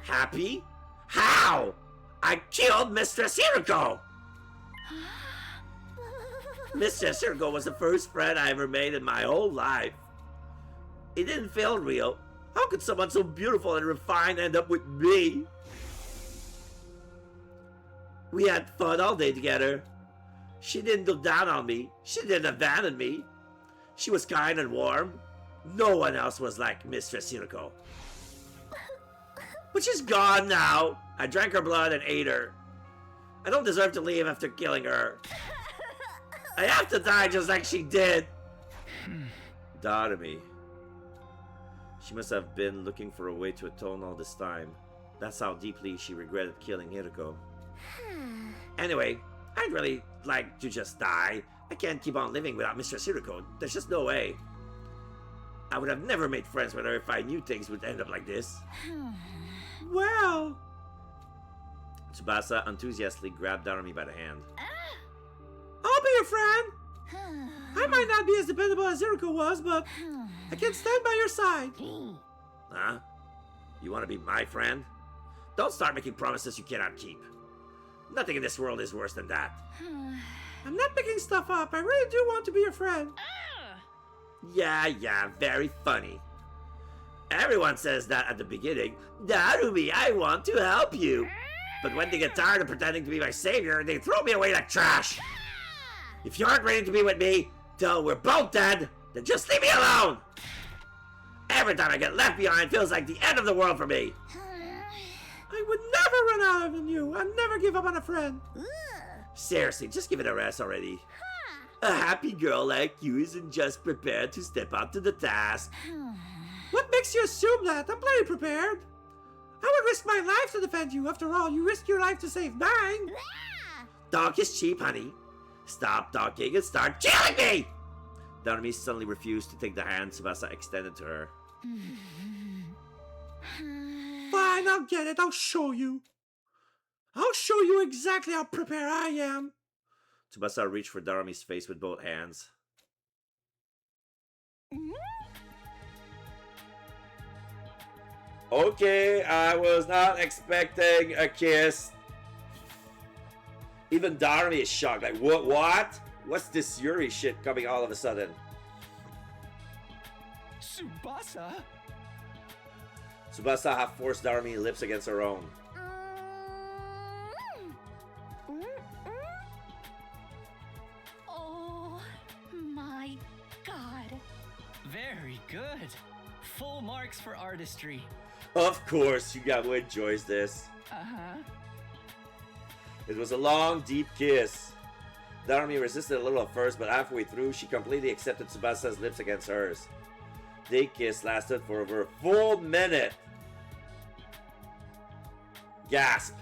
Happy? How? I killed Mistress Hiroko! Mistress Hiroko was the first friend I ever made in my whole life. It didn't feel real. How could someone so beautiful and refined end up with me? We had fun all day together. She didn't look down on me. She didn't abandon me. She was kind and warm. No one else was like Mistress Hiroko. But she's gone now. I drank her blood and ate her. I don't deserve to leave after killing her. I have to die just like she did. Darumi. She must have been looking for a way to atone all this time. That's how deeply she regretted killing Hiroko. Anyway, I'd really like to just die. I can't keep on living without Mistress Hiroko. There's just no way. I would have never made friends with her if I knew things would end up like this. Well... Tsubasa enthusiastically grabbed Darumi by the hand. I'll be your friend! I might not be as dependable as Hiroko was, but I can stand by your side. Huh? You want to be my friend? Don't start making promises you cannot keep. Nothing in this world is worse than that. I'm not picking stuff up. I really do want to be your friend. Yeah, very funny. Everyone says that at the beginning. Darumi, I want to help you. But when they get tired of pretending to be my savior, they throw me away like trash. If you aren't ready to be with me till we're both dead, then just leave me alone. Every time I get left behind feels like the end of the world for me. I would never run out on you. I'd never give up on a friend. Seriously, just give it a rest already. A happy girl like you isn't just prepared to step up to the task. What makes you assume that? I'm plenty prepared. I would risk my life to defend you. After all, you risked your life to save mine. Talk is cheap, honey. Stop talking and start killing me! Darumi suddenly refused to take the hand Tsubasa extended to her. Fine, I'll get it. I'll show you. I'll show you exactly how prepared I am. Tsubasa reached for Darumi's face with both hands. Okay, I was not expecting a kiss. Even Darumi is shocked. Like, what? What's this Yuri shit coming all of a sudden? Tsubasa? Tsubasa half forced Darumi's lips against her own. Oh my god. Very good. Full marks for artistry. Of course, Yugamu enjoys this. Uh-huh. It was a long, deep kiss. Darumi resisted a little at first, but halfway through, she completely accepted Tsubasa's lips against hers. Their kiss lasted for over a full minute. Gasp.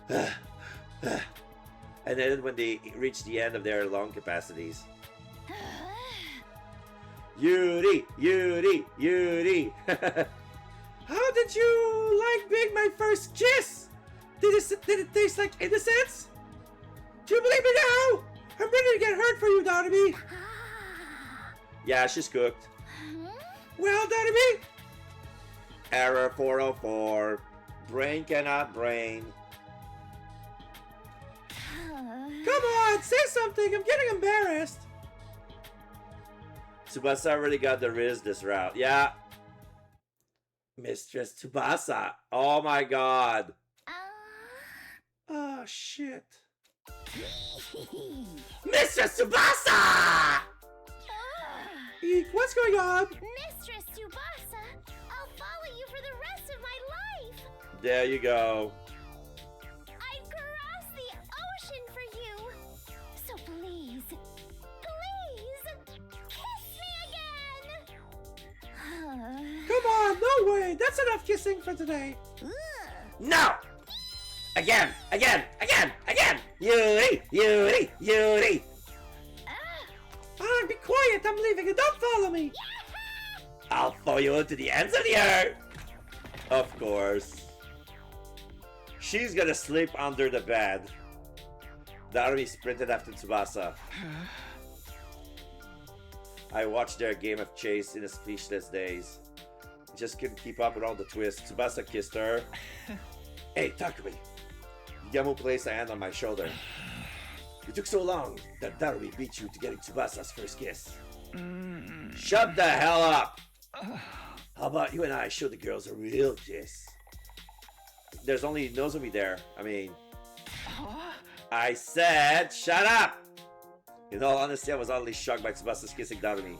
And then when they reached the end of their lung capacities. Yuri! Yuri! Yuri! How did you like being my first kiss? Did it taste like innocence? Do you believe me now? I'm ready to get hurt for you, Darumi. Yeah, she's cooked. Well, Darumi? Error 404. Brain cannot brain. Come on, say something. I'm getting embarrassed. Tsubasa already got the Riz this route. Yeah. Mistress Tsubasa. Oh my god. Oh, shit. Mistress Tsubasa! Eek, what's going on? Mistress Tsubasa, I'll follow you for the rest of my life. There you go. I'd cross the ocean for you. So please, kiss me again. Come on, no way. That's enough kissing for today. No! Again! Yuri! Yuri! Yuri! Ah, be quiet. I'm leaving and don't follow me. I'll follow you to the ends of the earth! Of course. She's gonna sleep under the bed. Darumi sprinted after Tsubasa. I watched their game of chase in the speechless days. Just couldn't keep up with all the twists. Tsubasa kissed her. Hey, Takumi. Yugamu placed a hand on my shoulder. It took so long that Darumi beat you to getting Tsubasa's first kiss. Shut the hell up! How about you and I show the girls a real kiss? There's only Nozomi there. I mean... I said, shut up! In all honesty, I was oddly shocked by Tsubasa's kissing Darumi.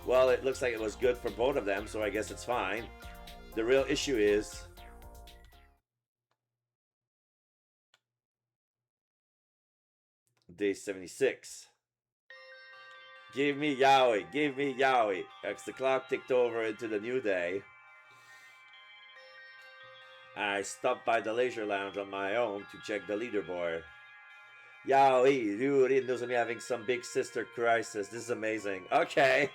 Well, it looks like it was good for both of them, so I guess it's fine. The real issue is... Day 76. Give me yaoi, give me yaoi. As the clock ticked over into the new day, I stopped by the leisure lounge on my own to check the leaderboard. Yaoi, Ryuri and Nozomi having some big sister crisis. This is amazing. Okay.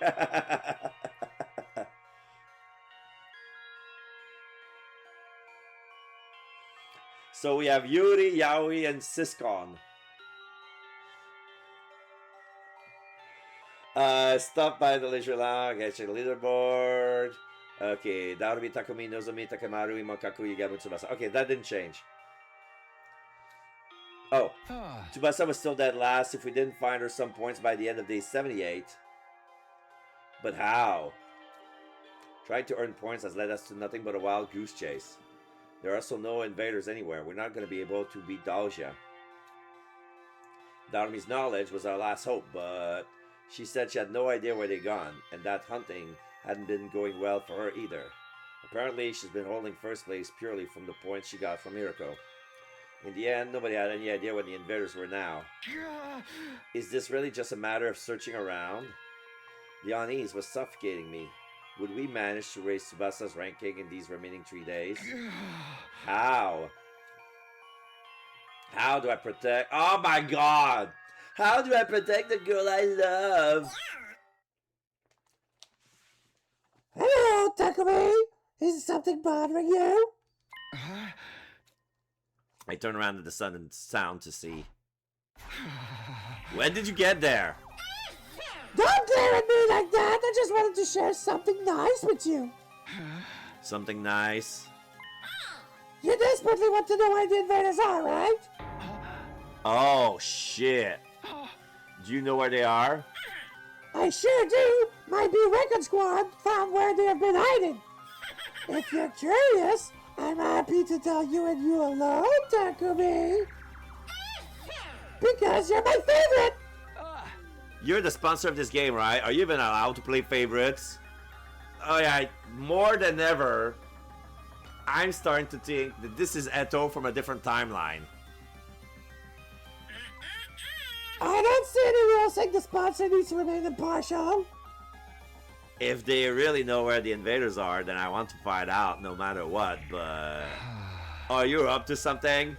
So we have Yuri, Yaoi, and Siscon. Stop by the leisure lounge, get your leaderboard. Okay, Darumi, Takumi, Nozomi, Takemaru, Imokaku, Yugamu, Tsubasa. Okay, that didn't change. Oh, Tsubasa was still dead last if we didn't find her some points by the end of day 78. But how? Trying to earn points has led us to nothing but a wild goose chase. There are also no invaders anywhere. We're not going to be able to beat Dalja. Darumi's knowledge was our last hope, but she said she had no idea where they'd gone, and that hunting hadn't been going well for her either. Apparently, she's been holding first place purely from the points she got from Mirko. In the end, nobody had any idea where the invaders were now. Is this really just a matter of searching around? The unease was suffocating me. Would we manage to raise Tsubasa's ranking in these remaining 3 days? How? How do I protect... Oh my god! How do I protect the girl I love? Hello, Takumi! Is something bothering you? I turn around to the sun and sound to see. When did you get there? Don't glare at me like that! I just wanted to share something nice with you. Something nice? You desperately want to know where the invaders are, right? Oh, shit. Do you know where they are? I sure do! My B-Record Squad found where they have been hiding. If you're curious, I'm happy to tell you and you alone, Takumi. Because you're my favorite! You're the sponsor of this game, right? Are you even allowed to play favorites? Oh yeah, more than ever, I'm starting to think that this is Eto from a different timeline. I don't see any rules saying the sponsor needs to remain impartial. If they really know where the invaders are, then I want to find out no matter what, but... Oh, you're up to something?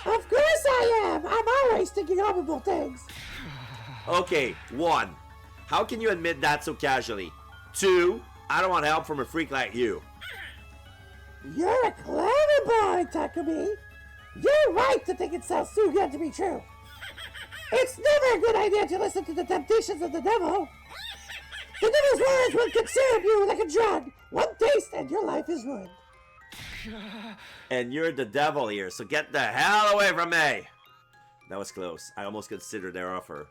Of course I am! I'm always thinking horrible things. Okay, 1. How can you admit that so casually? 2. I don't want help from a freak like you. You're a clever boy, Takumi. You're right to think it sounds too good to be true. It's never a good idea to listen to the temptations of the devil. The devil's words will consume you like a drug. One taste and your life is ruined. And you're the devil here, so get the hell away from me! That was close. I almost considered their offer.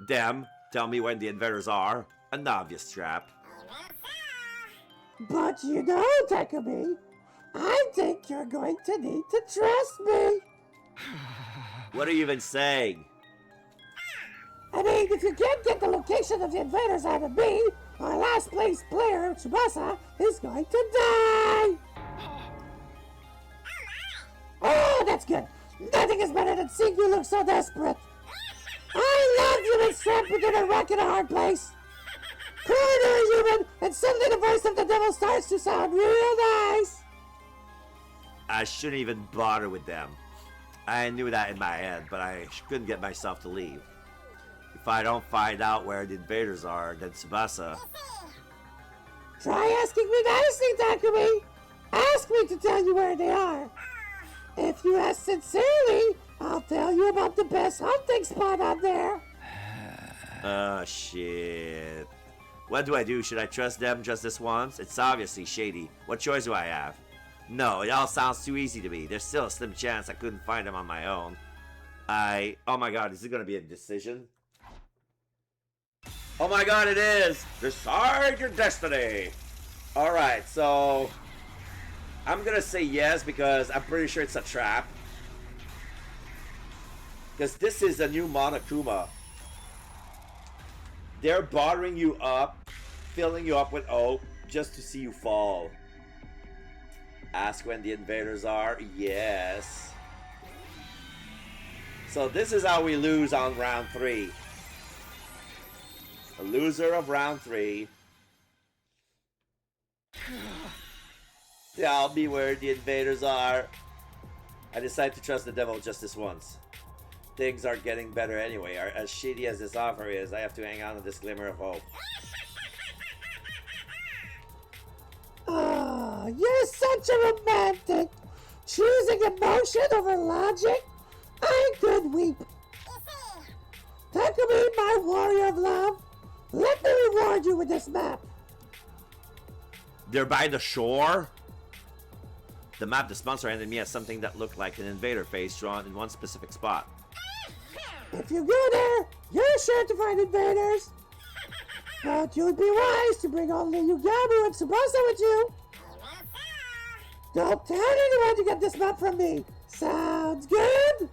Them, tell me when the invaders are. An obvious trap. But you know, Takumi, I think you're going to need to trust me. What are you even saying? I mean, if you can't get the location of the invaders out of me, our last place player, Tsubasa, is going to die! Oh, that's good. Nothing is better than seeing you look so desperate. I love you being strapped between a rock and a hard place. Corner a human, and suddenly the voice of the devil starts to sound real nice. I shouldn't even bother with them. I knew that in my head, but I couldn't get myself to leave. If I don't find out where the invaders are, then Tsubasa... Try asking me nicely, Takumi. Ask me to tell you where they are. If you ask sincerely, I'll tell you about the best hunting spot out there. Oh, shit. What do I do? Should I trust them just this once? It's obviously shady. What choice do I have? No, it all sounds too easy to me. There's still a slim chance I couldn't find them on my own. Oh my god, is it gonna be a decision? Oh my god, it is! Decide your destiny! Alright, so... I'm gonna say yes because I'm pretty sure it's a trap. Because this is a new Monokuma. They're bothering you up, filling you up with hope, just to see you fall. Ask when the invaders are? Yes. So this is how we lose on round 3. A loser of round 3. Tell me where the invaders are. I decide to trust the devil just this once. Things are getting better anyway. As shitty as this offer is, I have to hang on to this glimmer of hope. Oh, you're such a romantic. Choosing emotion over logic? I could weep. Takumi, my warrior of love, let me reward you with this map. They're by the shore? The map the sponsor handed me has something that looked like an invader face drawn in one specific spot. If you go there, you're sure to find invaders. But you'd be wise to bring only Yugamu and Tsubasa with you. Don't tell anyone to get this map from me. Sounds good?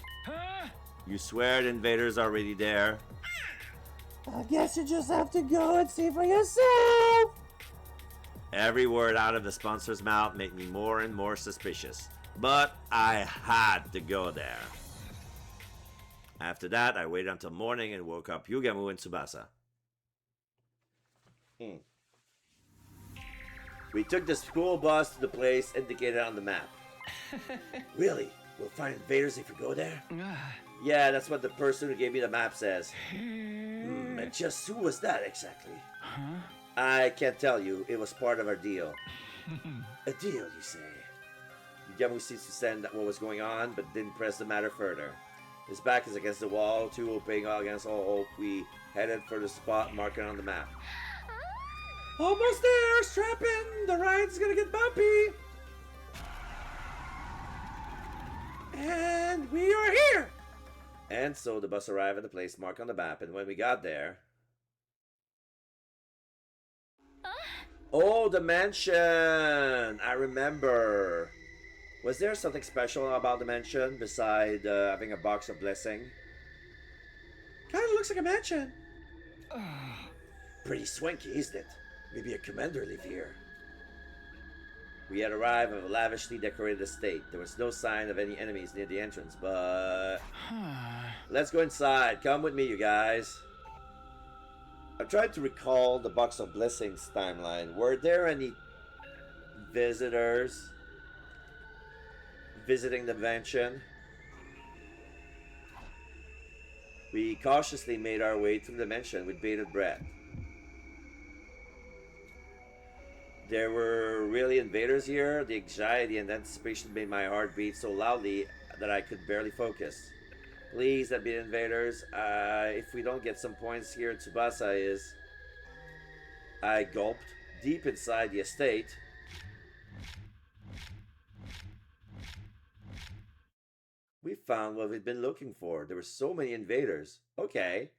You swear the invaders are already there? I guess you just have to go and see for yourself. Every word out of the sponsor's mouth made me more and more suspicious. But I had to go there. After that, I waited until morning and woke up Yugamu and Tsubasa. We took the school bus to the place indicated on the map. Really? We'll find invaders if we go there? Yeah, that's what the person who gave me the map says. And just who was that exactly? I can't tell you. It was part of our deal. A deal, you say? Yugamu seems to sense what was going on, but didn't press the matter further. His back is against the wall, too hoping against all hope. We headed for the spot marked on the map. Almost there! Strap in! The ride's gonna get bumpy! And we are here! And so the bus arrived at the place marked on the map, and when we got there... Oh, the mansion! I remember. Was there something special about the mansion beside having a box of blessing? Kinda looks like a mansion. Pretty swanky, isn't it? Maybe a commander live here. We had arrived at a lavishly decorated estate. There was no sign of any enemies near the entrance, but... Let's go inside. Come with me, you guys. I tried to recall the Box of Blessings timeline. Were there any visitors visiting the mansion? We cautiously made our way through the mansion with bated breath. There were really invaders here. The anxiety and anticipation made my heart beat so loudly that I could barely focus. Please, let be invaders. If we don't get some points here, Tsubasa is... I gulped. Deep inside the estate. We found what we'd been looking for. There were so many invaders. Okay.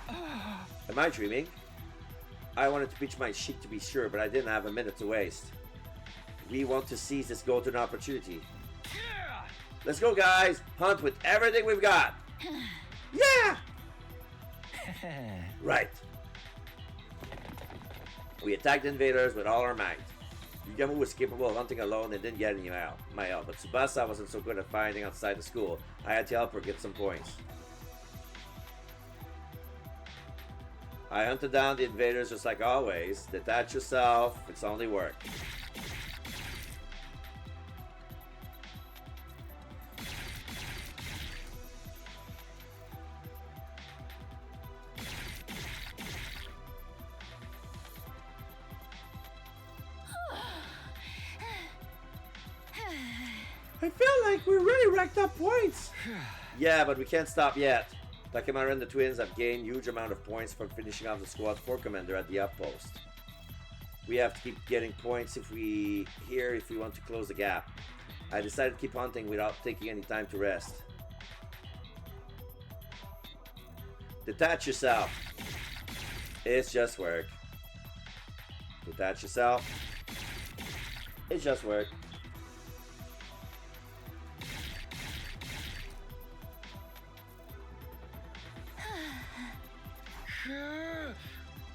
Am I dreaming? I wanted to pitch my sheet to be sure, but I didn't have a minute to waste. We want to seize this golden opportunity. Let's go, guys! Hunt with everything we've got! Yeah! Right. We attacked the invaders with all our might. Yugamu was capable of hunting alone and didn't get any my help, but Tsubasa wasn't so good at finding outside the school. I had to help her get some points. I hunted down the invaders just like always. Detach yourself, it's only work. I feel like we really racked up points. Yeah, but we can't stop yet. Takemura and the twins have gained huge amount of points from finishing off the squad 4 commander at the outpost. We have to keep getting points if we want to close the gap. I decided to keep hunting without taking any time to rest. Detach yourself. It's just work. Detach yourself. It's just work.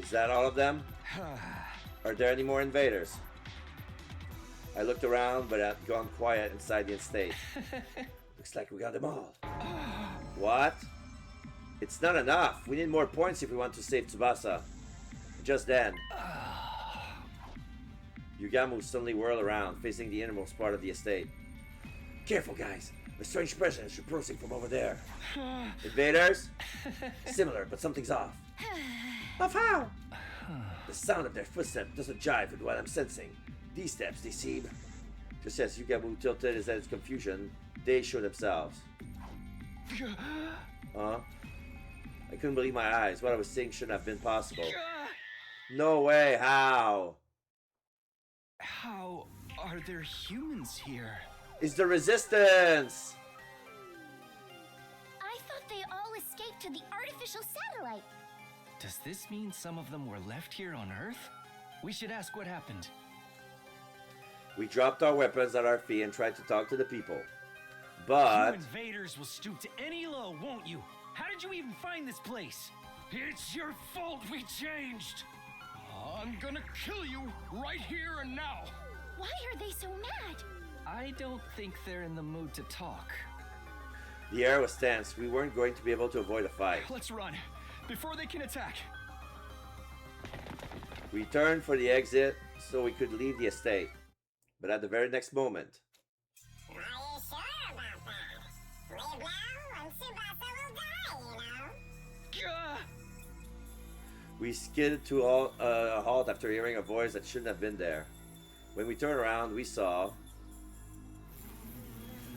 Is that all of them? Are there any more invaders? I looked around, but had gone quiet inside the estate. Looks like we got them all. What? It's not enough. We need more points if we want to save Tsubasa. Just then, Yugamu suddenly whirled around, facing the innermost part of the estate. Careful, guys. A strange presence is approaching from over there. Invaders? Similar, but something's off. Of how? The sound of their footsteps doesn't jive with what I'm sensing. These steps, they seem... Just as Yugamu tilted his head in confusion, they show themselves. Huh? I couldn't believe my eyes. What I was seeing shouldn't have been possible. No way, how? How are there humans here? It's the resistance! I thought they all escaped to the artificial satellite. Does this mean some of them were left here on Earth? We should ask what happened. We dropped our weapons at our feet and tried to talk to the people. But... You invaders will stoop to any low, won't you? How did you even find this place? It's your fault we changed! I'm gonna kill you right here and now! Why are they so mad? I don't think they're in the mood to talk. The air was tense. We weren't going to be able to avoid a fight. Let's run before they can attack. We turned for the exit so we could leave the estate. But at the very next moment, Are you sure about that? Leave now and Tsubasa will die, you know? Gah! we skidded to a halt after hearing a voice that shouldn't have been there. When we turned around, we saw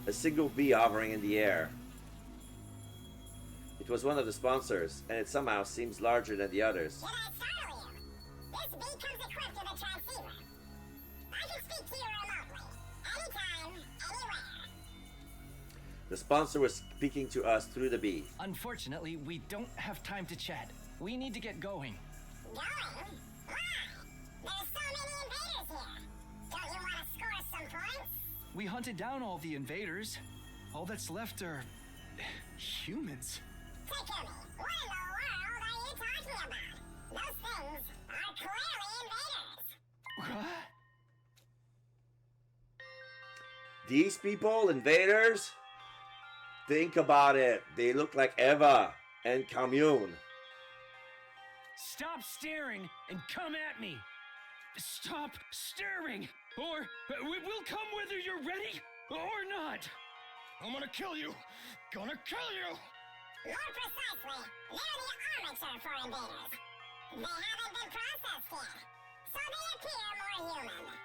a single bee hovering in the air. It was one of the sponsors, and it somehow seems larger than the others. Did I startle you? This bee comes equipped with a transceiver. I can speak to you remotely. Anytime, anywhere. The sponsor was speaking to us through the bee. Unfortunately, we don't have time to chat. We need to get going. Going? Why? There's so many invaders here. Don't you want to score some points? We hunted down all the invaders. All that's left are humans. Takumi, what in the world are you talking about? Those things are clearly invaders. What? These people, invaders? Think about it. They look like Eva and Commune. Stop staring and come at me! Stop staring! Or we'll come whether you're ready or not! I'm gonna kill you! Gonna kill you! More precisely, they're the armature for invaders. They haven't been processed yet, so they appear more human.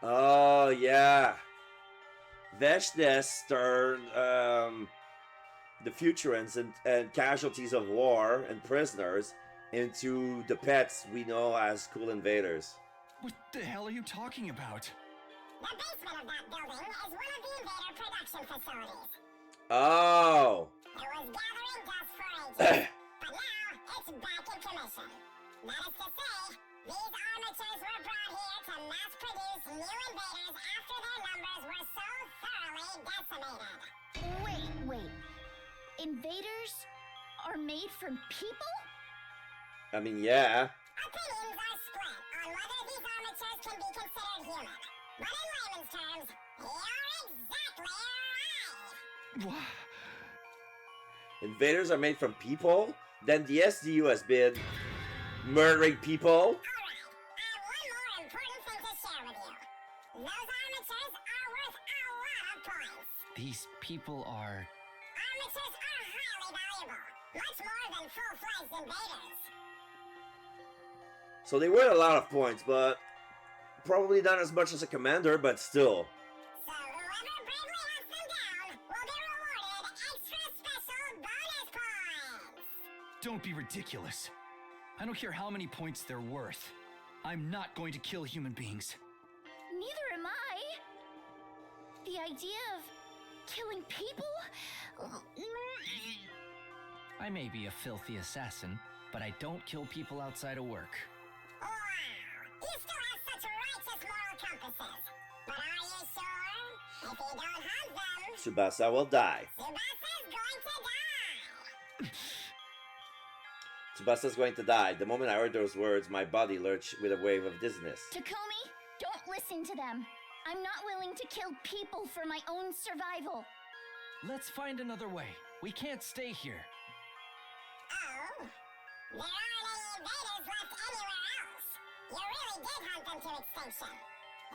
Oh, yeah. Veshnes turned the Futurans and casualties of war and prisoners into the pets we know as cool invaders. What the hell are you talking about? The basement of that building is one of the invader production facilities. Oh. It was gathering dust for ages, but now it's back in commission. That is to say, these armatures were brought here to mass produce new invaders after their numbers were so thoroughly decimated. Wait. Invaders are made from people? I mean, yeah. Opinions are split on whether these armatures can be considered human. But in layman's terms, you're exactly right. What? Invaders are made from people? Then the SDU has been murdering people? Alright, I have one more important thing to share with you. Those armatures are worth a lot of points. These people are... Armatures are highly valuable, much more than full-fledged invaders. So they were a lot of points, but probably not as much as a commander, but still. So whoever bravely hunts them down will be rewarded extra special bonus points. Don't be ridiculous. I don't care how many points they're worth. I'm not going to kill human beings. Neither am I. The idea of killing people? I may be a filthy assassin, but I don't kill people outside of work. Wow, you still have such righteous moral compasses. But are you sure? If you don't hunt them, Tsubasa will die. Tsubasa's going to die. Tsubasa's going to die. The moment I heard those words, my body lurched with a wave of dizziness. Takumi, don't listen to them. I'm not willing to kill people for my own survival. Let's find another way. We can't stay here. Oh, there aren't any invaders left anywhere else. You really did hunt them to extinction.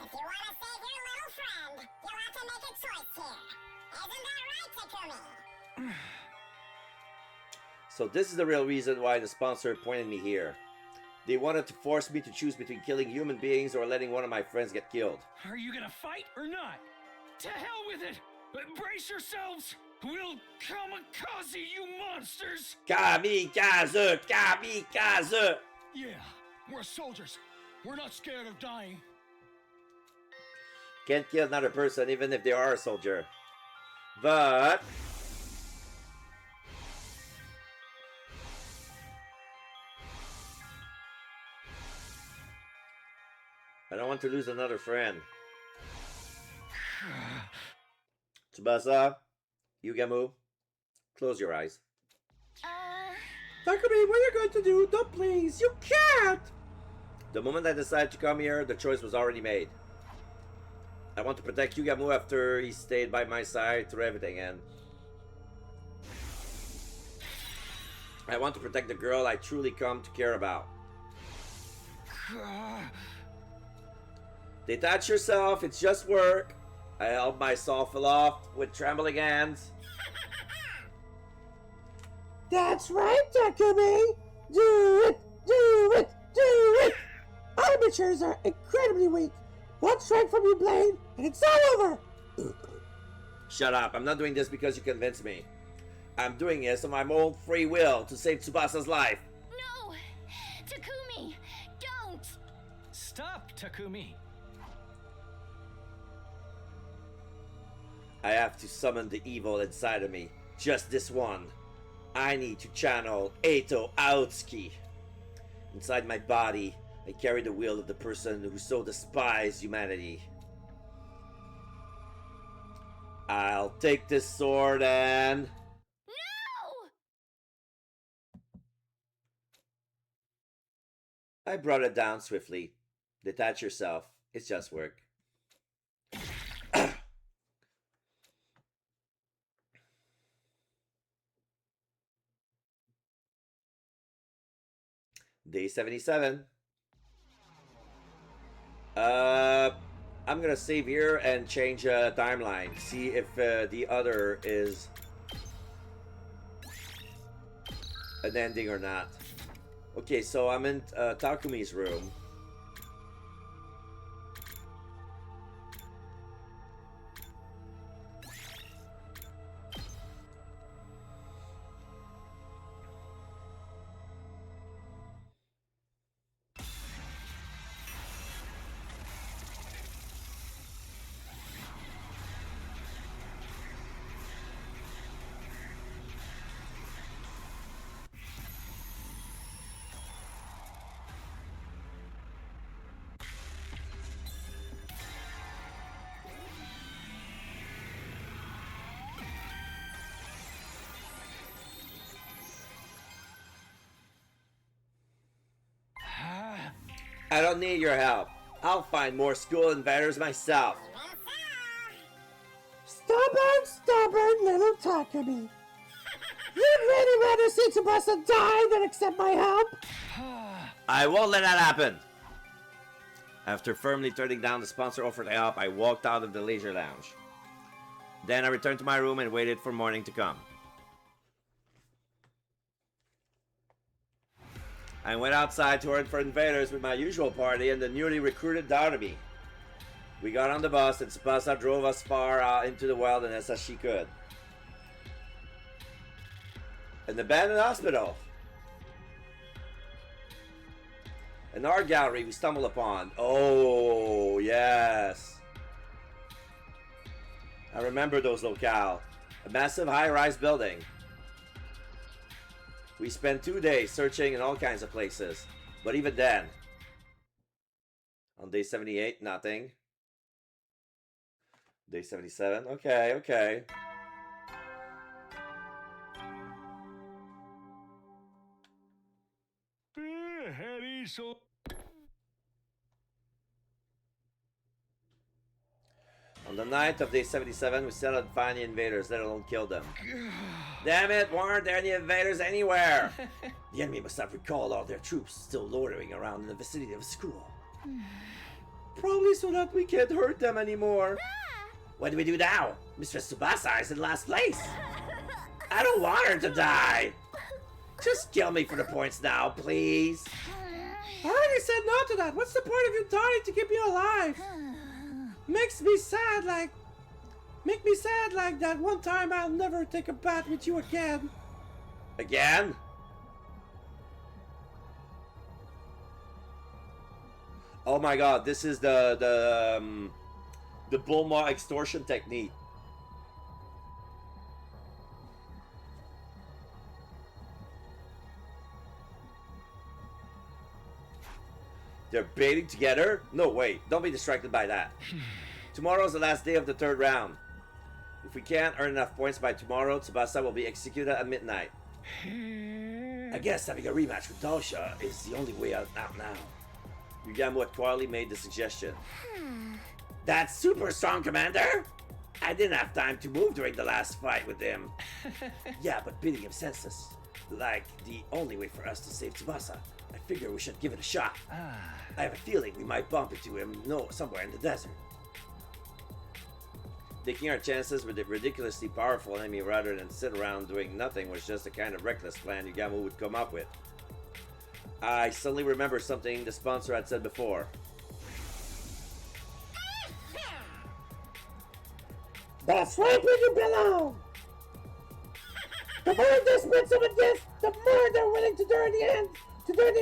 If you want to save your little friend, you'll have to make a choice here. Isn't that right, Takumi? So this is the real reason why the sponsor pointed me here. They wanted to force me to choose between killing human beings or letting one of my friends get killed. Are you gonna fight or not? To hell with it! Brace yourselves! We'll kamikaze you monsters! Kamikaze! Kamikaze! Yeah, we're soldiers. We're not scared of dying. Can't kill another person even if they are a soldier. But... I don't want to lose another friend. Tsubasa, Yugamu, close your eyes. Takumi, what are you going to do? Don't please, you can't! The moment I decided to come here, the choice was already made. I want to protect Yugamu after he stayed by my side through everything, and I want to protect the girl I truly come to care about. Detach yourself, it's just work. I held myself aloft with trembling hands. That's right, Takumi! Do it! Do it! Do it! Amateurs are incredibly weak. One strike from you, Blaine, and it's all over! Shut up, I'm not doing this because you convinced me. I'm doing this of my own free will to save Tsubasa's life. No! Takumi! Don't! Stop, Takumi. I have to summon the evil inside of me. Just this one. I need to channel Eito Aotsuki. Inside my body, I carry the will of the person who so despises humanity. I'll take this sword and... No! I brought it down swiftly. Detach yourself. It's just work. Day 77. I'm gonna save here and change timeline. See if the other is an ending or not. Okay, so I'm in Takumi's room. I don't need your help. I'll find more school invaders myself. Stubborn little Takumi. You'd really rather see Tsubasa die than accept my help? I won't let that happen. After firmly turning down the sponsor offer to help, I walked out of the leisure lounge. Then I returned to my room and waited for morning to come. I went outside to hunt for invaders with my usual party and the newly recruited Darby. We got on the bus and Tsubasa drove us far out into the wilderness as she could. An abandoned hospital. An art gallery we stumbled upon. Oh, yes. I remember those locales. A massive high-rise building. We spent 2 days searching in all kinds of places. But even then, on day 78, nothing. Day 77, okay. On the night of day 77, we still hadn't found any invaders, let alone kill them. Damn it, weren't there any invaders anywhere? The enemy must have recalled all their troops still loitering around in the vicinity of the school. Probably so that we can't hurt them anymore. What do we do now? Mistress Tsubasa is in last place. I don't want her to die. Just kill me for the points now, please. I already said no to that. What's the point of you dying to keep me alive? Make me sad like that one time I'll never take a bath with you again. Again? Oh my god, this is the Bulma extortion technique. They're baiting together? No way, don't be distracted by that. Tomorrow's the last day of the third round. If we can't earn enough points by tomorrow, Tsubasa will be executed at midnight. I guess having a rematch with Dalsha is the only way out now. Yugamu had quietly made the suggestion. That's super strong, Commander! I didn't have time to move during the last fight with him. Yeah, but beating him senseless, like the only way for us to save Tsubasa. I figure we should give it a shot. I have a feeling we might bump into him somewhere in the desert. Taking our chances with a ridiculously powerful enemy rather than sit around doing nothing was just the kind of reckless plan Yugamu would come up with. I suddenly remember something the sponsor had said before. That's right where you belong! The more desperate someone gets, the more they're willing to dirty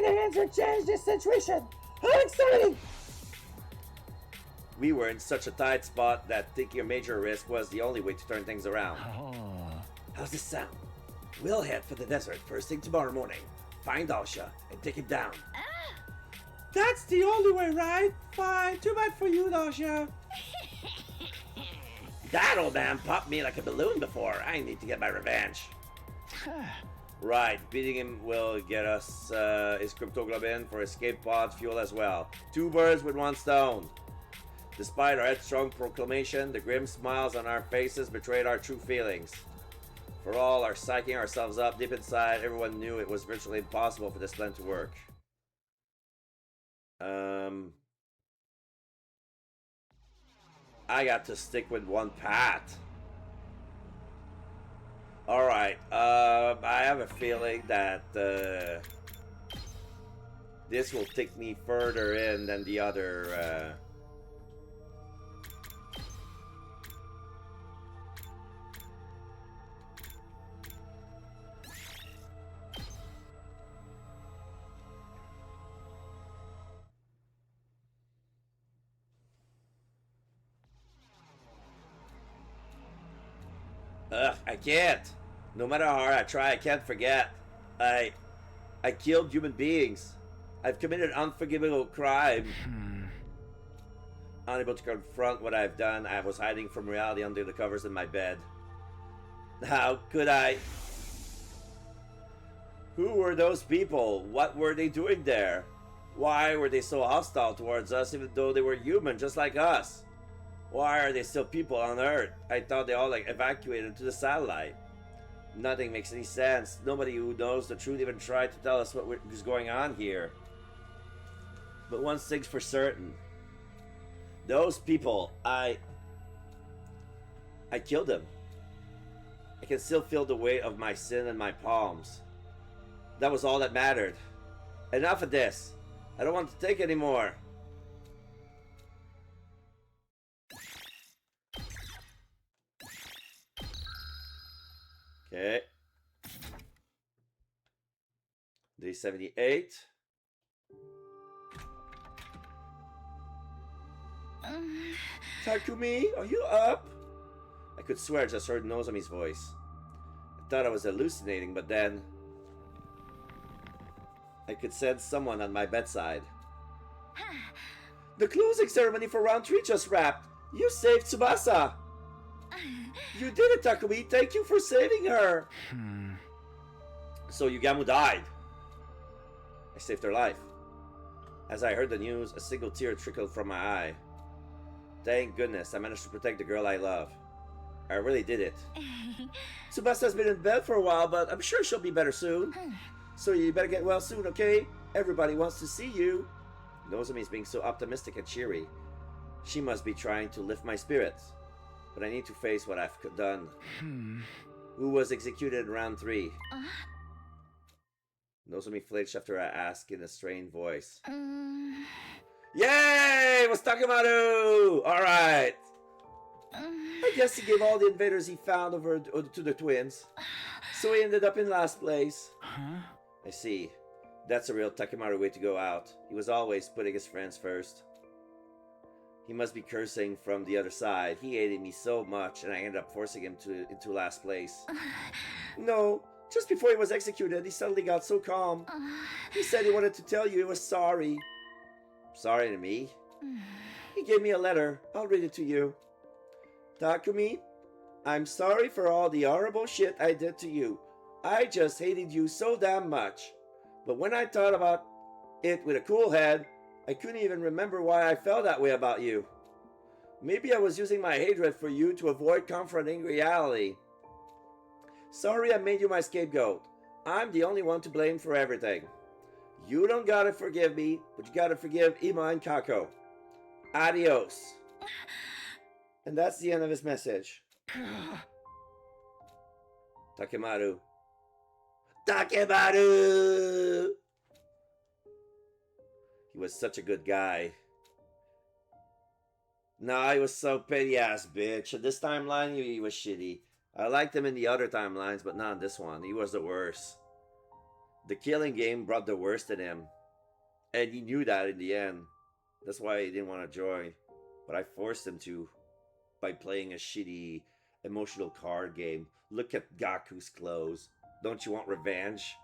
their hands or change this situation. How exciting! We were in such a tight spot that taking a major risk was the only way to turn things around. How's this sound? We'll head for the desert first thing tomorrow morning, find Dalsha, and take him down. That's the only way, right? Fine, too bad for you, Dalsha. That old man popped me like a balloon before. I need to get my revenge. Right, beating him will get us his cryptoglobin for escape pod fuel as well. 2 birds with 1 stone. Despite our headstrong proclamation, the grim smiles on our faces betrayed our true feelings. For all our psyching ourselves up, deep inside, everyone knew it was virtually impossible for this plan to work. I got to stick with one path. Alright, I have a feeling that this will take me further in than the other I can't. No matter how hard I try, I can't forget. I killed human beings. I've committed unforgivable crime. Unable to confront what I've done, I was hiding from reality under the covers in my bed. How could I? Who were those people? What were they doing there? Why were they so hostile towards us even though they were human just like us? Why are they still people on Earth? I thought they all evacuated to the satellite. Nothing makes any sense. Nobody who knows the truth even tried to tell us what was going on here. But one thing's for certain. Those people, I killed them. I can still feel the weight of my sin in my palms. That was all that mattered. Enough of this. I don't want to take anymore. Okay. Day 78. Takumi, are you up? I could swear I just heard Nozomi's voice. I thought I was hallucinating, but then I could sense someone at my bedside. The closing ceremony for round 3 just wrapped. You saved Tsubasa. You did it, Takumi. Thank you for saving her. So Yugamu died. I saved her life. As I heard the news, a single tear trickled from my eye. Thank goodness I managed to protect the girl I love. I really did it. Tsubasa has been in bed for a while, but I'm sure she'll be better soon. So you better get well soon, okay? Everybody wants to see you. Nozomi's being so optimistic and cheery. She must be trying to lift my spirits. But I need to face what I've done. Who was executed in round 3? Nozomi flinched after I asked in a strained voice. Yay! It was Takemaru! Alright. I guess he gave all the invaders he found over to the twins. So he ended up in last place. I see. That's a real Takemaru way to go out. He was always putting his friends first. He must be cursing from the other side. He hated me so much, and I ended up forcing him into last place. No, just before he was executed, he suddenly got so calm. He said he wanted to tell you he was sorry. Sorry to me? He gave me a letter. I'll read it to you. Takumi, I'm sorry for all the horrible shit I did to you. I just hated you so damn much. But when I thought about it with a cool head, I couldn't even remember why I felt that way about you. Maybe I was using my hatred for you to avoid confronting reality. Sorry I made you my scapegoat. I'm the only one to blame for everything. You don't gotta forgive me, but you gotta forgive Ima and Kako. Adios. And that's the end of his message. Takemaru. Takemaru! He was such a good guy. Nah, he was so petty ass bitch. In this timeline, he was shitty. I liked him in the other timelines, but not in this one. He was the worst. The killing game brought the worst in him. And he knew that in the end. That's why he didn't want to join. But I forced him to. By playing a shitty, emotional card game. Look at Gaku's clothes. Don't you want revenge?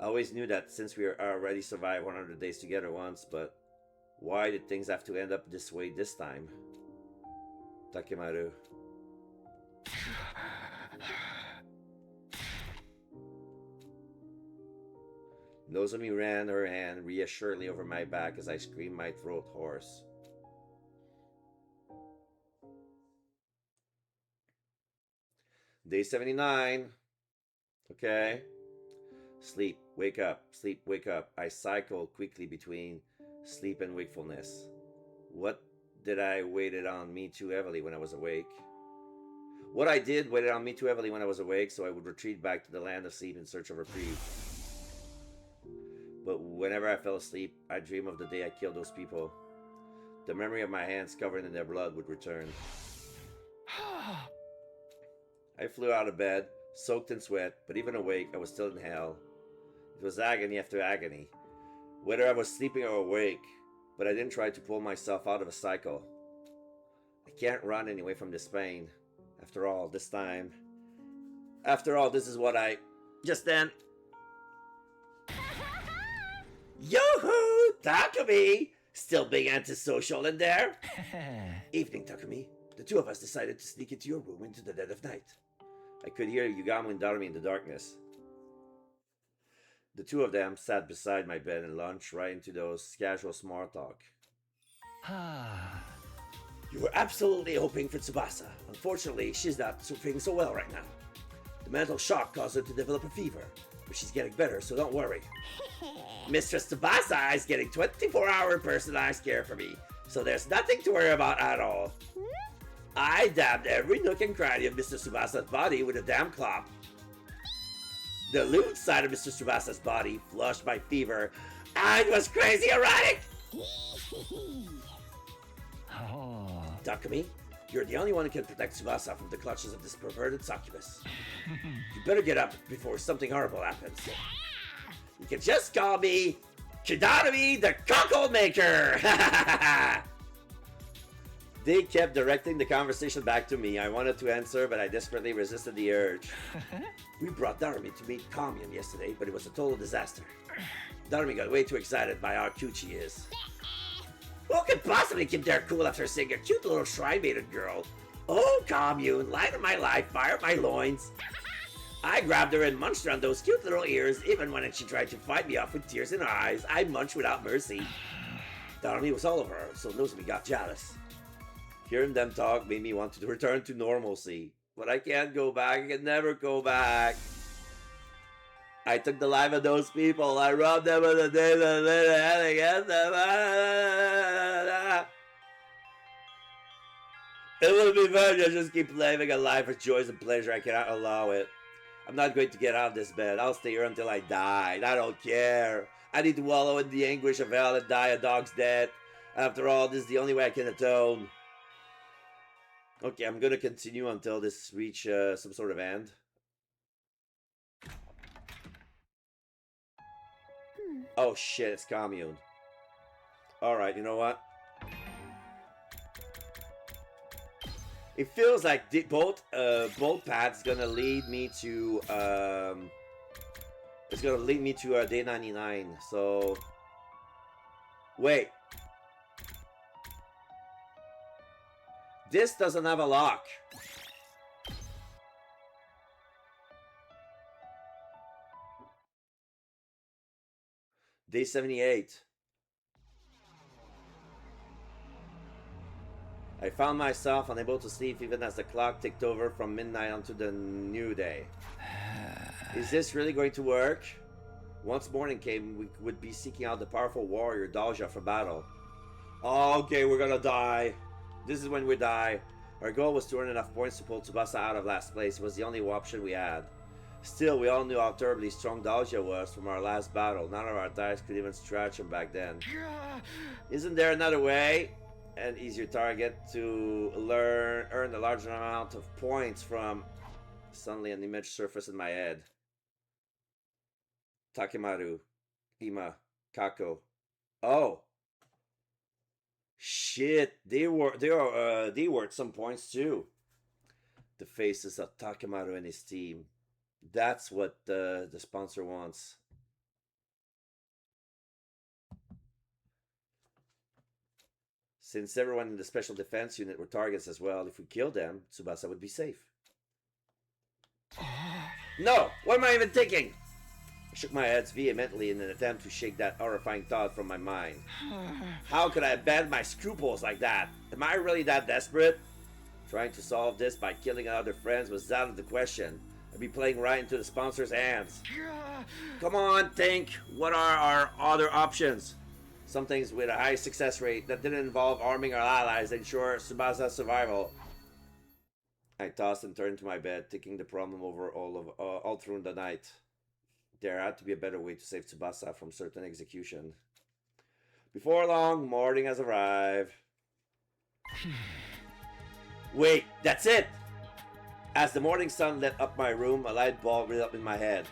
I always knew that since we already survived 100 days together once, but why did things have to end up this way this time? Takemaru. Nozomi ran her hand reassuringly over my back as I screamed my throat hoarse. Day 79. Okay. Sleep, wake up, sleep, wake up. I cycled quickly between sleep and wakefulness. What did I waited on me too heavily when I was awake? What I did waited on me too heavily when I was awake, so I would retreat back to the land of sleep in search of reprieve. But whenever I fell asleep, I'd dream of the day I killed those people. The memory of my hands covered in their blood would return. I flew out of bed, soaked in sweat, but even awake, I was still in hell. It was agony after agony, whether I was sleeping or awake, but I didn't try to pull myself out of a cycle. I can't run anyway from this pain. After all, this is what I... Just then... Yoo-hoo! Takumi! Still being antisocial in there? Evening, Takumi. The two of us decided to sneak into your room into the dead of night. I could hear Yugamo and Darumi in the darkness. The two of them sat beside my bed and launched right into those casual small talk. You were absolutely hoping for Tsubasa. Unfortunately, she's not feeling so well right now. The mental shock caused her to develop a fever, but she's getting better, so don't worry. Mistress Tsubasa is getting 24-hour personalized care for me, so there's nothing to worry about at all. I dabbed every nook and cranny of Mr. Tsubasa's body with a damn clop. The lewd side of Mr. Tsubasa's body flushed my fever, and it was crazy erotic! Takumi, you're the only one who can protect Tsubasa from the clutches of this perverted succubus. You better get up before something horrible happens. You can just call me Kidarumi the Cockle Maker! They kept directing the conversation back to me. I wanted to answer, but I desperately resisted the urge. We brought Darumi to meet Kamyun yesterday, but it was a total disaster. Darumi got way too excited by how cute she is. Who could possibly keep their cool after seeing a cute little shrine-maiden girl? Oh, Kamyun, light of my life, fire of my loins. I grabbed her and munched her on those cute little ears, even when she tried to fight me off with tears in her eyes. I munched without mercy. Darumi was all over her, so Nozomi got jealous. Hearing them talk made me want to return to normalcy. But I can't go back. I can never go back. I took the life of those people. I robbed them of the day that they had against them. It would be fun to just keep living a life of joys and pleasure. I cannot allow it. I'm not going to get out of this bed. I'll stay here until I die. I don't care. I need to wallow in the anguish of hell and die a dog's death. After all, this is the only way I can atone. Okay, I'm gonna continue until this reach some sort of end. Oh shit, it's Kamyun. Alright, you know what? It feels like both paths gonna lead me to it's gonna lead me to day 99. So wait. This doesn't have a lock. Day 78. I found myself unable to sleep even as the clock ticked over from midnight onto the new day. Is this really going to work? Once morning came, we would be seeking out the powerful warrior Dalja for battle. Okay, we're gonna die. This is when we die. Our goal was to earn enough points to pull Tsubasa out of last place. It was the only option we had. Still, we all knew how terribly strong Dalja was from our last battle. None of our dice could even stretch him back then. Isn't there another way? An easier target to earn a larger amount of points from. Suddenly an image surfaced in my head. Takemaru, Ima, Kako. Oh. Shit, they were at some points too. The faces of Takemaru and his team. That's what the sponsor wants. Since everyone in the special defense unit were targets as well, if we killed them, Tsubasa would be safe. No! What am I even thinking? I shook my head vehemently in an attempt to shake that horrifying thought from my mind. How could I abandon my scruples like that? Am I really that desperate? Trying to solve this by killing other friends was out of the question. I'd be playing right into the sponsor's hands. Come on, think. What are our other options? Some things with a high success rate that didn't involve arming our allies and ensure Tsubasa's survival. I tossed and turned to my bed, thinking the problem over all through the night. There had to be a better way to save Tsubasa from certain execution. Before long, morning has arrived. Wait, that's it! As the morning sun lit up my room, a light bulb lit up in my head.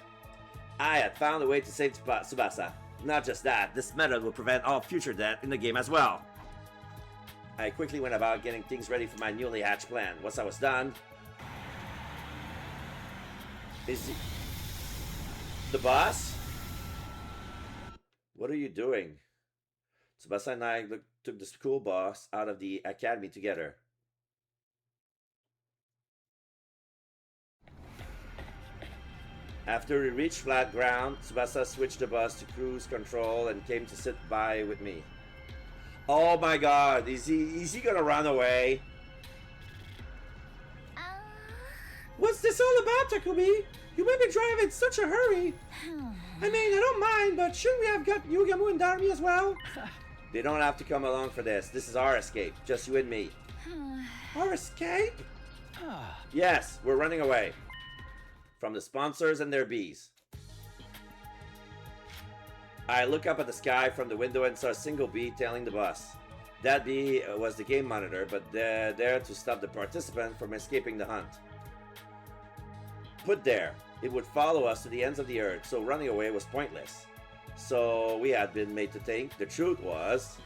I had found a way to save Tsubasa. Not just that, this method will prevent all future death in the game as well. I quickly went about getting things ready for my newly hatched plan. Once I was done... Is he... the boss? What are you doing? Tsubasa and I took the school bus out of the academy together. After we reached flat ground, Tsubasa switched the bus to cruise control and came to sit by with me. Oh my god, is he gonna run away? What's this all about, Takumi? You made me drive in such a hurry. I mean, I don't mind, but shouldn't we have got Yugamu and Darmi as well? They don't have to come along for this. This is our escape, just you and me. Our escape? Yes, we're running away. From the sponsors and their bees. I look up at the sky from the window and saw a single bee tailing the bus. That bee was the game monitor, but there to stop the participant from escaping the hunt. Put there, it would follow us to the ends of the earth, so running away was pointless. So we had been made to think the truth was...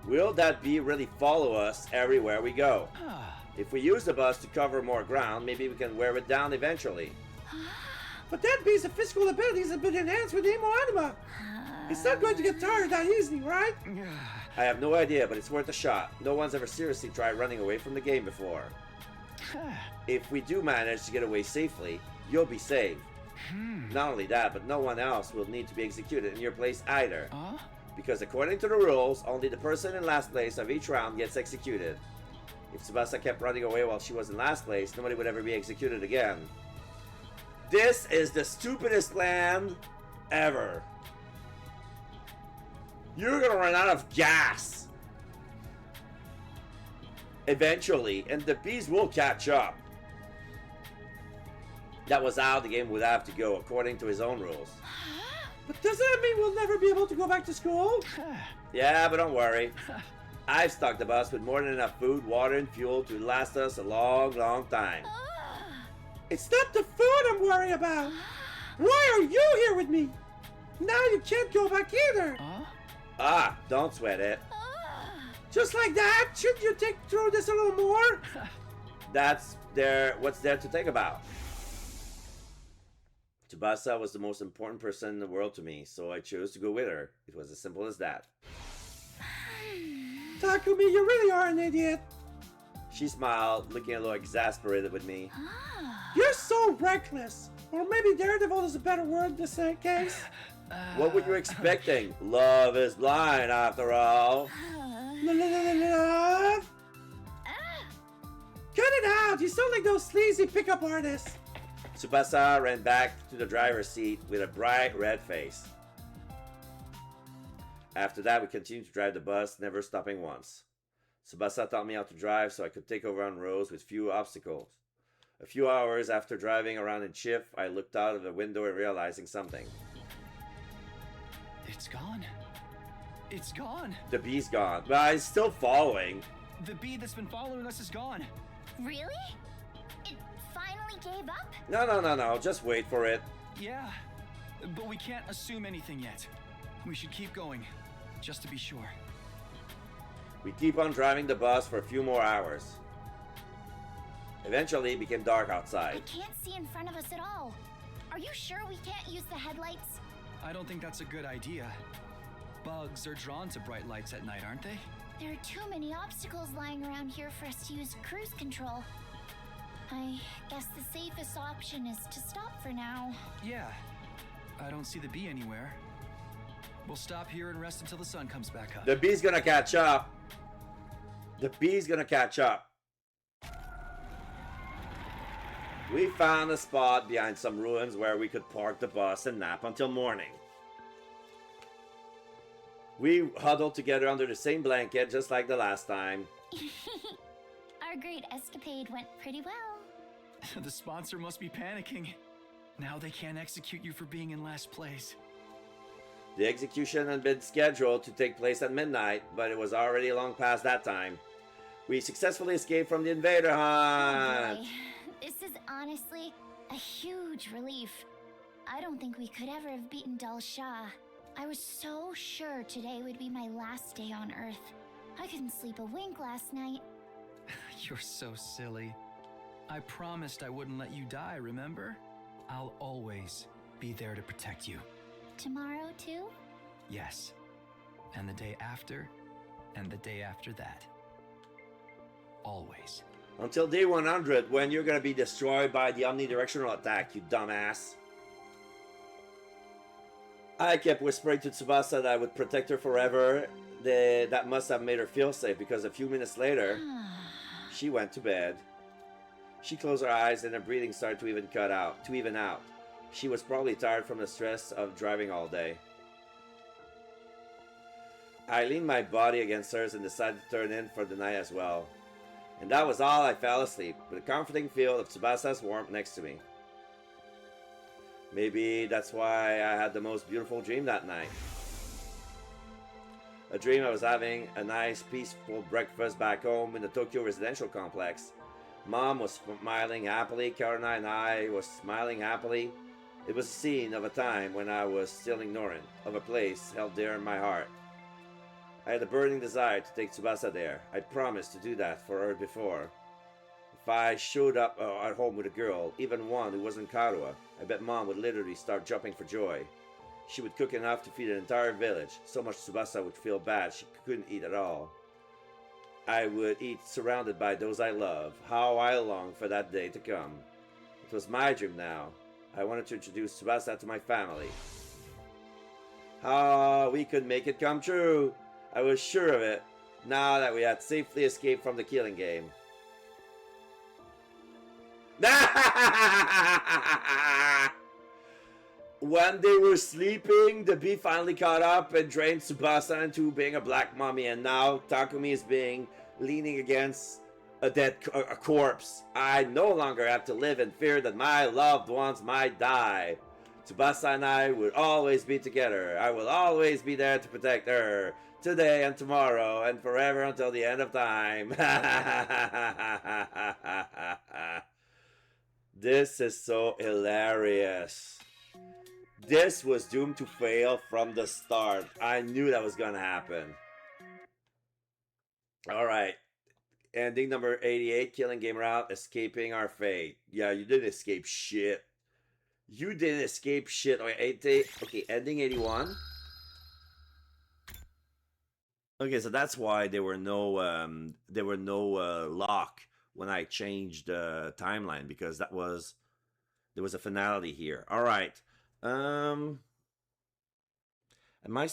Will that bee really follow us everywhere we go? If we use the bus to cover more ground, maybe we can wear it down eventually. But that bee's physical abilities have been enhanced with Emo Anima. It's not going to get tired that easily, right? I have no idea, but it's worth a shot. No one's ever seriously tried running away from the game before. If we do manage to get away safely, you'll be saved. Not only that, but no one else will need to be executed in your place either. Because according to the rules, only the person in last place of each round gets executed. If Tsubasa kept running away while she was in last place, nobody would ever be executed again. This is the stupidest plan ever. You're gonna run out of gas. Eventually, and the bees will catch up. That was how the game would have to go, according to his own rules. But does that mean we'll never be able to go back to school? Yeah, but don't worry. I've stocked the bus with more than enough food, water, and fuel to last us a long, long time. It's not the food I'm worried about. Why are you here with me? Now you can't go back either. Ah, don't sweat it. Just like that? Shouldn't you think through this a little more? What's there to think about? Tsubasa was the most important person in the world to me, so I chose to go with her. It was as simple as that. Takumi, you really are an idiot. She smiled, looking a little exasperated with me. You're so reckless. Or maybe daredevil is a better word in this case. What were you expecting? Love is blind, after all. Love? Cut it out! You sound like those sleazy pickup artists. Tsubasa ran back to the driver's seat with a bright red face. After that, we continued to drive the bus, never stopping once. Tsubasa taught me how to drive so I could take over on roads with few obstacles. A few hours after driving around in Chif, I looked out of the window and realizing something. It's gone. It's gone. The bee's gone, but it's still following. The bee that's been following us is gone. Really? It finally gave up? No. Just wait for it. Yeah, but we can't assume anything yet. We should keep going, just to be sure. We keep on driving the bus for a few more hours. Eventually, it became dark I outside. can't see in front of us at all. Are you sure we can't use the headlights? I don't think that's a good idea. Bugs are drawn to bright lights at night, aren't they? There are too many obstacles lying around here for us to use cruise control. I guess the safest option is to stop for now. Yeah. I don't see the bee anywhere. We'll stop here and rest until the sun comes back up. The bee's gonna catch up. The bee's gonna catch up. We found a spot behind some ruins where we could park the bus and nap until morning. We huddled together under the same blanket just like the last time. Our great escapade went pretty well. The sponsor must be panicking. Now they can't execute you for being in last place. The execution had been scheduled to take place at midnight, but it was already long past that time. We successfully escaped from the invader hunt. Oh boy. This is honestly a huge relief. I don't think we could ever have beaten Dal Shah. I was so sure today would be my last day on Earth. I couldn't sleep a wink last night. You're so silly. I promised I wouldn't let you die, remember? I'll always be there to protect you. Tomorrow too? Yes. And the day after, and the day after that. Always. Until day 100, when you're gonna be destroyed by the omnidirectional attack, you dumbass. I kept whispering to Tsubasa that I would protect her forever. That must have made her feel safe, because a few minutes later, she went to bed. She closed her eyes and her breathing started to even out. She was probably tired from the stress of driving all day. I leaned my body against hers and decided to turn in for the night as well. And that was all. I fell asleep, with a comforting feel of Tsubasa's warmth next to me. Maybe that's why I had the most beautiful dream that night. A dream I was having a nice, peaceful breakfast back home in the Tokyo residential complex. Mom was smiling happily, Karina and I was smiling happily. It was a scene of a time when I was still ignorant of a place held dear in my heart. I had a burning desire to take Tsubasa there. I'd promised to do that for her before. If I showed up at home with a girl, even one who wasn't Karua, I bet Mom would literally start jumping for joy. She would cook enough to feed an entire village, so much Tsubasa would feel bad she couldn't eat at all. I would eat surrounded by those I love. How I longed for that day to come. It was my dream now. I wanted to introduce Tsubasa to my family. How we could make it come true. I was sure of it, now that we had safely escaped from the killing game. When they were sleeping, the bee finally caught up and drained Tsubasa into being a black mummy, and now Takumi is leaning against a corpse. I no longer have to live in fear that my loved ones might die. Tsubasa and I would always be together. I will always be there to protect her. Today and tomorrow and forever until the end of time. This is so hilarious. This was doomed to fail from the start. I knew that was gonna happen. Alright. Ending number 88, killing game route, escaping our fate. Yeah, you didn't escape shit. You didn't escape shit. Okay, ending 81. Okay, so that's why there were no lock when I changed the timeline, because there was a finality here. All right. Am I still